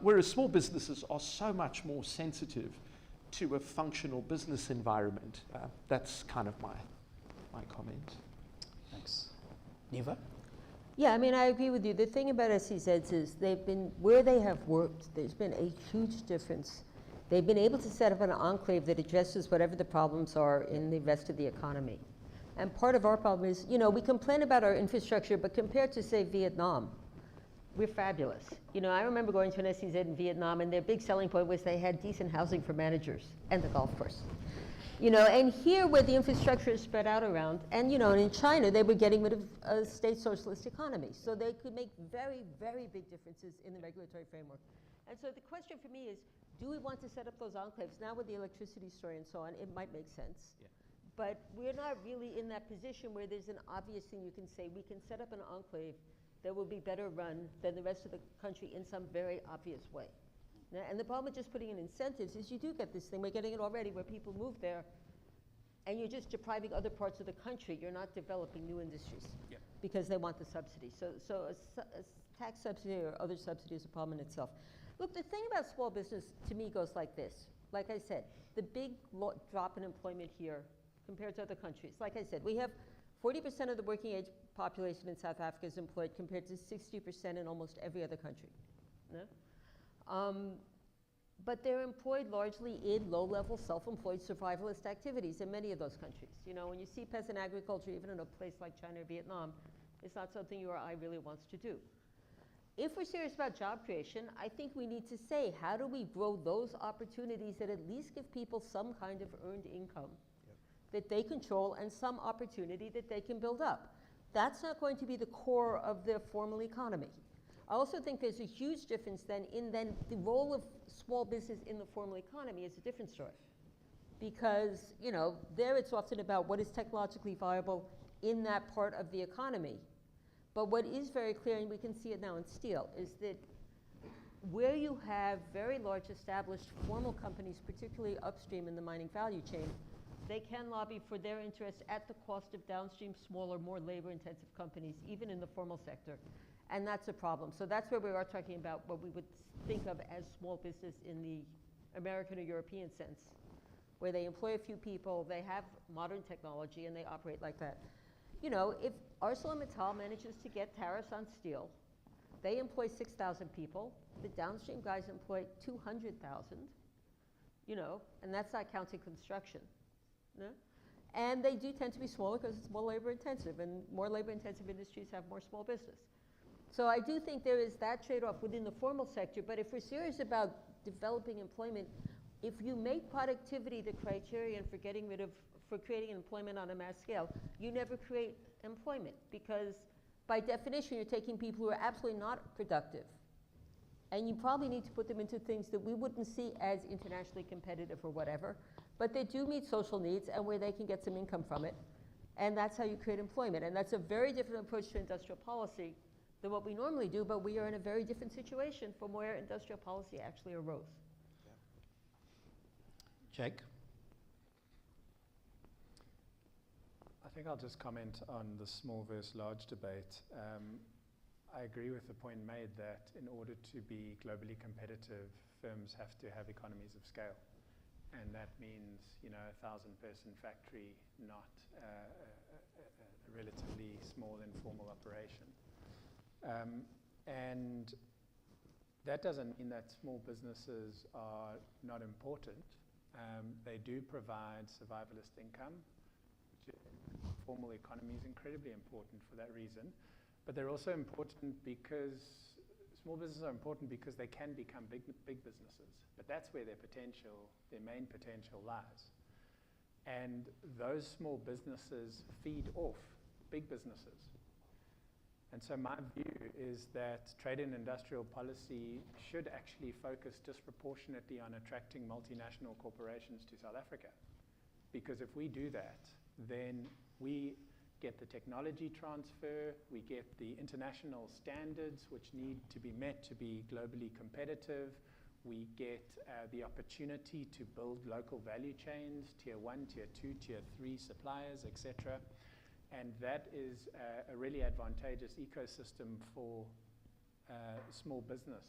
Whereas small businesses are so much more sensitive to a functional business environment. That's kind of my comment. Thanks. Neva? Yeah, I mean, I agree with you. The thing about SEZs is they've been, where they have worked, there's been a huge difference. They've been able to set up an enclave that addresses whatever the problems are in the rest of the economy. And part of our problem is, you know, we complain about our infrastructure, but compared to, say, Vietnam, we're fabulous. You know, I remember going to an SEZ in Vietnam, and their big selling point was they had decent housing for managers and the golf course. You know, and here where the infrastructure is spread out around, and you know, and in China, they were getting rid of a state socialist economy. So they could make very, very big differences in the regulatory framework. And so the question for me is, do we want to set up those enclaves? Now with the electricity story and so on, it might make sense. Yeah. But we're not really in that position where there's an obvious thing you can say, we can set up an enclave that will be better run than the rest of the country in some very obvious way. Now, and the problem with just putting in incentives is you do get this thing, we're getting it already, where people move there and you're just depriving other parts of the country. You're not developing new industries because they want the subsidy. So a tax subsidy or other subsidy is a problem in itself. Look, the thing about small business to me goes like this. Like I said, the big drop in employment here compared to other countries. Like I said, we have 40% of the working age population in South Africa is employed compared to 60% in almost every other country. No? But they're employed largely in low-level, self-employed survivalist activities in many of those countries. You know, when you see peasant agriculture, even in a place like China or Vietnam, it's not something you or I really wants to do. If we're serious about job creation, I think we need to say, how do we grow those opportunities that at least give people some kind of earned income that they control and some opportunity that they can build up? That's not going to be the core of the formal economy. I also think there's a huge difference then in the role of small business in the formal economy is a different story. Because, you know, there it's often about what is technologically viable in that part of the economy. But what is very clear, and we can see it now in steel, is that where you have very large established formal companies, particularly upstream in the mining value chain, they can lobby for their interests at the cost of downstream, smaller, more labor-intensive companies, even in the formal sector. And that's a problem. So that's where we are talking about what we would think of as small business in the American or European sense, where they employ a few people, they have modern technology, and they operate like that. You know, if ArcelorMittal manages to get tariffs on steel, they employ 6,000 people, the downstream guys employ 200,000, you know, and that's not counting construction. No? And they do tend to be smaller because it's more labor intensive, and more labor intensive industries have more small business. So I do think there is that trade-off within the formal sector, but if we're serious about developing employment, if you make productivity the criterion for creating employment on a mass scale, you never create employment, because by definition you're taking people who are absolutely not productive, and you probably need to put them into things that we wouldn't see as internationally competitive or whatever, but they do meet social needs and where they can get some income from it. And that's how you create employment. And that's a very different approach to industrial policy than what we normally do, but we are in a very different situation from where industrial policy actually arose. Jake? I think I'll just comment on the small versus large debate. I agree with the point made that in order to be globally competitive, firms have to have economies of scale. And that means, you know, a 1,000-person factory, not a relatively small informal operation. And that doesn't mean that small businesses are not important. They do provide survivalist income. Formal economy is incredibly important for that reason. But they're also important because small businesses are important because they can become big businesses. But that's where their main potential lies. And those small businesses feed off big businesses. And so my view is that trade and industrial policy should actually focus disproportionately on attracting multinational corporations to South Africa. Because if we do that, then we get the technology transfer, we get the international standards which need to be met to be globally competitive, we get the opportunity to build local value chains, tier 1, tier 2, tier 3 suppliers, etc. And that is a really advantageous ecosystem for small business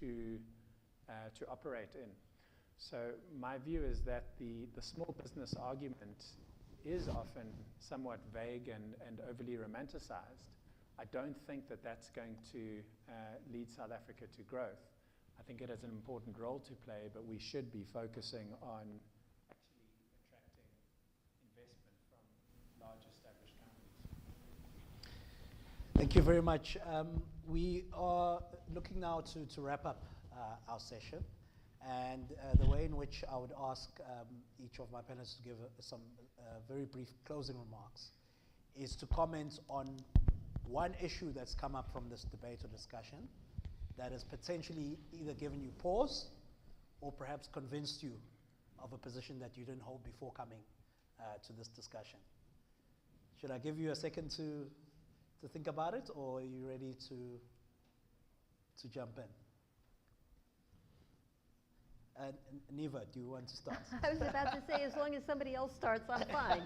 to operate in. So my view is that the small business argument is often somewhat vague and overly romanticized. I don't think that that's going to lead South Africa to growth. I think it has an important role to play, but we should be focusing on actually attracting investment from large established companies. Thank you very much. We are looking now to wrap up our session. And the way in which I would ask each of my panelists to give some very brief closing remarks is to comment on one issue that's come up from this debate or discussion that has potentially either given you pause or perhaps convinced you of a position that you didn't hold before coming to this discussion. Should I give you a second to think about it, or are you ready to jump in? Neva, do you want to start? I was about to say, as long as somebody else starts, I'm fine.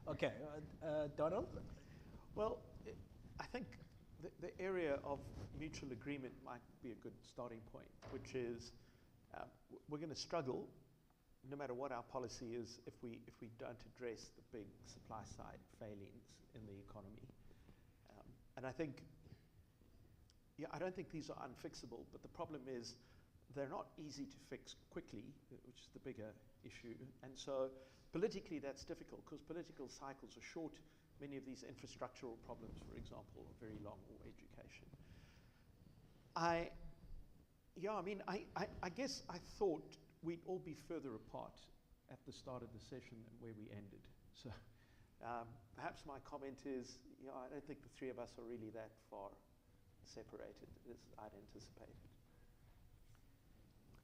Okay, Donald? Well, I think the area of mutual agreement might be a good starting point, which is we're going to struggle, no matter what our policy is, if we don't address the big supply side failings in the economy. And I think, I don't think these are unfixable, but the problem is they're not easy to fix quickly, which is the bigger issue. And so politically that's difficult because political cycles are short. Many of these infrastructural problems, for example, are very long, or education. I guess I thought we'd all be further apart at the start of the session than where we ended. So perhaps my comment is, I don't think the three of us are really that far separated as I'd anticipated.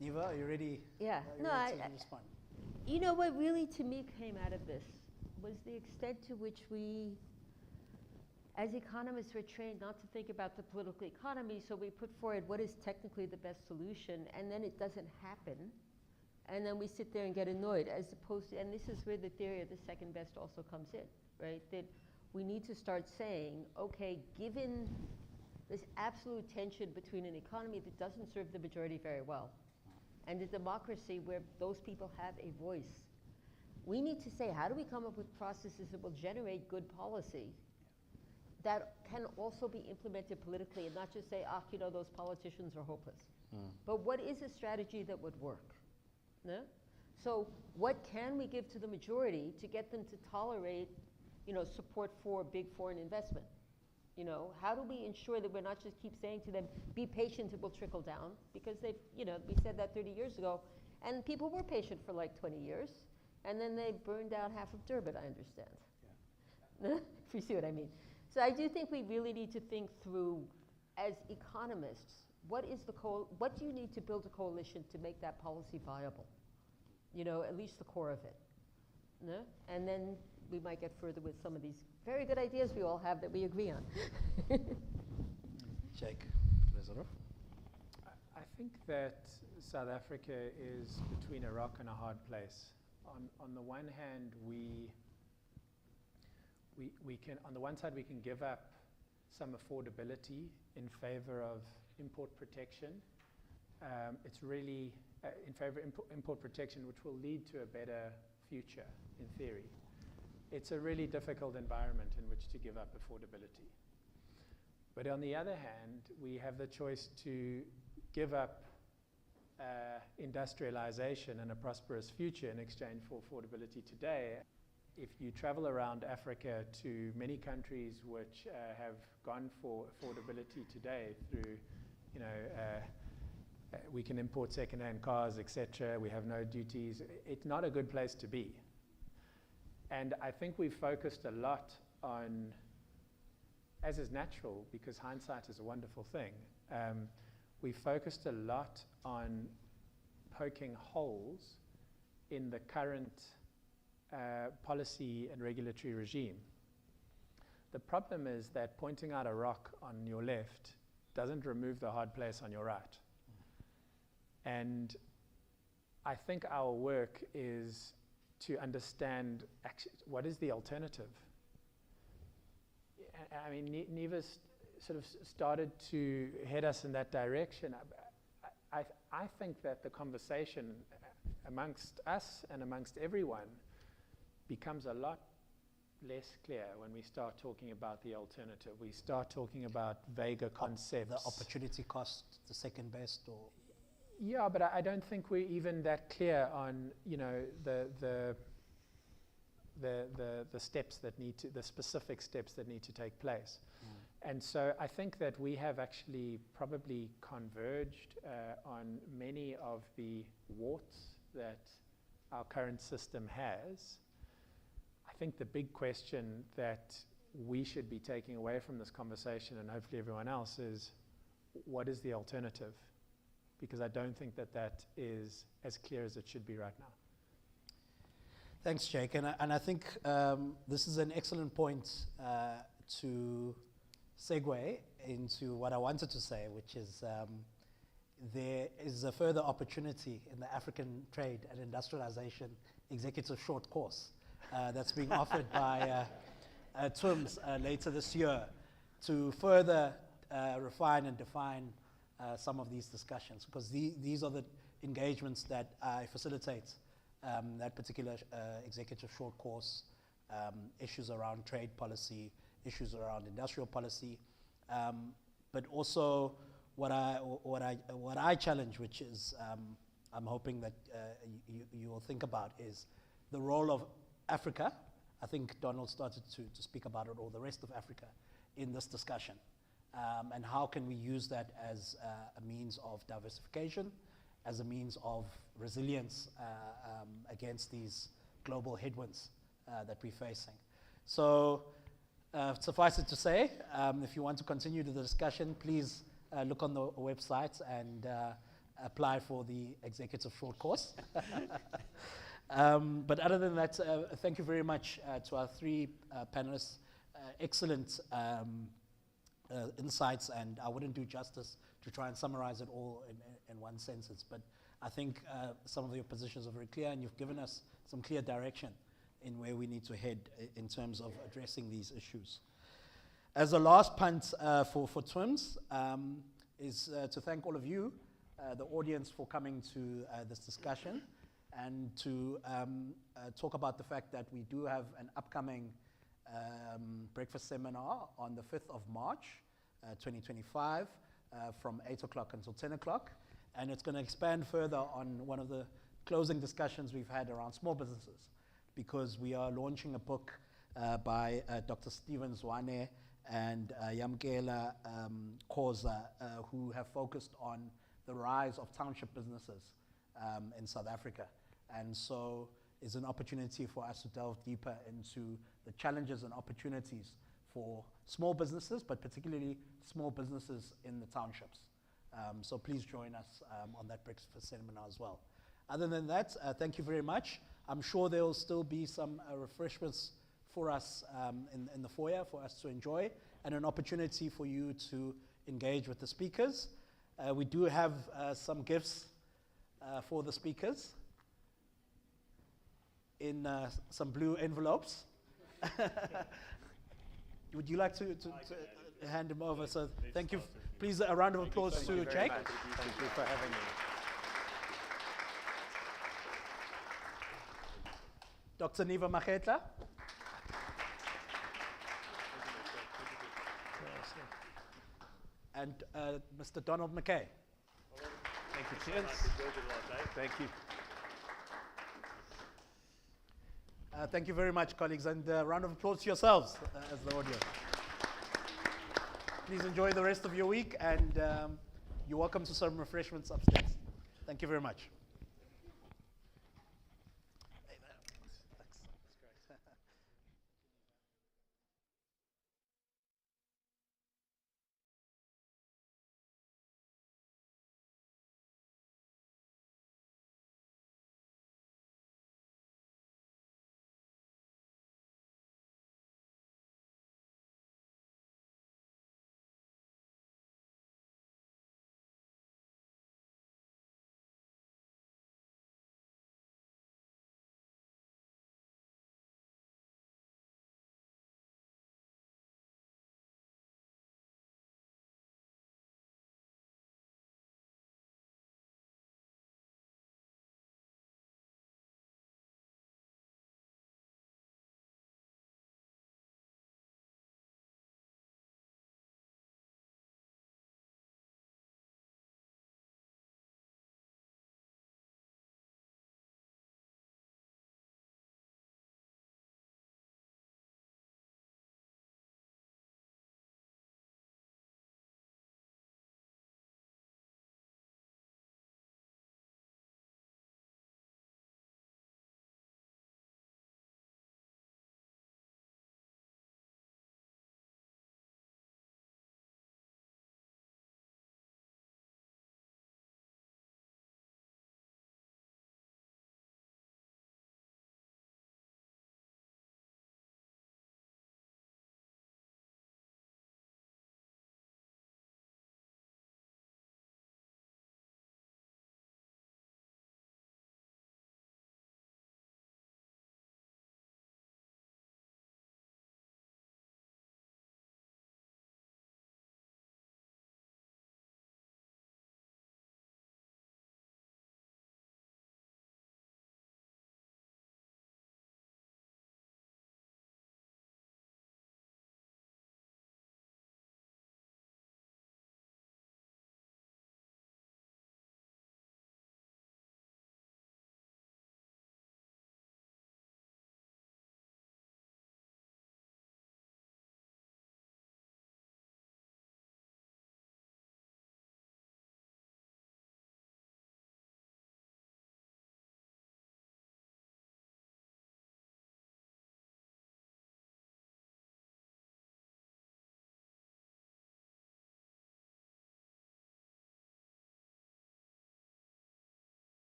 Neva, are you ready? Yeah. No, I respond. You know what really to me came out of this was the extent to which we, as economists, were trained not to think about the political economy, so we put forward what is technically the best solution, and then it doesn't happen, and then we sit there and get annoyed, as opposed to, and this is where the theory of the second best also comes in, right? That we need to start saying, okay, given this absolute tension between an economy that doesn't serve the majority very well and a democracy where those people have a voice, we need to say, how do we come up with processes that will generate good policy that can also be implemented politically, and not just say, those politicians are hopeless. But what is a strategy that would work? No? So what can we give to the majority to get them to tolerate, support for big foreign investment? How do we ensure that we're not just keep saying to them, be patient, it will trickle down? Because they've, we said that 30 years ago, and people were patient for like 20 years, and then they burned out half of Durban, I understand. Yeah. If you see what I mean. So I do think we really need to think through, as economists, what do you need to build a coalition to make that policy viable? At least the core of it. No? And then we might get further with some of these very good ideas we all have that we agree on. Jake, Lazarov. I think that South Africa is between a rock and a hard place. On the one hand, we can, on the one side, we can give up some affordability in favor of import protection. It's really in favor of import protection, which will lead to a better future, in theory. It's a really difficult environment in which to give up affordability. But on the other hand, we have the choice to give up industrialization and a prosperous future in exchange for affordability today. If you travel around Africa to many countries which have gone for affordability today through, we can import second-hand cars, etc. We have no duties. It's not a good place to be. And I think we've focused a lot on, as is natural, because hindsight is a wonderful thing, we focused a lot on poking holes in the current policy and regulatory regime. The problem is that pointing out a rock on your left doesn't remove the hard place on your right. And I think our work is to understand what is the alternative. I mean, Neva's sort of started to head us in that direction. I think that the conversation amongst us and amongst everyone becomes a lot less clear when we start talking about the alternative. We start talking about vaguer concepts. The opportunity cost, the second best, or? Yeah, but I don't think we're even that clear on, the steps that need to, the specific steps that need to take place. And so I think that we have actually probably converged on many of the warts that our current system has. I think the big question that we should be taking away from this conversation, and hopefully everyone else, is what is the alternative? Because I don't think that that is as clear as it should be right now. Thanks, Jake. And I think this is an excellent point to segue into what I wanted to say, which is there is a further opportunity in the African Trade and Industrialization Executive Short Course that's being offered by TWIMS later this year to further refine and define some of these discussions, because these are the engagements that I facilitate, that particular executive short course, issues around trade policy, issues around industrial policy, but also what I challenge, which is I'm hoping that you will think about, is the role of Africa. I think Donald started to speak about it, or the rest of Africa, in this discussion. And how can we use that as a means of diversification, as a means of resilience against these global headwinds that we're facing. So suffice it to say, if you want to continue the discussion, please look on the website and apply for the executive short course. But other than that, thank you very much to our three panelists. Excellent insights, and I wouldn't do justice to try and summarize it all in one sentence, but I think some of your positions are very clear, and you've given us some clear direction in where we need to head in terms of addressing these issues. As a last punt for TWIMS is to thank all of you, the audience, for coming to this discussion, and to talk about the fact that we do have an upcoming breakfast seminar on the 5th of March 2025 from 8 o'clock until 10 o'clock, and it's going to expand further on one of the closing discussions we've had around small businesses, because we are launching a book by Dr. Stephen Zwane and Yamkela Khoza, who have focused on the rise of township businesses in South Africa. And so it's an opportunity for us to delve deeper into the challenges and opportunities for small businesses, but particularly small businesses in the townships. So please join us on that breakfast seminar as well. Other than that, thank you very much. I'm sure there will still be some refreshments for us in the foyer for us to enjoy, and an opportunity for you to engage with the speakers. We do have some gifts for the speakers in some blue envelopes. Would you like to hand them over? So thank you. Please, a round of applause to Jake. Thank you for having me. Dr. Niva Makhetla. And Mr. Donald McKay. Thank you, Chance. Thank you. Thank you very much, colleagues, and a round of applause to yourselves as the audience. Please enjoy the rest of your week, and you're welcome to some refreshments upstairs. Thank you very much.